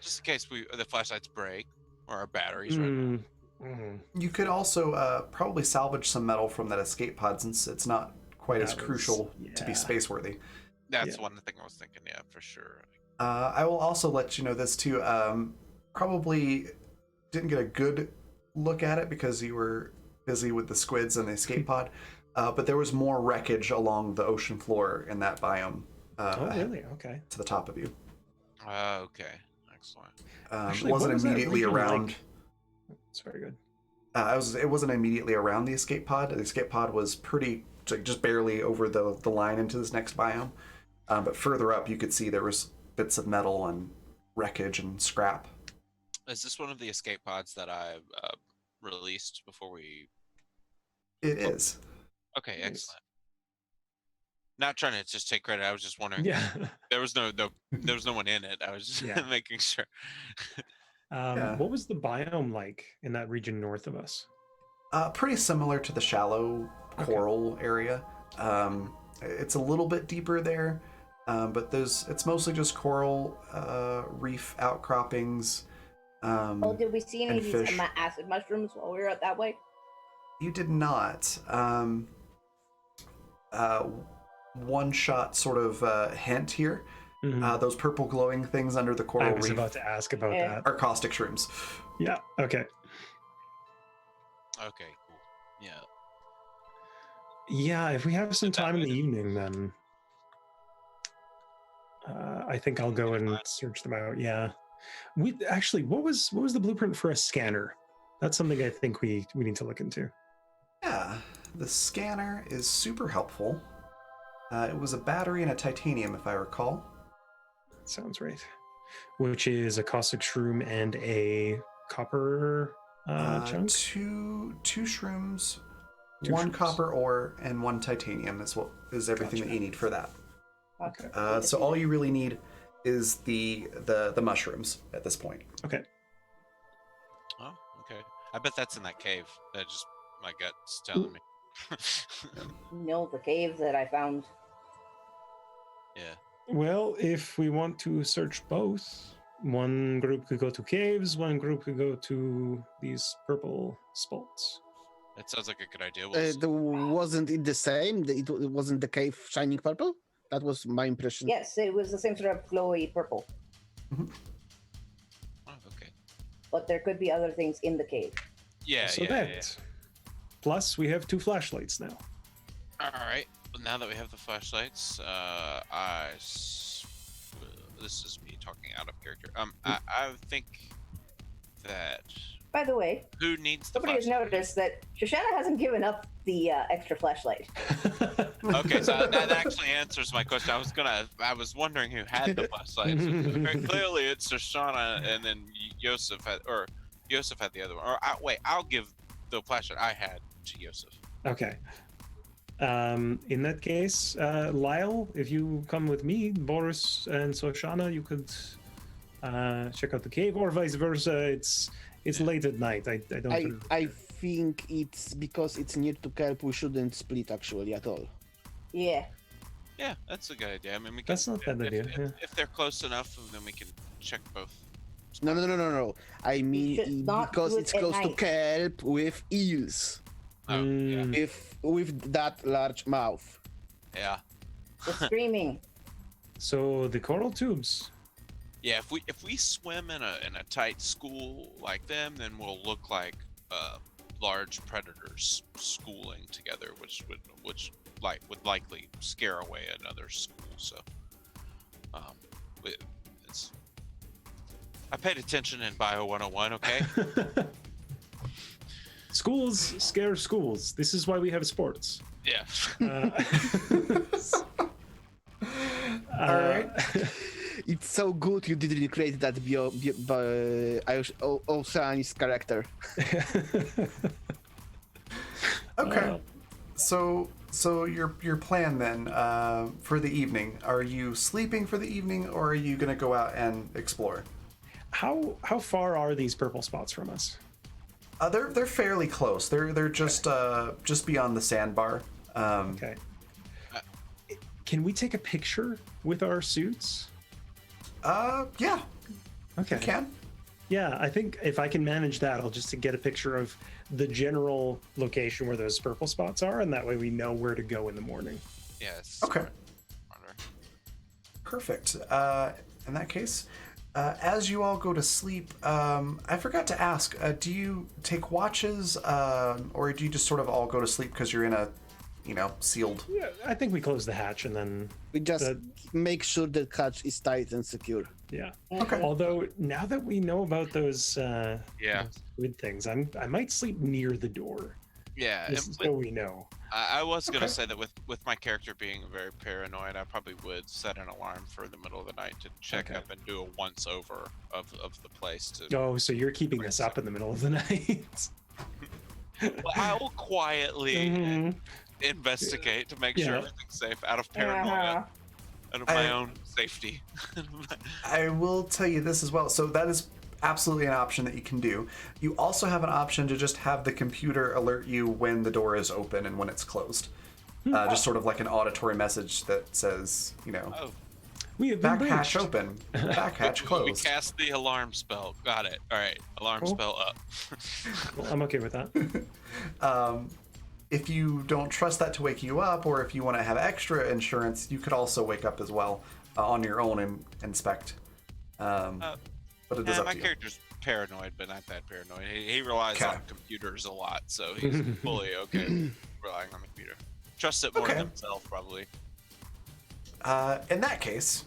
just in case the flashlights break or our batteries run out. You could also probably salvage some metal from that escape pod since it's not quite as crucial to be space worthy. That's Yeah. one thing I was thinking. Yeah, for sure. I will also let you know this too. Probably didn't get a good look at it because you were busy with the squids and the escape pod. but there was more wreckage along the ocean floor in that biome. Oh, really? Okay. To the top of you. Okay. Excellent. Actually, It wasn't what was that immediately region around. like? It's very good. It wasn't immediately around the escape pod. The escape pod was pretty, like, just barely over the line into this next biome. But further up, you could see there was bits of metal and wreckage and scrap. Is this one of the escape pods that I released before we? It is. Okay, Nice. excellent. Not trying to just take credit. I was just wondering. Yeah. There was no one in it. I was just Yeah. making sure. Yeah. What was the biome like in that region north of us? Pretty similar to the shallow coral area. It's a little bit deeper there, but it's mostly just coral reef outcroppings. Did we see any and of these fish. acid mushrooms while we were out that way? You did not. One shot sort of hint here. Mhm. Those purple glowing things under the I coral was reef about to ask about Yeah. that. are caustic shrooms. Yeah. Okay. Okay, cool. Yeah. Yeah. If we have some time in the evening, then I think I'll go and search them out. Yeah. We actually, what was the blueprint for a scanner? That's something I think we need to look into. Yeah, the scanner is super helpful. It was a battery and a titanium, if I recall. Sounds right. Which is a caustic shroom and a copper chunk. Two shrooms, Two one shrooms. copper ore, and one titanium is everything Gotcha. that you need for that. Okay. So all you really need is the mushrooms at this point. Okay. Oh, okay. I bet that's in that cave. That just my gut's telling me. No, the cave that I found. Yeah. Well, if we want to search both, one group could go to caves, one group could go to these purple spots. That sounds like a good idea. We'll Wasn't it the same? It wasn't the cave shining purple? That was my impression. Yes, it was the same sort of glowy purple, Oh, okay. but there could be other things in the cave. Yeah, So yeah. that. Plus, we have 2 flashlights now. All right. Well, now that we have the flashlights, this is me talking out of character. I think that By the way, who needs the somebody has flashlight? noticed that Shoshana hasn't given up the extra flashlight. Okay, so that actually answers my question. I was wondering who had the flashlights. Very clearly, it's Shoshana, and then Yosef had the other one. Or I'll give the flashlight I had to Yosef. Okay. In that case, Lyle, if you come with me, Boris and Soshana, you could check out the cave, or vice versa. It's late at night. I don't. really I care. think it's because it's near to Kelp, we shouldn't split actually at all. Yeah. Yeah, that's a good idea. I mean, we can, That's not a bad idea, yeah. If they're close enough, then we can check both. No. I should mean not because do it it's at close to night. Kelp with eels, Oh, yeah. with that large mouth. Yeah. The screaming. So the coral tubes. Yeah, if we swim in a tight school like them, then we'll look like large predators schooling together, which would likely scare away another school. So, it's. I paid attention in Bio 101. Okay. Schools scare schools. This is why we have sports. Yeah. All right. It's so good you didn't create that Oceanis character. Okay. So your plan then for the evening? Are you sleeping for the evening, or are you gonna go out and explore? How far are these purple spots from us? They're fairly close. They're just beyond the sandbar. Okay. Can we take a picture with our suits? Yeah, Okay. you can. Yeah, I think if I can manage that, I'll just to get a picture of the general location where those purple spots are, and that way we know where to go in the morning. Yes. Okay. Perfect. In that case, as you all go to sleep, I forgot to ask, do you take watches, or do you just sort of all go to sleep because you're in a, sealed. Yeah, I think we close the hatch and then We just the- make sure the catch is tight and secure. yeah. Okay. Although now that we know about those Yeah. those squid things, I might sleep near the door. Yeah, Just and so we know. I was gonna Okay. say that with my character being very paranoid, I probably would set an alarm for the middle of the night to check Okay. up and do a once over of the place. To Oh, so you're keeping us up in the middle of the night. well, I will quietly Mhm. investigate to make sure Yeah. everything's safe out of paranoia, out of my own safety. I will tell you this as well. So that is absolutely an option that you can do. You also have an option to just have the computer alert you when the door is open and when it's closed. Just sort of like an auditory message that says, Oh, We have been back hatch breached. open, back hatch we closed. cast the alarm spell. Got it. All right, alarm Cool. spell up. Well, I'm okay with that. If you don't trust that to wake you up, or if you want to have extra insurance, you could also wake up as well on your own and inspect. But it is up My to you. character's paranoid, but not that paranoid. He relies Okay. on computers a lot, so he's fully okay with relying on the computer. Trusts it more Okay. than himself, probably. In that case,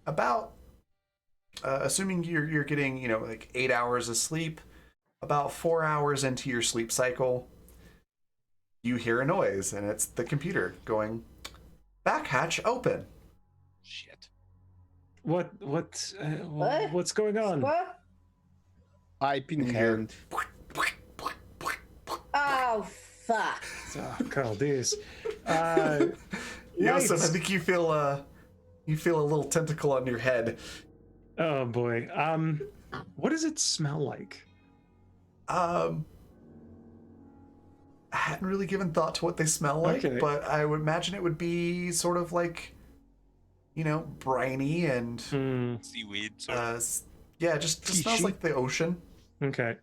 about assuming you're getting like 8 hours of sleep, about 4 hours into your sleep cycle, you hear a noise, and it's the computer going, back hatch open. Shit. What's What? what's going on? What? Pipe in Here. hand. Oh, fuck. Oh, Carl, this. Yosef, I Lights. think you feel a little tentacle on your head. Oh boy. What does it smell like? I hadn't really given thought to what they smell like, Okay. but I would imagine it would be sort of like, briny and Seaweed. Sort of. yeah, just smells Fishy. like the ocean. Okay.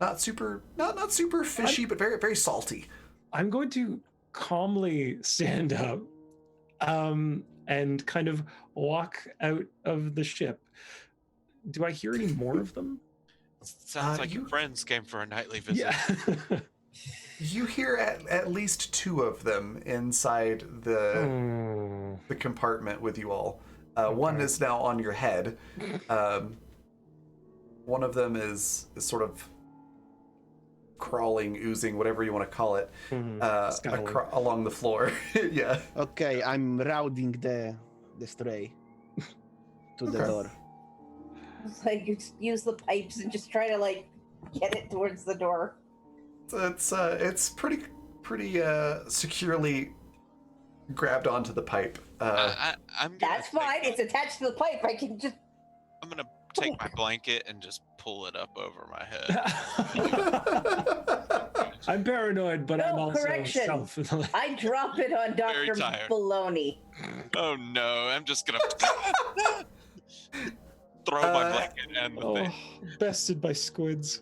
Not super fishy, but very very salty. I'm going to calmly stand up and kind of walk out of the ship. Do I hear any more of them? Sounds like your friends came for a nightly visit. Yeah. You hear at least 2 of them inside the compartment with you all. One is now on your head. One of them is sort of crawling, oozing, whatever you want to call it, Scuttling. along the floor. Yeah. Okay, I'm routing the stray to the Okay. door. It's like you just use the pipes and just try to like get it towards the door. It's pretty securely grabbed onto the pipe. I'm gonna That's take- fine. It's attached to the pipe. I can just. I'm gonna take my blanket and just pull it up over my head. I'm paranoid, but I'm No, also correction. self. I drop it on Very Dr. tired. Baloney. Oh no! I'm just gonna throw my blanket and the thing. Bested by squids.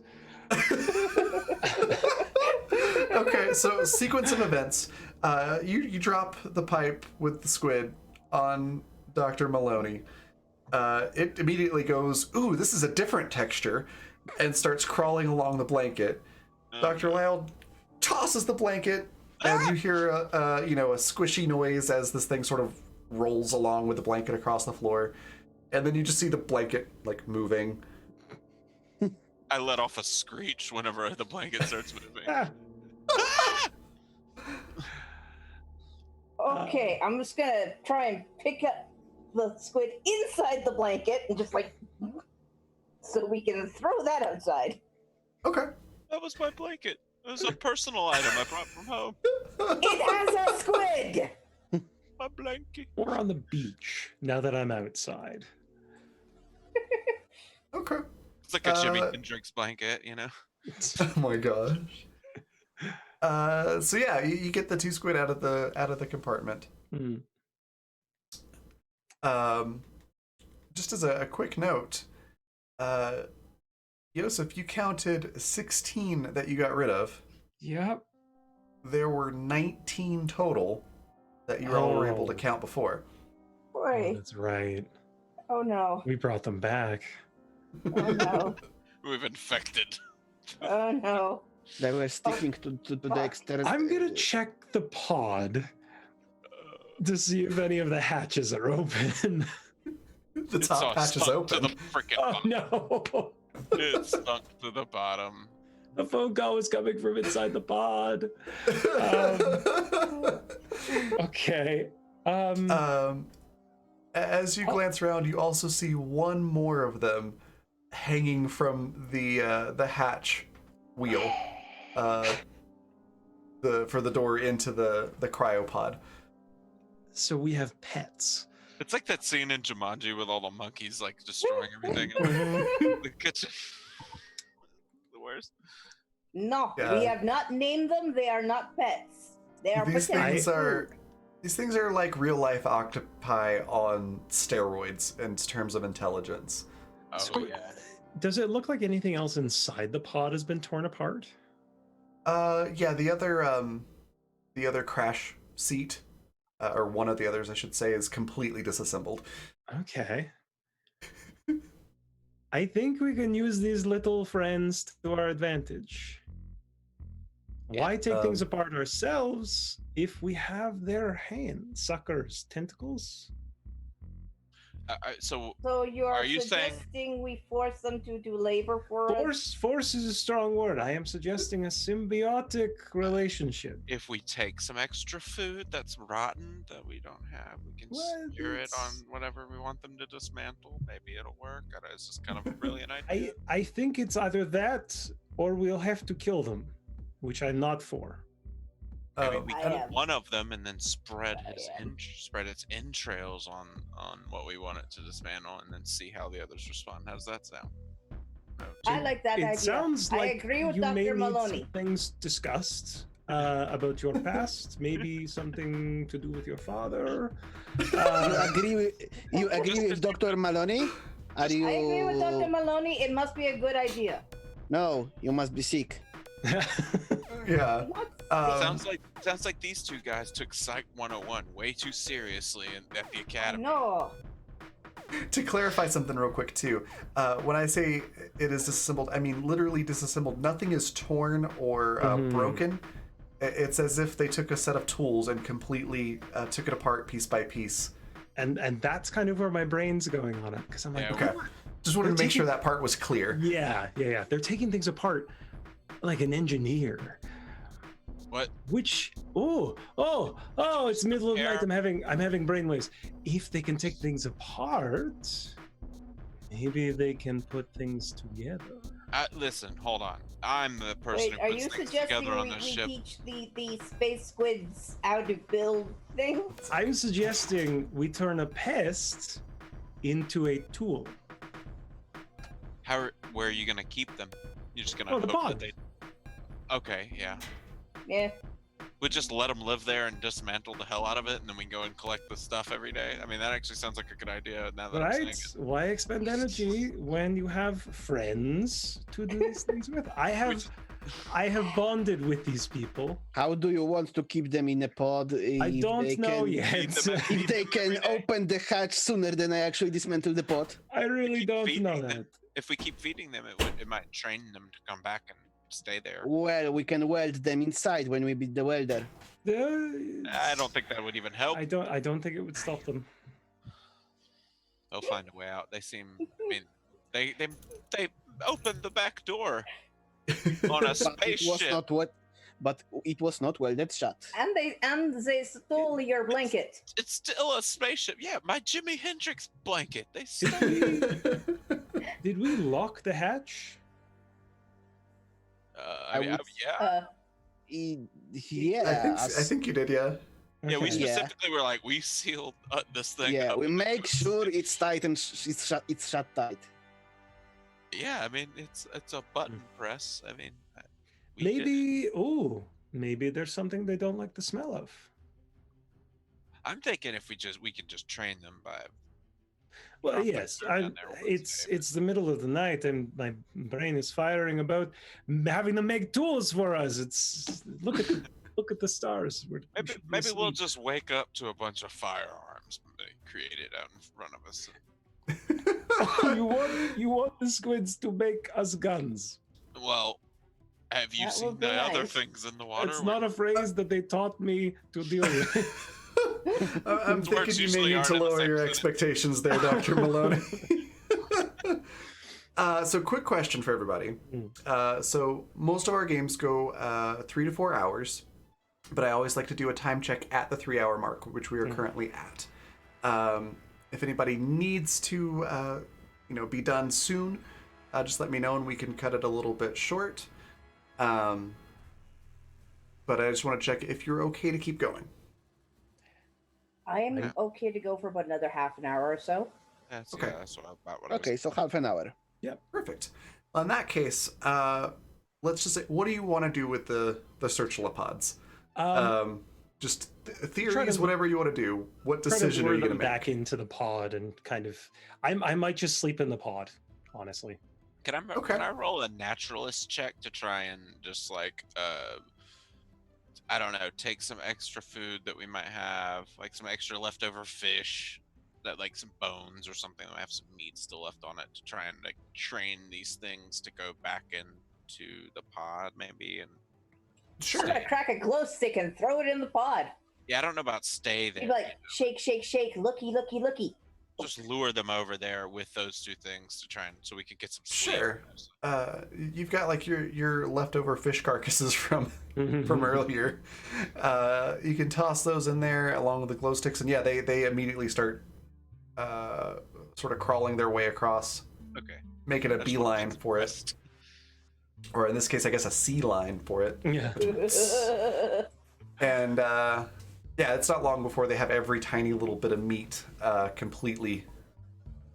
Okay, so sequence of events. You drop the pipe with the squid on Dr. Maloney. It immediately goes, ooh, this is a different texture, and starts crawling along the blanket. Dr. Lyle tosses the blanket, and you hear a squishy noise as this thing sort of rolls along with the blanket across the floor. And then you just see the blanket like moving. I let off a screech whenever the blanket starts moving. Okay, I'm just gonna try and pick up the squid inside the blanket and just like. So we can throw that outside. Okay. That was my blanket. It was a personal item I brought from home. It has a squid! My blanket. Or on the beach, now that I'm outside. Okay. It's like a Jimi Hendrix blanket, you know? Oh my gosh. So yeah, you get the 2 squid out of the compartment. Just as a quick note, Yosef, you counted 16 that you got rid of. Yep. There were 19 total that you all were able to Oh. count before. Oh, Boy, that's right. oh no, We brought them back. oh no, We've infected. oh no. They were sticking to the fuck. external. I'm gonna check the pod to see if any of the hatches are open. The It's top all hatch is sunk to open. the freaking Oh bottom. no! It's sunk to the bottom. A phone call was coming from inside the pod. Okay. As you glance around, you also see one more of them hanging from the hatch wheel, for the door into the cryopod. So we have pets. It's like that scene in Jumanji with all the monkeys like destroying everything in the kitchen. The worst. No, Yeah. we have not named them. They are not pets. They are These potential things are food. these things are like real life octopi on steroids in terms of intelligence. Oh So- yeah. Does it look like anything else inside the pod has been torn apart? Yeah, the other crash seat, or one of the others, I should say, is completely disassembled. Okay. I think we can use these little friends to our advantage. Why take things apart ourselves if we have their hands, suckers, tentacles? So So you are you saying- suggesting we force them to do labor for us? Force is a strong word. I am suggesting a symbiotic relationship. if we take some extra food that's rotten that we don't have, we can Well, spear it on it's- whatever we want them to dismantle. Maybe it'll work. It's just kind of a brilliant idea. I think it's either that or we'll have to kill them, which I'm not for. Maybe Um, we I kill am. one of them and then spread I am. spread its entrails on what we want it to dismantle, and then see how the others respond. How's that sound? I like that It idea. sounds like I agree with you may Dr. need some Maloney. things discussed about your past, maybe something to do with your father. You agree with Dr. Maloney? Are you? I agree with Dr. Maloney. It must be a good idea. No, you must be sick. yeah. What? Sounds like these two guys took Psych 101 way too seriously at the academy. No. To clarify something real quick too, when I say it is disassembled, I mean literally disassembled. Nothing is torn or broken. It's as if they took a set of tools and completely took it apart piece by piece. and that's kind of where my brain's going on it, because I'm like, Yeah, Okay. Just wanted to They're make sure taking- that part was clear. yeah. They're taking things apart like an engineer. What? Which it's middle of the night. Yeah. I'm having brainwaves. If they can take things apart, maybe they can put things together. Listen, hold on. I'm the person Wait, who are puts you things suggesting together on we the ship. teach the space squids how to build things? I'm suggesting we turn a pest into a tool. Where are you gonna keep them? You're just gonna Oh, the hope pod. that they. Okay, yeah. Yeah. We just let them live there and dismantle the hell out of it, and then we go and collect the stuff every day. I mean, that actually sounds like a good idea. Now that I'm saying Right? it. Why expend energy when you have friends to do these things with? I have bonded with these people. How do you want to keep them in a pod? I don't know yet. If they can open the hatch sooner than I actually dismantle the pod. I really keep don't feeding know them. that. If we keep feeding them, it might train them to come back and stay there. Well, we can weld them inside when we beat the welder. I don't think that would even help. I don't think it would stop them. They'll find a way out. They seem. I mean, they opened the back door on a But it was spaceship. not what. But it was not welded shut. And they stole your blanket. It's still a spaceship. Yeah, my Jimi Hendrix blanket. They stole Did we lock the hatch? I mean, would- yeah. Yeah. I think you did, yeah. Yeah, we Okay. Yeah. specifically were like, we sealed this thing Yeah, up. we make sure it's tight and it's shut tight. Yeah, I mean, it's a button press. I mean, we did it. Maybe there's something they don't like the smell of. I'm thinking if we could just train them by. Well, Drop yes, them down there once a day, but- it's the middle of the night and my brain is firing about having them make tools for us. It's look at the stars. We Maybe should be maybe we'll asleep. just wake up to a bunch of firearms created out in front of us. you want the squids to make us guns. Well, Have you That seen would be the other nice. things in the water? It's not a phrase that they taught me to deal with. I'm thinking Words you may usually need aren't to in the lower same your sentence. expectations there, Dr. Maloney. So quick question for everybody. So most of our games go 3 to 4 hours, but I always like to do a time check at the 3-hour mark, which we are currently at. If anybody needs to, be done soon, just let me know and we can cut it a little bit short. But I just want to check if you're okay to keep going. I am Yeah. okay to go for about another half an hour or so. That's, Okay. yeah, that's about what I was Okay, so half an hour. Perfect. In that case, let's just say, what do you want to do with the searchlopods? Just theories, to- whatever you want to do. What Try to decision are lure you going them to make? back into the pod and kind of. I might just sleep in the pod, honestly. Can I Okay. can I roll a naturalist check to try and just like I don't know, take some extra food that we might have, like some extra leftover fish, that like some bones or something that might have some meat still left on it to try and like train these things to go back into the pod maybe and I'm Sure. gonna crack a glow stick and throw it in the pod. yeah, I don't know about stay there. Be like, shake, shake, shake, looky, looky, looky. Just lure them over there with those two things to try and so we can get some sleep. Sure. You've got like your leftover fish carcasses from earlier. You can toss those in there along with the glow sticks, and yeah, they immediately start sort of crawling their way across, Okay. making a That's beeline what- for it, or in this case, I guess a sea line for it. Yeah. And yeah, it's not long before they have every tiny little bit of meat completely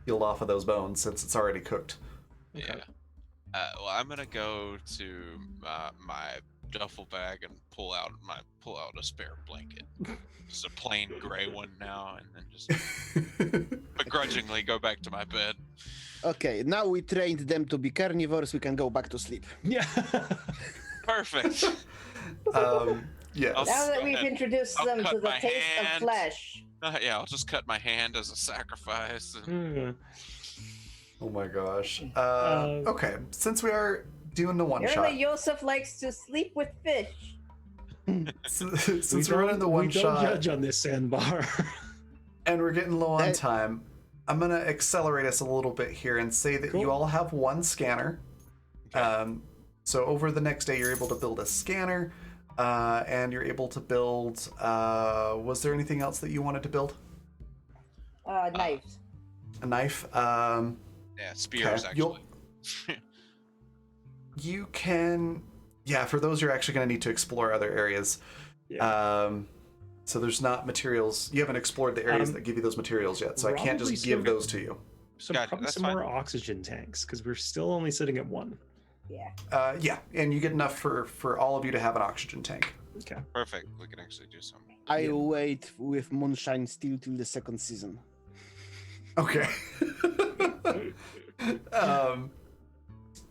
peeled off of those bones since it's already cooked. Yeah. Well, I'm gonna go to my duffel bag and pull out a spare blanket, just a plain gray one now, and then just begrudgingly go back to my bed. Okay, now we trained them to be carnivores, we can go back to sleep. Yeah. Perfect. Yes. I'll Now that Go we've ahead. introduced I'll them cut to the my taste hand. of flesh. Yeah, I'll just cut my hand as a sacrifice. And... Oh my gosh. Okay, since we are doing the one shot, Apparently, Yosef likes to sleep with fish. since we're running the one we don't shot judge on this sandbar. and we're getting low on That- time, I'm gonna accelerate us a little bit here and say that you Cool. all have one scanner. So over the next day, you're able to build a scanner, and you're able to build. Was there anything else that you wanted to build? Knives. A knife. Yeah, spears Okay, you'll- actually. You can. Yeah, for those, you're actually going to need to explore other areas. So there's not materials. You haven't explored the areas that give you those materials yet, so I can't probably just give some- those to you. So Gotcha, probably that's some fine. more oxygen tanks because we're still only sitting at one. Yeah. Yeah, and you get enough for all of you to have an oxygen tank. Okay. Perfect. We can actually do something. I wait with Moonshine still till the second season. Okay.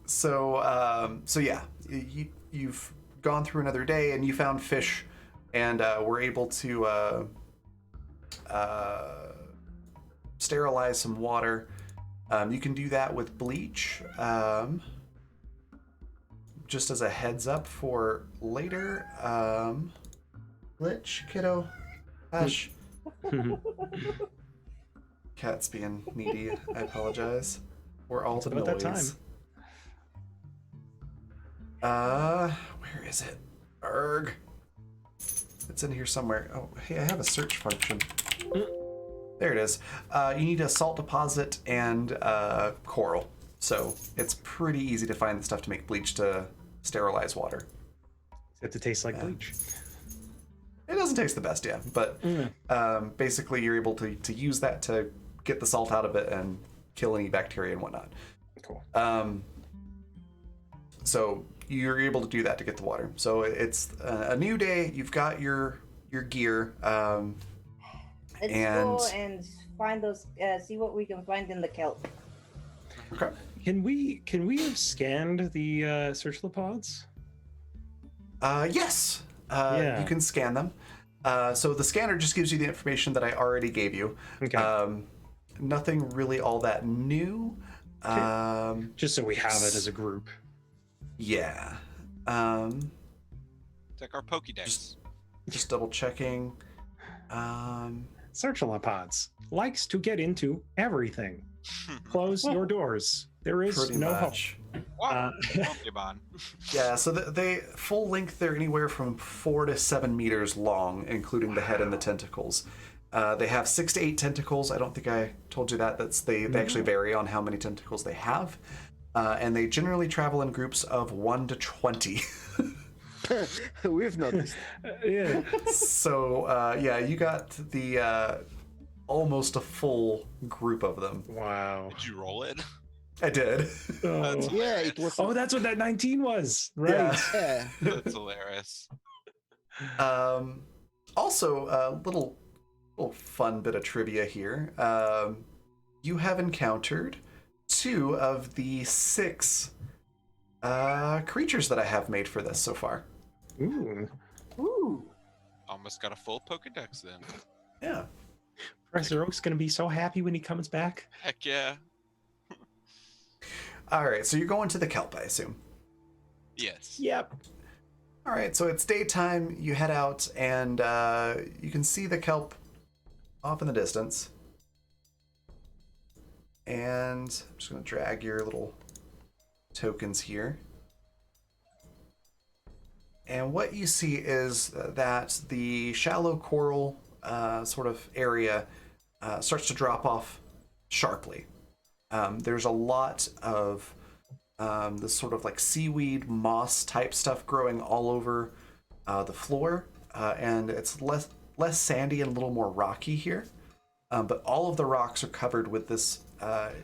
So yeah, you've gone through another day and you found fish, and were able to sterilize some water. You can do that with bleach. Just as a heads up for later. Glitch, kiddo. Hush. Cat's being needy. I apologize. For all It's the about that noise. Where is it? Erg. It's in here somewhere. Oh, hey, I have a search function. There it is. You need a salt deposit and coral. So it's pretty easy to find the stuff to make bleach to sterilize water. It to taste like bleach. It doesn't taste the best, yeah, but basically you're able to use that to get the salt out of it and kill any bacteria and whatnot. Cool. So you're able to do that to get the water. So it's a new day. You've got your gear. Let's And- go and find those. See what we can find in the kelp. Okay. Can we have scanned the searchlopods? Yes. Yeah. You can scan them. So the scanner just gives you the information that I already gave you. Okay. Nothing really all that new. Just so we have it as a group. Yeah. It's like our Pokédex. Just double checking. Searchalopods likes to get into everything. Close your doors. There is Pretty no much. Wow, Pokemon. Yeah, so they full length, they're anywhere from 4 to 7 meters long, including the head and the tentacles. They have 6 to 8 tentacles. I don't think I told you that. They actually vary on how many tentacles they have. And they generally travel in groups of 1 to 20. We've noticed. Yeah. So, yeah, you got the almost a full group of them. Wow. Did you roll it? I did. Oh. That's Yeah, it was. Oh, that's what that 19 was. Right. Yeah. Yeah. That's hilarious. Also, a little fun bit of trivia here. You have encountered 2 of the 6 creatures that I have made for this so far. Ooh. Ooh. Almost got a full Pokédex then. Yeah. Professor Oak's gonna be so happy when he comes back. Heck yeah. All right, so you're going to the kelp, I assume. Yes. Yep. All right, so it's daytime. You head out, and you can see the kelp off in the distance. And I'm just going to drag your little tokens here. And what you see is that the shallow coral sort of area starts to drop off sharply. There's a lot of this sort of like seaweed, moss type stuff growing all over the floor, and it's less sandy and a little more rocky here. But all of the rocks are covered with this.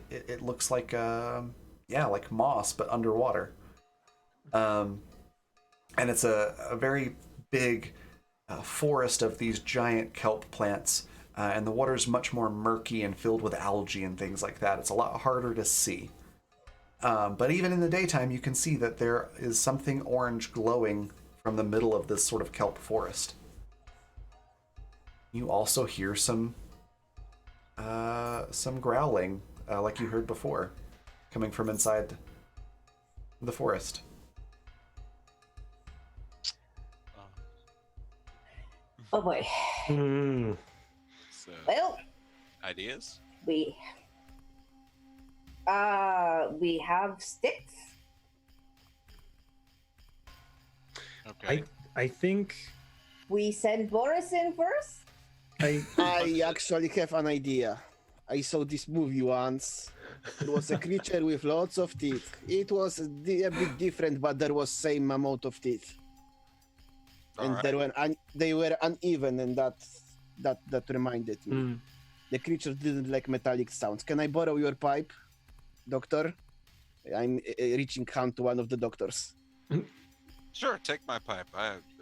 It looks like like moss, but underwater. And it's a very big forest of these giant kelp plants. And the water's much more murky and filled with algae and things like that. It's a lot harder to see. But even in the daytime, you can see that there is something orange glowing from the middle of this sort of kelp forest. You also hear some growling, like you heard before, coming from inside the forest. Oh boy. Mm. So, Well, ideas? we have sticks. Okay. I think We send Boris in first. I actually have an idea. I saw this movie once. It was a creature with lots of teeth. It was a bit different, but there was same amount of teeth, and Alright. they were uneven, and that reminded me. Mm. The creature didn't like metallic sounds. Can I borrow your pipe, doctor? I'm reaching hand to one of the doctors. Sure, take my pipe.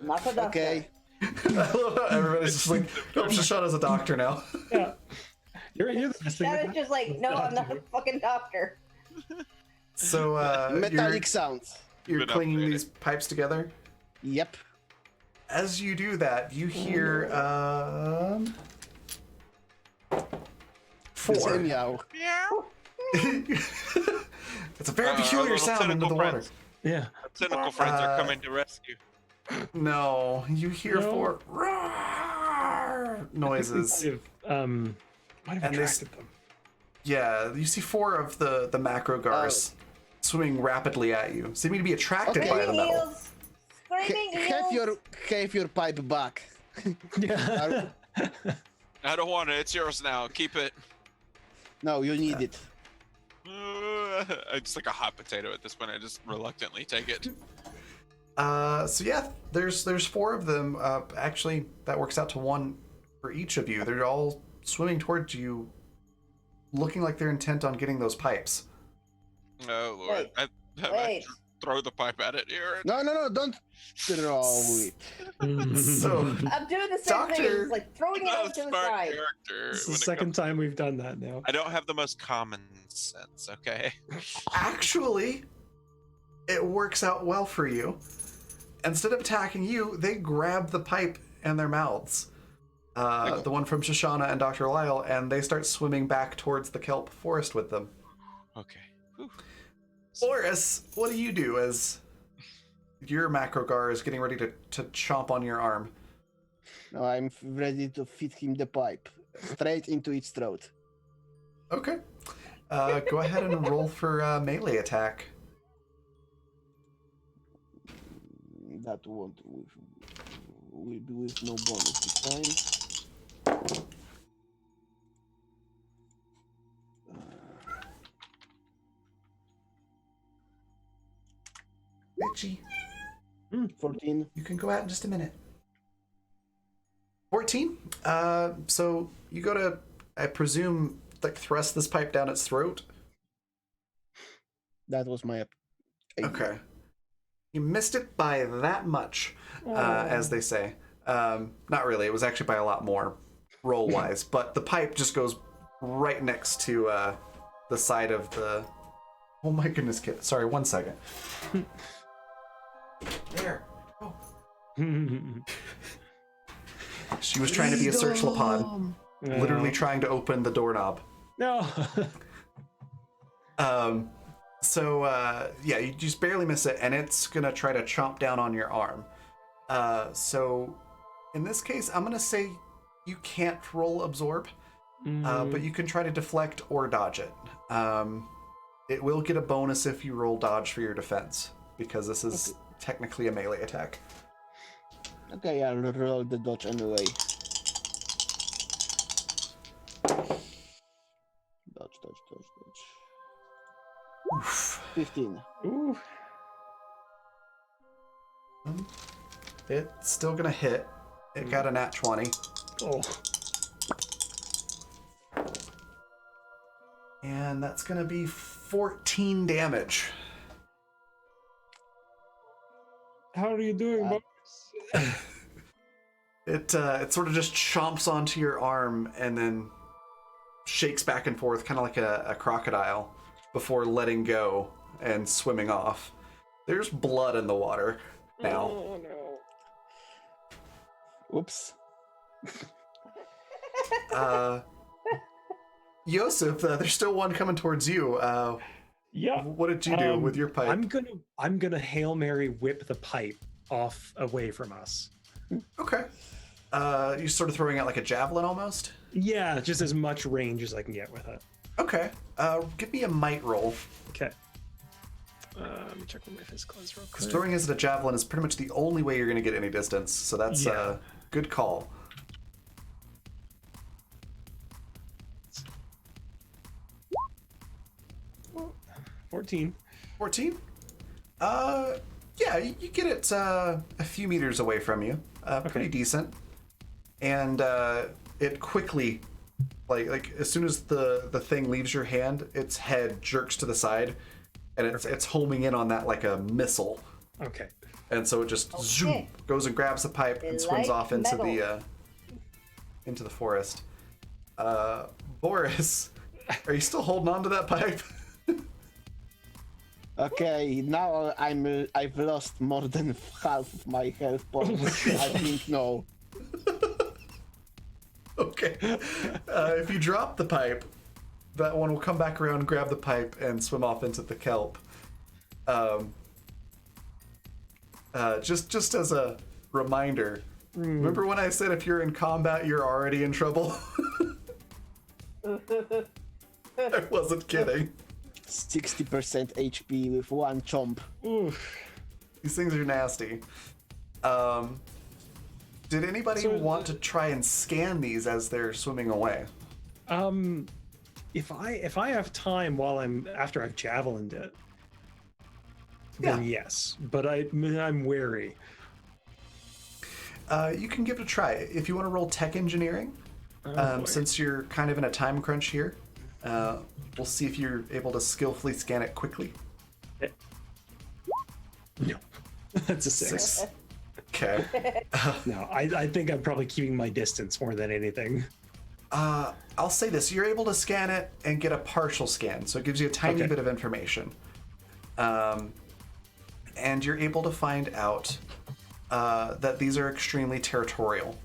Not a doctor. Okay. I love how everybody's just like, oh, Shoshana's a doctor now. Yeah. You're the best thing. That is just like, no, I'm not a fucking doctor. So Metallic sounds. you're Been clinging upgraded. these pipes together. Yep. As you do that, you hear 4. Say meow. Meow. It's a very Our peculiar little sound into tentacle the water. friends. Yeah. Our tentacle friends are coming to rescue. No, you hear No. 4 roar noises. Might have And they attracted them. Yeah, you see 4 of the macro gars swimming rapidly at you, seeming to be attracted Okay. by the Screaming metal. eels. Screaming eels. Have your pipe back. Yeah. I don't want it. It's yours now. Keep it. No, you need it. It's like a hot potato at this point. I just reluctantly take it. So yeah, there's 4 of them. Actually, that works out to 1 for each of you. They're all swimming towards you, looking like they're intent on getting those pipes. Oh lord! Wait, I Wait. throw the pipe at it here. No, don't throw it. So I'm doing the same thing. Doctor- It's like throwing it Not over a to the smart side. character. This is when the it second comes- time we've done that now. I don't have the most common sense. Okay. actually, it works out well for you. Instead of attacking you, they grab the pipe in their mouths. The one from Shoshana and Dr. Lyle, and they start swimming back towards the kelp forest with them. Okay. Whew. Boris, what do you do as your macrogar is getting ready to chomp on your arm. Now I'm ready to feed him the pipe straight into its throat. Okay. Go ahead and roll for melee attack. That will be with no bonus this time. Bitchy. 14. You can go out in just a minute. 14. So you go to, I presume, like thrust this pipe down its throat. That was my idea. Okay. You missed it by that much, as they say. Not really. It was actually by a lot more, roll-wise. But the pipe just goes right next to the side of the... Oh my goodness, kid. Sorry, 1 second. There. Oh. She was trying to be a search lapod. Literally trying to open the doorknob. No. So, yeah, you just barely miss it, and it's gonna try to chomp down on your arm. So, in this case, I'm gonna say you can't roll absorb, but you can try to deflect or dodge it. It will get a bonus if you roll dodge for your defense, because this is technically a melee attack. Okay, I'll roll the dodge anyway. Dodge. Oof. 15. Ooh. It's still gonna hit. It got a nat 20. Oh. And that's gonna be 14 damage. How are you doing, boss? It sort of just chomps onto your arm and then shakes back and forth, kind of like a crocodile, before letting go and swimming off. There's blood in the water now. Oh no. Oops. Yosef, there's still one coming towards you. Yeah. What did you do with your pipe? I'm gonna Hail Mary whip the pipe off away from us. Okay. You sort of throwing out like a javelin almost? Yeah, just as much range as I can get with it. Okay. Give me a might roll. Okay. Let me check with my physical real Because quick. throwing as a javelin is pretty much the only way you're going to get any distance. So that's a good call. Well, 14. 14? Yeah, you get it a few meters away from you. Pretty decent. And it quickly, like as soon as the thing leaves your hand, its head jerks to the side, and it's homing in on that like a missile. Okay. And so it just zoom, goes and grabs the pipe and swims Like off into the forest. Boris, are you still holding on to that pipe? Okay, now I've lost more than half of my health points. I think no. Okay. If you drop the pipe, that one will come back around, grab the pipe, and swim off into the kelp. Just as a reminder, remember when I said if you're in combat, you're already in trouble? I wasn't kidding. 60% HP with one chomp. Oof. These things are nasty. Did anybody want to try and scan these as they're swimming away? If I have time while after I've javelined it, then yes. But I'm wary. You can give it a try. If you want to roll tech engineering, since you're kind of in a time crunch here, we'll see if you're able to skillfully scan it quickly. No. That's a 6. Okay. No, I think I'm probably keeping my distance more than anything. I'll say this. You're able to scan it and get a partial scan, so it gives you a tiny bit of information. And you're able to find out that these are extremely territorial.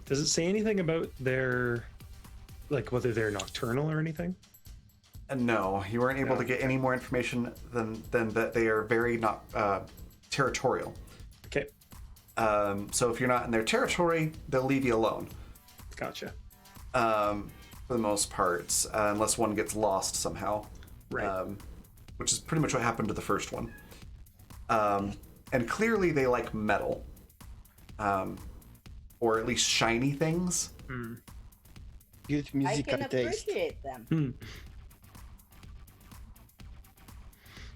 Does it say anything about their, like, whether they're nocturnal or anything? No, you weren't able No. to get any more information than that they are very not territorial. Okay, So if you're not in their territory, they'll leave you alone. gotcha. For the most part, unless one gets lost somehow. Right. Which is pretty much what happened to the first one. And clearly they like metal. Or at least shiny things. Good I musical can taste. appreciate them.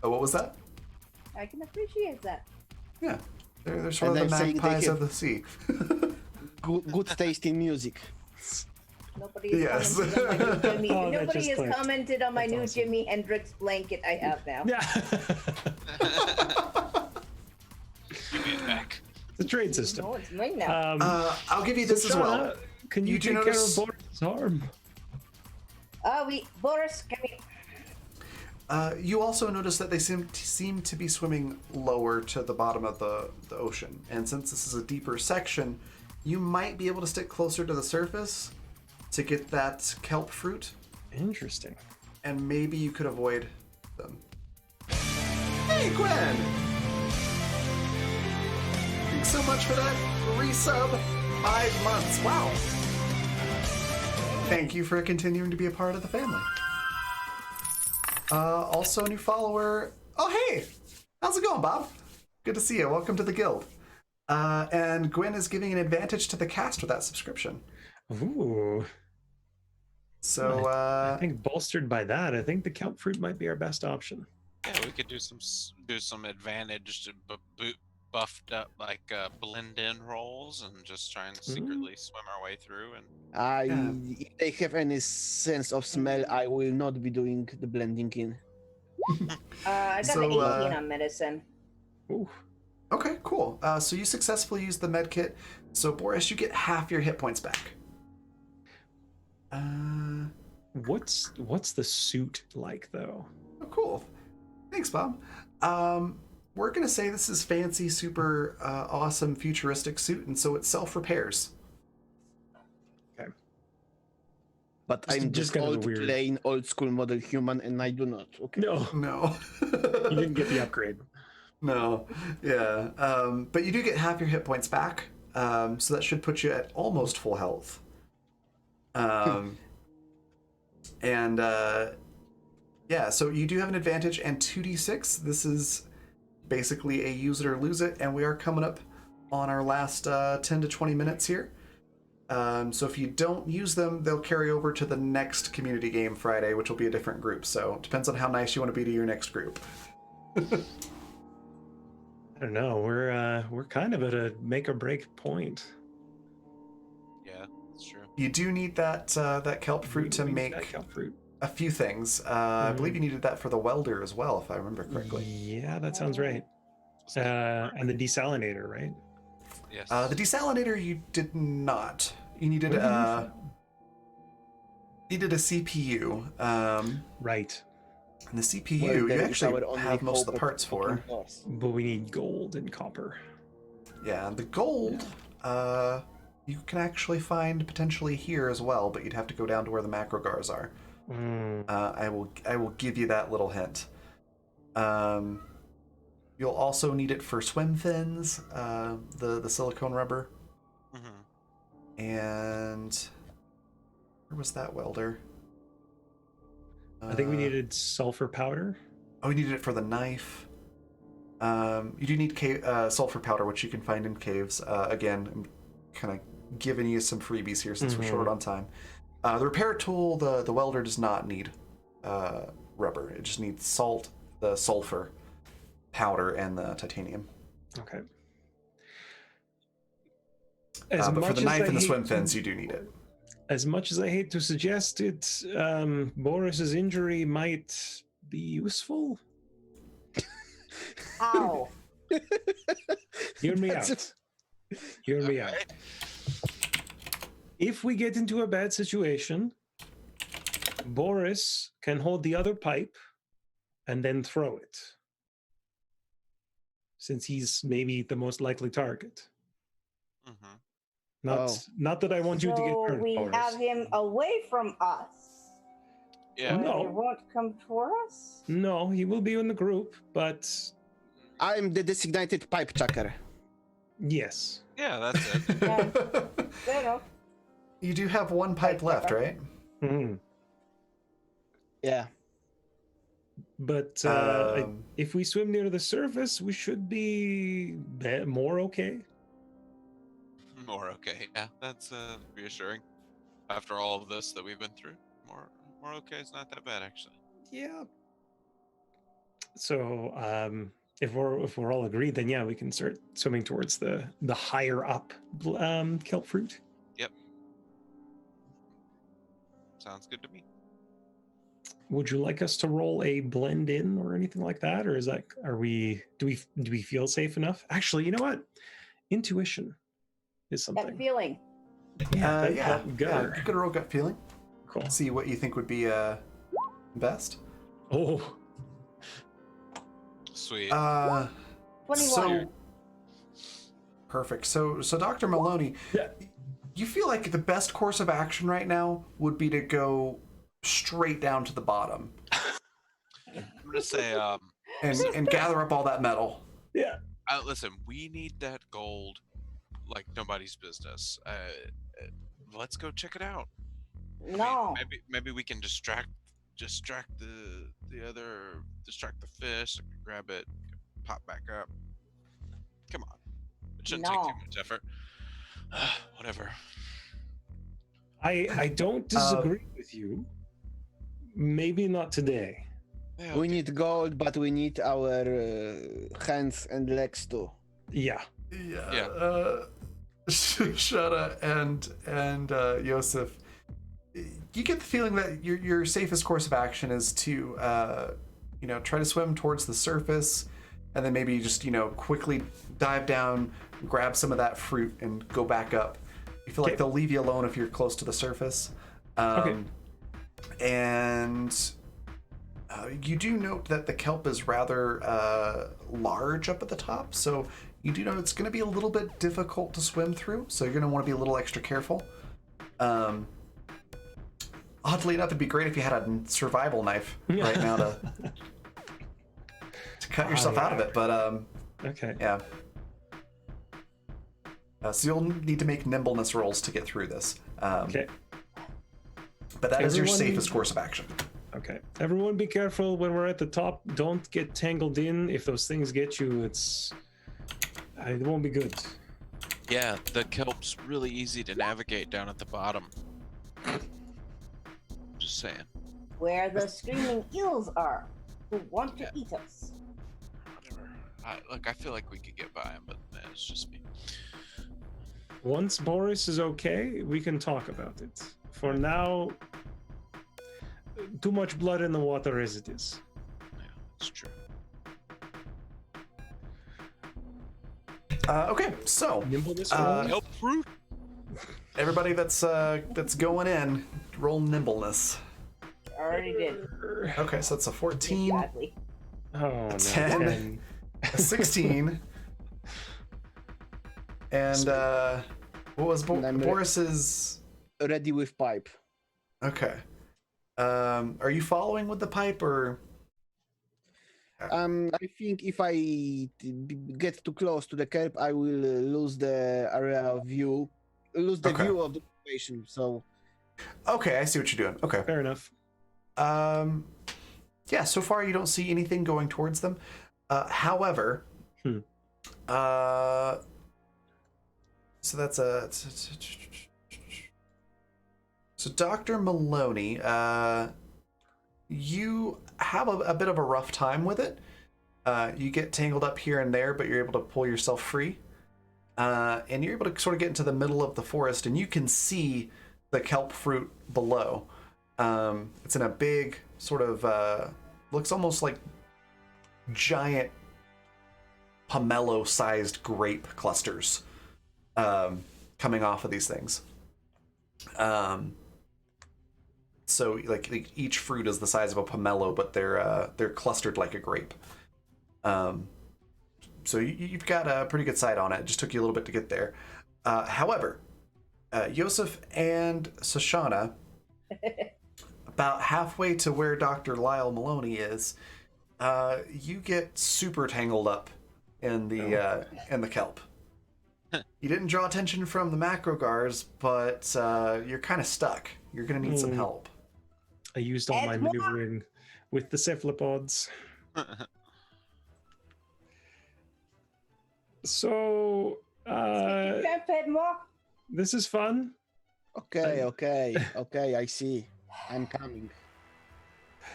Oh, what was that? I can appreciate that. Yeah. They're sort And of the they're saying they magpies have- of the sea. Good taste in music. Nobody has Yes. commented on my new Jimmy. Oh, that Nobody just has clicked. commented on my That's new awesome. Jimi Hendrix blanket I have now. Yeah. Give me it back. The trade system. No, it's mine now. I'll give you this as well. Can you, You do take notice- care of Boris' arm? Boris, come here. You also notice that they seem to be swimming lower to the bottom of the ocean. And since this is a deeper section, you might be able to stick closer to the surface to get that kelp fruit. Interesting. And maybe you could avoid them. Hey, Gwen! Thanks so much for that resub. 5 months. Wow. Thank you for continuing to be a part of the family. Also, a new follower. Oh, hey! How's it going, Bob? Good to see you. Welcome to the guild. And Gwen is giving an advantage to the cast with that subscription. Ooh. So, I think bolstered by that, I think the kelp fruit might be our best option. Yeah, we could do some advantaged, buffed up like blend in rolls and just try and secretly swim our way through. And If they have any sense of smell, I will not be doing the blending in. I got So, the 18 on medicine. Ooh. okay, cool. So you successfully used the med kit. So, Boris, you get half your hit points back. What's the suit like though? Oh, cool. Thanks, Bob. We're gonna say this is fancy, super awesome, futuristic suit, and so it self-repairs. Okay. But I'm just just kind of a old, weird- plain, old school model human, and I do not. Okay. No, No. you didn't get the upgrade. No. Yeah. But you do get half your hit points back. So that should put you at almost full health. And yeah, so you do have an advantage and 2d6. This is basically a use it or lose it, and we are coming up on our last 10 to 20 minutes here. So if you don't use them, they'll carry over to the next community game Friday, which will be a different group. So it depends on how nice you want to be to your next group. I don't know. We're kind of at a make or break point. yeah, that's true. You do need that that kelp fruit to We need make that kelp fruit. a few things. I believe you needed that for the welder as well, if I remember correctly. Yeah, that sounds right. And the desalinator, right? Yes. The desalinator you did not. You needed What did you use needed a CPU. Right. And the CPU Well, you there is actually our only have most of hope the parts for. fucking loss. But we need gold and copper. Yeah, the gold you can actually find potentially here as well, but you'd have to go down to where the macrogars are. I will give you that little hint. You'll also need it for swim fins, the silicone rubber, and where was that welder? I think we needed sulfur powder. Oh, we needed it for the knife. You do need sulfur powder, which you can find in caves. Again, I'm kind of giving you some freebies here since we're short on time. The repair tool, the welder does not need rubber. It just needs salt, the sulfur powder, and the titanium. Okay. But for the as knife I and the hate swim to- fins, you do need it. As much as I hate to suggest it, Boris's injury might be useful. Ow. Hear me That's out. Hear me out. If we get into a bad situation, Boris can hold the other pipe and then throw it, since he's maybe the most likely target. Not that I want you to get So hurt, we Boris. have him away from us. Yeah. No. He won't come for us? No, he will be in the group, but I'm the designated pipe chucker. yes. Yeah, that's it. Yeah. Fair enough. You do have one pipe left, right? Mhm. Yeah. But if we swim near the surface, we should be more okay. More okay. Yeah, that's reassuring. After all of this that we've been through, more okay. It's not that bad actually. Yeah. So if we're all agreed, then yeah, we can start swimming towards the higher up kelp fruit. Yep. Sounds good to me. Would you like us to roll a blend in or anything like that, or do we feel safe enough? Actually, you know what? Intuition is That something. feeling. Yeah, Yeah. gut. You could roll gut feeling. Cool. See what you think would be best. Oh, Sweet. 21. So perfect. So Dr. Maloney, Yeah. you feel like the best course of action right now would be to go straight down to the bottom I'm gonna say, and gather up all that metal. yeah. listen, we need that gold like nobody's business. Let's go check it out. No. Maybe we can distract the fish, grab it, pop back up. Come on, it shouldn't take No. too much effort. Whatever. I don't disagree with you. Maybe not today. Yeah, We okay. need gold, but we need our hands and legs too. Yeah. Yeah. Shada and Yosef, you get the feeling that your safest course of action is to try to swim towards the surface, and then maybe just quickly dive down, grab some of that fruit, and go back up. You feel like they'll leave you alone if you're close to the surface. Okay. And you do note that the kelp is rather large up at the top, so you do know it's going to be a little bit difficult to swim through, so you're going to want to be a little extra careful. Oddly enough, it'd be great if you had a survival knife right now to cut yourself out of it, but Okay. yeah. So you'll need to make nimbleness rolls to get through this. Okay. But that is your Everyone- safest course of action. Okay. Everyone be careful when we're at the top. Don't get tangled in. If those things get you, it won't be good. Yeah, the kelp's really easy to navigate down at the bottom. Just saying. Where the screaming eels are, who want to eat us. Whatever. I feel like we could get by him, but it's just me. Once Boris is okay, we can talk about it. For now, too much blood in the water as it is. Yeah, it's true. Okay, so Nimbleness Kelp fruit. everybody that's going in, roll nimbleness. Already did. Okay, so it's a 14, Badly. Oh, no. 10. Ten. a 16, and what was Boris's? Ready with pipe. Okay. Are you following with the pipe or? I think if I get too close to the kelp, I will lose the area of view, lose the Okay. view of the situation. So Okay, I see what you're doing. Okay. Fair enough. Yeah. So far, you don't see anything going towards them. However, so that's so Dr. Maloney, you have a bit of a rough time with it. You get tangled up here and there, but you're able to pull yourself free. And you're able to sort of get into the middle of the forest, and you can see the kelp fruit below. It's in a big sort of, looks almost like giant pomelo-sized grape clusters coming off of these things. So like each fruit is the size of a pomelo, but they're clustered like a grape. So you've got a pretty good sight on it. It just took you a little bit to get there. However, Yosef and Shoshana, about halfway to where Dr. Lyle Maloney is, you get super tangled up in the kelp. You didn't draw attention from the macro guards, but you're kind of stuck. You're gonna need some help. I used all my And more. maneuvering with the cephalopods. So, Can't pay more. this is fun. Okay, I see. I'm coming.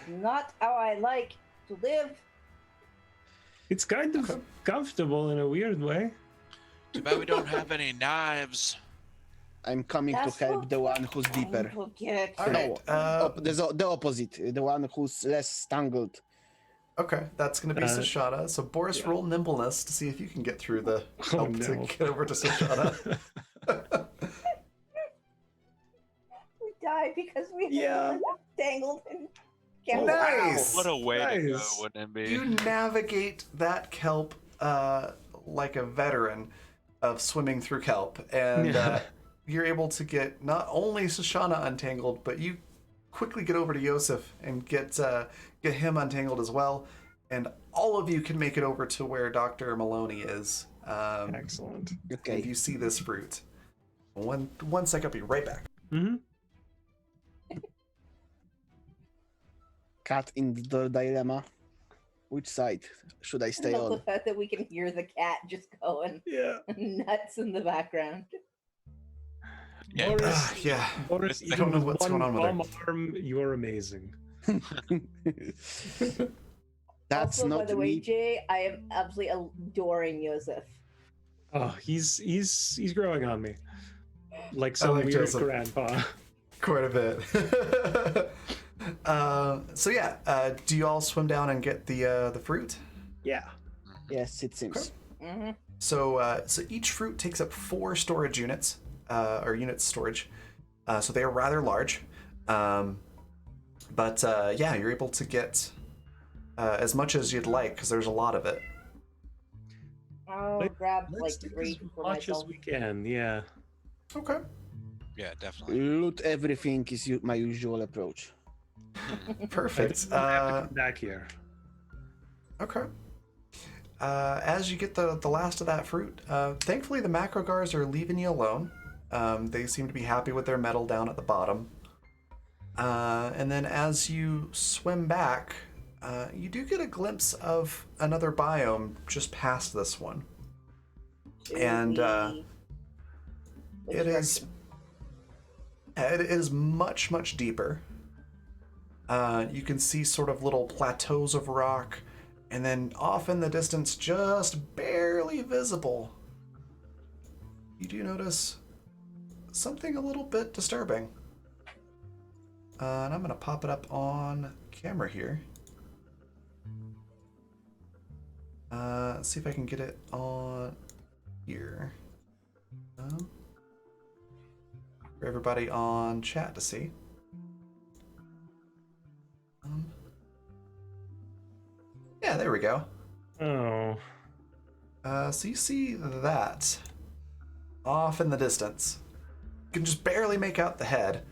Not how I like to live. It's kind of comfortable in a weird way. Too bad we don't have any knives. I'm coming That's to help what the one who's deeper. Forget. All right. There's the opposite, the one who's less tangled. Okay, that's gonna be Sashana. So Boris, roll nimbleness to see if you can get through the help to get over to Sashana. We die because we Yeah. tangled in Oh, kelp. nice. What a way to go, Nice. wouldn't it be? You navigate that kelp like a veteran of swimming through kelp, and you're able to get not only Sashana untangled, but you quickly get over to Yosef and get him untangled as well, and all of you can make it over to where Dr. Maloney is. Excellent. If Okay. you see this fruit. One sec, I'll be right back. Mm-hmm. Cat in the dilemma. Which side should I stay I love the on? fact that we can hear the cat just going Yeah. nuts in the background. Yeah, Boris, Yeah. Boris, I even don't know with what's one going on with her. palm arm, you are amazing. That's Also, by not the way, me. Jay, I am absolutely adoring Yosef. Oh, he's growing on me, like some like weird Joseph. grandpa. Quite a bit. So yeah, do you all swim down and get the fruit? Yeah. Yes, it seems. Mm-hmm. So each fruit takes up 4 storage units, or units storage. So they are rather large. But yeah, you're able to get as much as you'd like because there's a lot of it. I'll Let- grab like Let's do 3 as for much myself. as we can. Yeah. Okay. yeah, definitely. Loot everything is my usual approach. Perfect. I have to come back here. Okay. As you get the last of that fruit, thankfully the macrogars are leaving you alone. They seem to be happy with their metal down at the bottom. And then as you swim back, you do get a glimpse of another biome just past this one. And Which it is much deeper. You can see sort of little plateaus of rock, and then off in the distance, just barely visible, you do notice something a little bit disturbing. And I'm gonna pop it up on camera here. Let's see if I can get it on here. For everybody on chat to see. Yeah, there we go. Oh. So you see that off in the distance. You can just barely make out the head.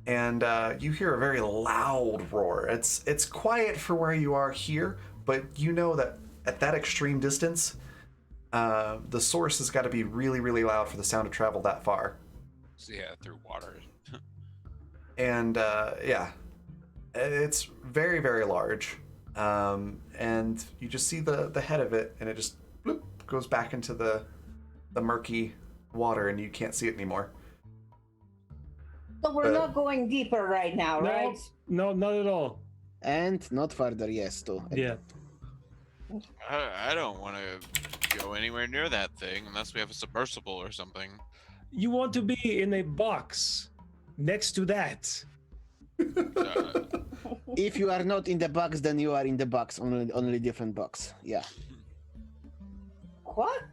And you hear a very loud roar. It's quiet for where you are here, but you know that at that extreme distance, the source has got to be really loud for the sound to travel that far. So, yeah, through water. And yeah, it's very large. And you just see the head of it, and it just bloop, goes back into the murky water, and you can't see it anymore. So we're not going deeper right now, No, right? no, not at all. And not further, yes, too. Yeah. I don't want to go anywhere near that thing unless we have a submersible or something. You want to be in a box next to that. If you are not in the box, then you are in the box, only different box. Yeah. What?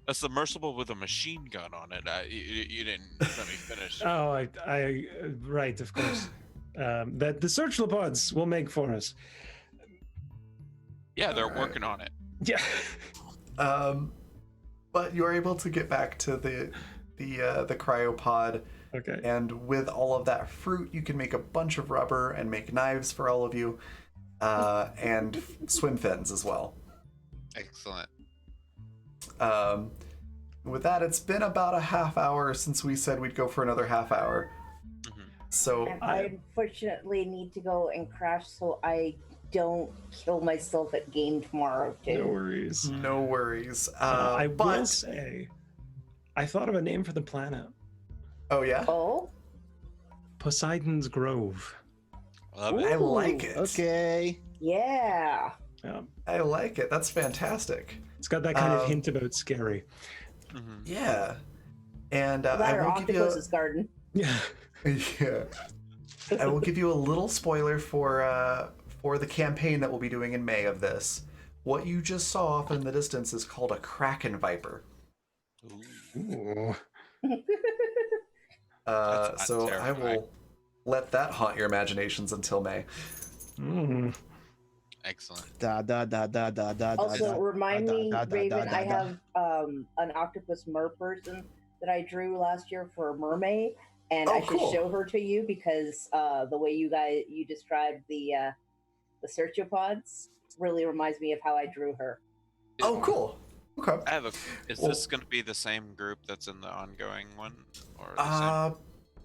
A submersible with a machine gun on it. You didn't let me finish. Oh, I right, of course. That the searchlopods will make for us. Yeah, they're Alright. working on it. Yeah. But you are able to get back to the cryopod, Okay. And with all of that fruit, you can make a bunch of rubber and make knives for all of you, and swim fins as well. Excellent. Um, with that, it's been about a half hour since we said we'd go for another half hour. Hmm. So And I unfortunately need to go and crash so I don't kill myself at game tomorrow, too. No worries. no worries. I will But say, I thought of a name for the planet. oh yeah, Oh? Poseidon's Grove. Love it. I like Ooh, it. Okay. Yeah. Yeah. I like it. That's fantastic. It's got that kind of Um, hint about scary. Hmm. Yeah, and That I or will give you. Octopus's Garden. Yeah. Yeah, I will give you a little spoiler for the campaign that we'll be doing in May of this. What you just saw off in the distance is called a Kraken Viper. Ooh, Ooh. that's not So I terrifying. will let that haunt your imaginations until May. Mm. Excellent. Da da da da da da. Also, da, remind da, me, da, da, Raven, da, I da. have an octopus mer person that I drew last year for a mermaid, and Oh, I should cool. show her to you because the way you described the searchopods really reminds me of how I drew her. Oh, cool. Okay. I have a. Is Well- this going to be the same group that's in the ongoing one, or the same?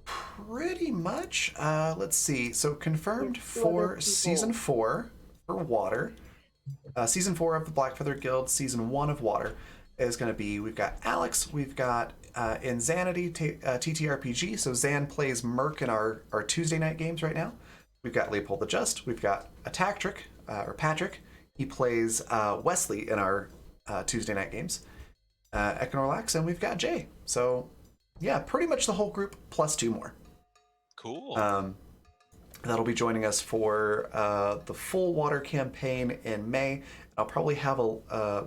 Pretty much. Let's see. So confirmed There's two other for people. season 4 for Water. Season 4 of the Blackfeather Guild. Season 1 of Water is going to be. We've got Alex. We've got Insanity TTRPG. So Zan plays Merc in our Tuesday night games right now. We've got Leopold the Just. We've got Patrick. He plays Wesley in our Tuesday night games. Econorlax, and we've got Jay. So yeah, pretty much the whole group plus 2 more. Cool. That'll be joining us for the full Water campaign in May. I'll probably have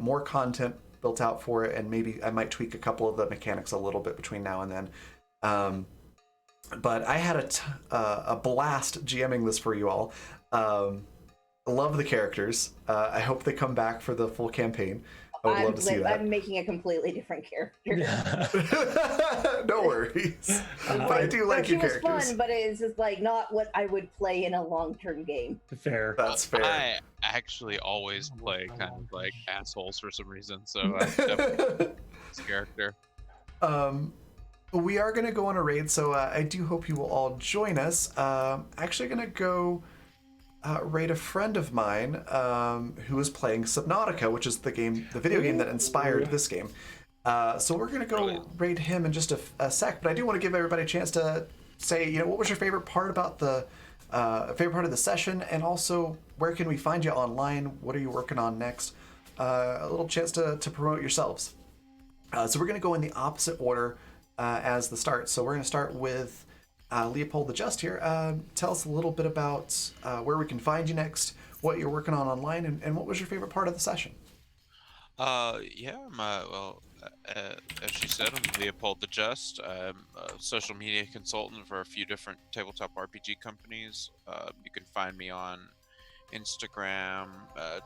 more content built out for it, and maybe I might tweak a couple of the mechanics a little bit between now and then. But I had a blast GMing this for you all. Love the characters. I hope they come back for the full campaign. I would love to see that. I'm making a completely different character. No worries. But I do like she your was characters. fun, but it's just like not what I would play in a long-term game. Fair. That's fair. I actually always play kind of like assholes for some reason, so I definitely this character. We are going to go on a raid, so I do hope you will all join us. Actually going to go raid a friend of mine who is playing Subnautica, which is the video game that inspired this game. So we're going to go Brilliant. raid him in just a sec, but I do want to give everybody a chance to say, what was your favorite part about the favorite part of the session, and also where can we find you online? What are you working on next? A little chance to promote yourselves. So we're going to go in the opposite order as the start. So we're going to start with Leopold the Just here. Tell us a little bit about where we can find you next, what you're working on online, and what was your favorite part of the session? Yeah, as she said, I'm Leopold the Just. I'm a social media consultant for a few different tabletop RPG companies. You can find me on Instagram,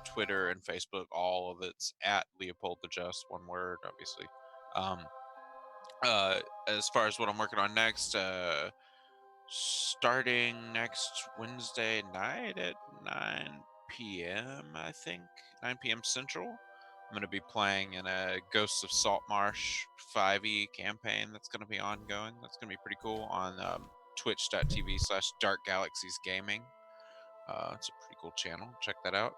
Twitter, and Facebook. All of it's at Leopold the Just, one word, obviously. As far as what I'm working on next, starting next Wednesday night at 9 p.m., I think, 9 p.m. Central, I'm going to be playing in a Ghosts of Saltmarsh 5e campaign that's going to be ongoing. That's going to be pretty cool on twitch.tv/Dark Galaxies Gaming. It's a pretty cool channel. Check that out.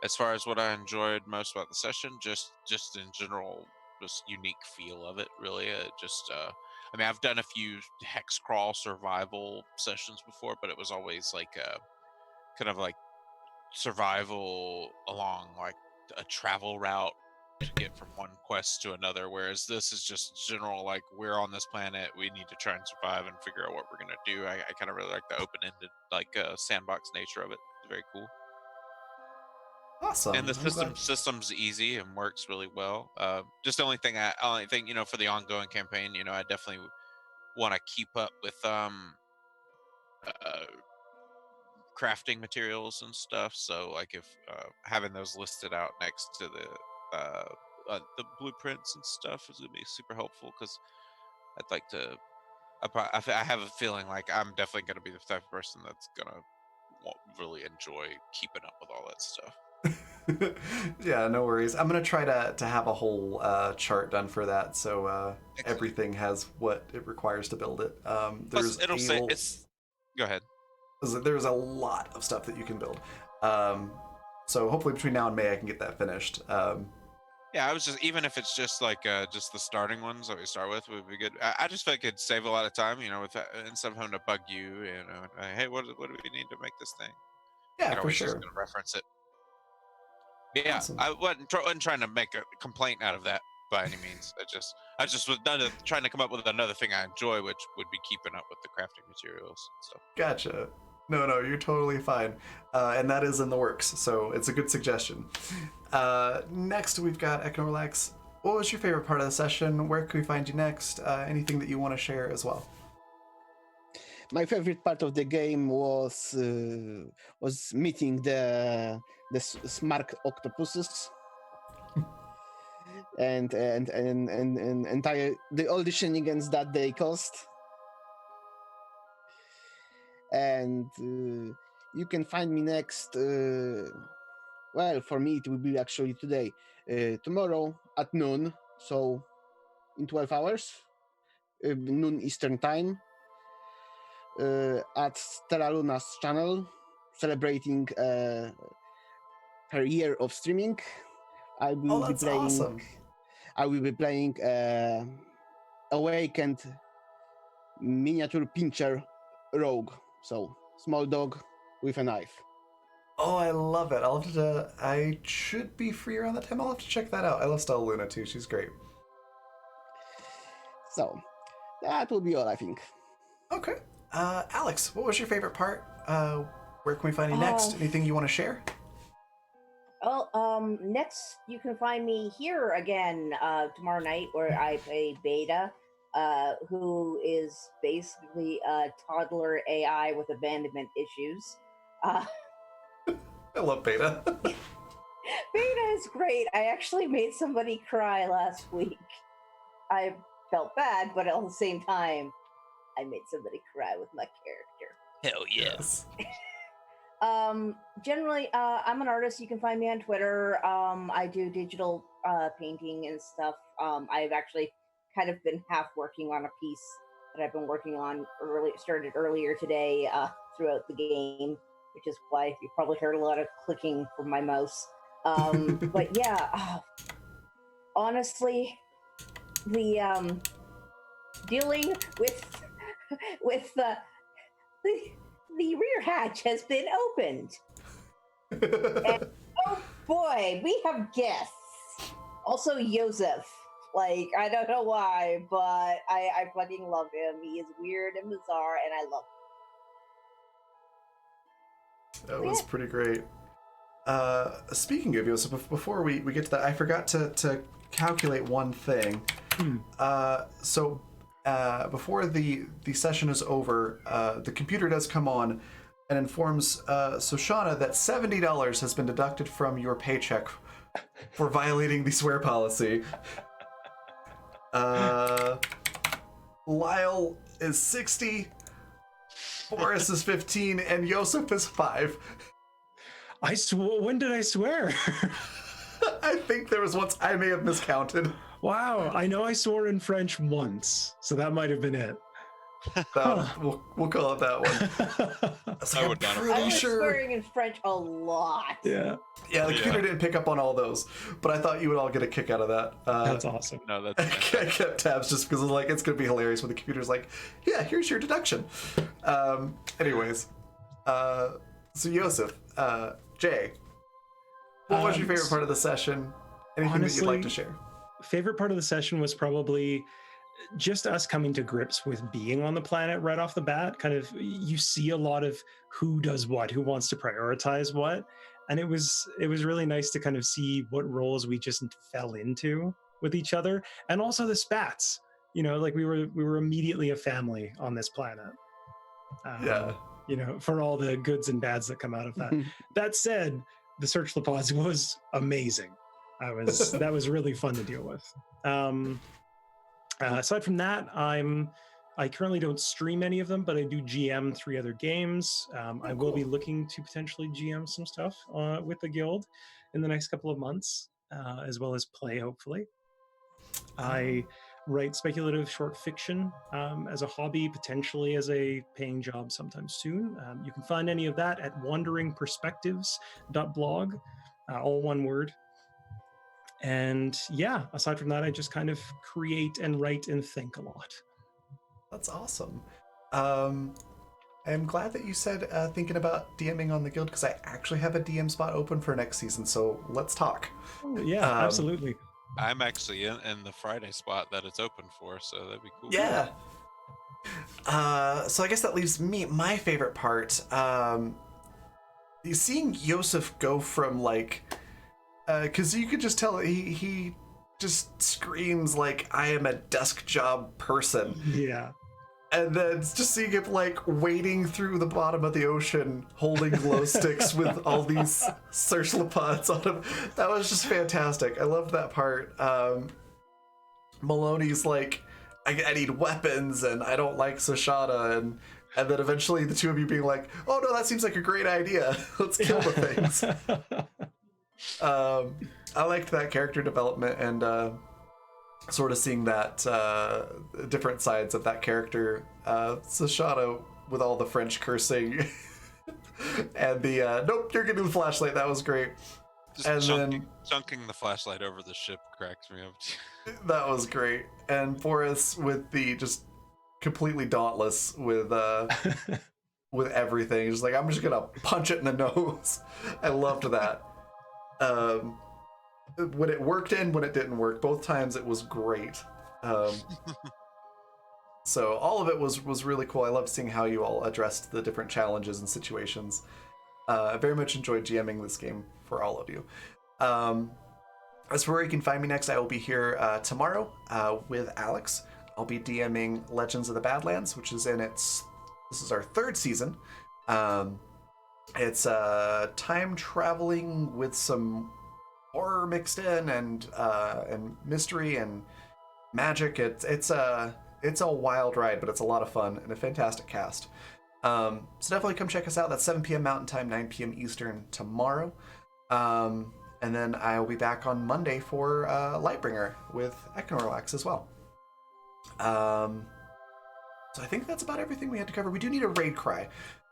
As far as what I enjoyed most about the session, just in general, just unique feel of it. Really, I mean, I've done a few hex crawl survival sessions before, but it was always like kind of like survival along like a travel route to get from one quest to another, whereas this is just general, like, we're on this planet, we need to try and survive and figure out what we're gonna do. I kind of really like the open-ended, like, sandbox nature of it. It's very cool. Awesome. And the I'm glad- system's easy and works really well. Just the only thing for the ongoing campaign, I definitely want to keep up with uh, crafting materials and stuff. So like if having those listed out next to the blueprints and stuff is gonna be super helpful, because I'd like to I have a feeling like I'm definitely going to be the type of person that's going to really enjoy keeping up with all that stuff. Yeah, no worries. I'm gonna try to have a whole chart done for that, so everything has what it requires to build it. Plus, it'll say it's. Go ahead. There's a lot of stuff that you can build. So hopefully between now and May I can get that finished. Yeah, I was just, even if it's just like just the starting ones that we start with would be good. I just feel like it'd save a lot of time, with instead of having to bug you, hey, what do we need to make this thing? Yeah, You know, for we just sure. gonna reference it. Yeah, Awesome. I wasn't trying to make a complaint out of that by any means. I just was trying to come up with another thing I enjoy, which would be keeping up with the crafting materials and stuff. Gotcha. No, you're totally fine. And that is in the works, so it's a good suggestion. Next, we've got Eknorlax. What was your favorite part of the session? Where can we find you next? Anything that you want to share as well? My favorite part of the game was meeting the smart octopuses and entire all the shenanigans that they caused. And you can find me next. Well, for me it will be actually today, tomorrow at noon. So in 12 hours, noon Eastern time. At Terra Luna's channel, celebrating her year of streaming. I will be playing. Awesome. I will be playing Awakened Miniature Pincher Rogue. So small dog with a knife. Oh, I love it. I should be free around that time. I'll have to check that out. I love Stella Luna too. She's great. So that will be all, I think. Okay. Alex, what was your favorite part? Where can we find you next? Anything you want to share? Well, next you can find me here again tomorrow night, where I play Beta, who is basically a toddler AI with abandonment issues. I love Beta. Beta is great. I actually made somebody cry last week. I felt bad, but at the same time, I made somebody cry with my character. Hell yes. Generally, I'm an artist. You can find me on Twitter. I do digital painting and stuff. I've actually kind of been half working on a piece that I've been working on started earlier today throughout the game, which is why you probably heard a lot of clicking from my mouse. But yeah, honestly, the dealing with the rear hatch has been opened. And oh boy, we have guests. Also Joseph. Like, I don't know why, but I fucking love him. He is weird and bizarre, and I love him. That was pretty great. Speaking of Joseph, before we get to that, I forgot to calculate one thing. So before the session is over, the computer does come on and informs Shoshana that $70 has been deducted from your paycheck for violating the swear policy. Lyle is 60, Boris is 15, and Joseph is 5. When did I swear? I think there was once I may have miscounted. Wow, I know I swore in French once, so that might have been it. We'll call it that one. So I would not have. I was swearing in French a lot. Yeah, the computer didn't pick up on all those, but I thought you would all get a kick out of that. that's awesome. No, that's I kept tabs just because it's going to be hilarious when the computer's like, yeah, here's your deduction. Anyways, so Joseph, Jay, what was your favorite part of the session? Anything that you'd like to share? Favorite part of the session was probably just us coming to grips with being on the planet right off the bat. Kind of, you see a lot of who does what, who wants to prioritize what, and it was really nice to kind of see what roles we just fell into with each other, and also the spats. Like we were immediately a family on this planet. For all the goods and bads that come out of that. That said, the Search Lapaz was amazing. That was really fun to deal with. Aside from that, I'm I currently don't stream any of them, but I do GM 3 other games. I will be cool. looking to potentially GM some stuff with the guild in the next couple of months, as well as play, hopefully. I write speculative short fiction as a hobby, potentially as a paying job sometime soon. You can find any of that at wanderingperspectives.blog, all one word. And yeah, aside from that, I just kind of create and write and think a lot. That's awesome. I'm glad that you said thinking about DMing on the guild, because I actually have a DM spot open for next season, so let's talk. Oh, yeah, absolutely. I'm actually in the Friday spot that it's open for, so that'd be cool. Yeah. So I guess that leaves me, my favorite part. Seeing Yosef go from like, because you could just tell he just screams like, I am a desk job person. Yeah. And then just seeing him like wading through the bottom of the ocean, holding glow sticks with all these cephalopods on him. That was just fantastic. I loved that part. Maloney's like, I need weapons and I don't like Sashada, and then eventually the two of you being like, oh no, that seems like a great idea. Let's kill the things. I liked that character development and sort of seeing that different sides of that character. Sashada with all the French cursing and the nope, you're getting the flashlight. That was great. Just And chunking the flashlight over the ship cracks me up. that was great. And Boris with the just completely dauntless with everything. Just like, I'm just gonna punch it in the nose. I loved that. When it worked and when it didn't work, both times it was great. So all of it was really cool. I loved seeing how you all addressed the different challenges and situations. I very much enjoyed GMing this game for all of you. As for where you can find me next, I will be here tomorrow with Alex. I'll be DMing Legends of the Badlands, which is this is our 3rd season. It's time traveling with some horror mixed in and mystery and magic. It's a wild ride, but it's a lot of fun and a fantastic cast. So definitely come check us out. That's 7 p.m. Mountain Time, 9 p.m. Eastern tomorrow. And then I will be back on Monday for Lightbringer with Econorlax as well. So I think that's about everything we had to cover. We do need a raid cry.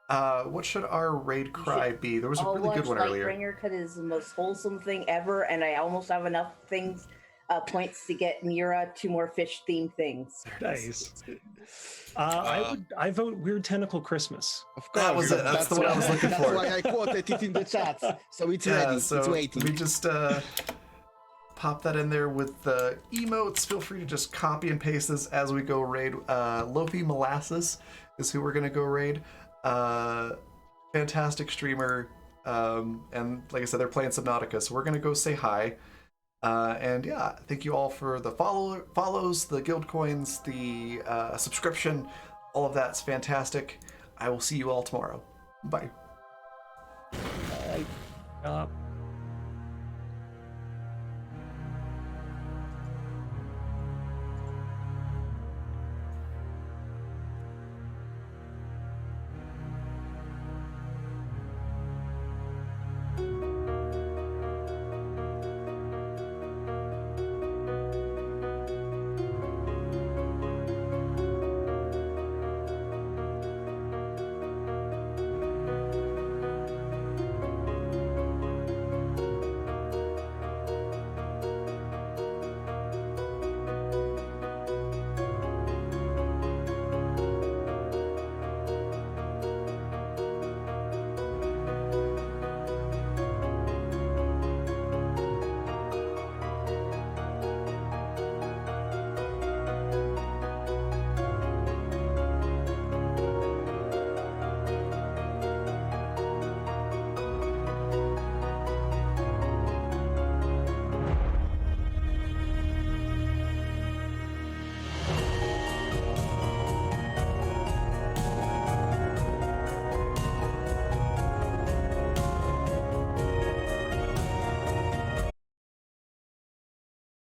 What should our raid cry be? There was a really good one earlier. Lightbringer, because it's the most wholesome thing ever, and I almost have enough points to get Mira 2 more fish-themed things. Nice. I vote Weird Tentacle Christmas. Of course, That was it. That's the one I was looking for. That's why I quoted it in the chat. So it's ready. So it's waiting. we just pop that in there with the emotes. Feel free to just copy and paste this as we go raid. Lofi Molasses is who we're gonna go raid. Fantastic streamer, and like I said, they're playing Subnautica, so we're gonna go say hi. And yeah, thank you all for the follows, the guild coins, the subscription. All of that's fantastic. I will see you all tomorrow. Bye. Bye.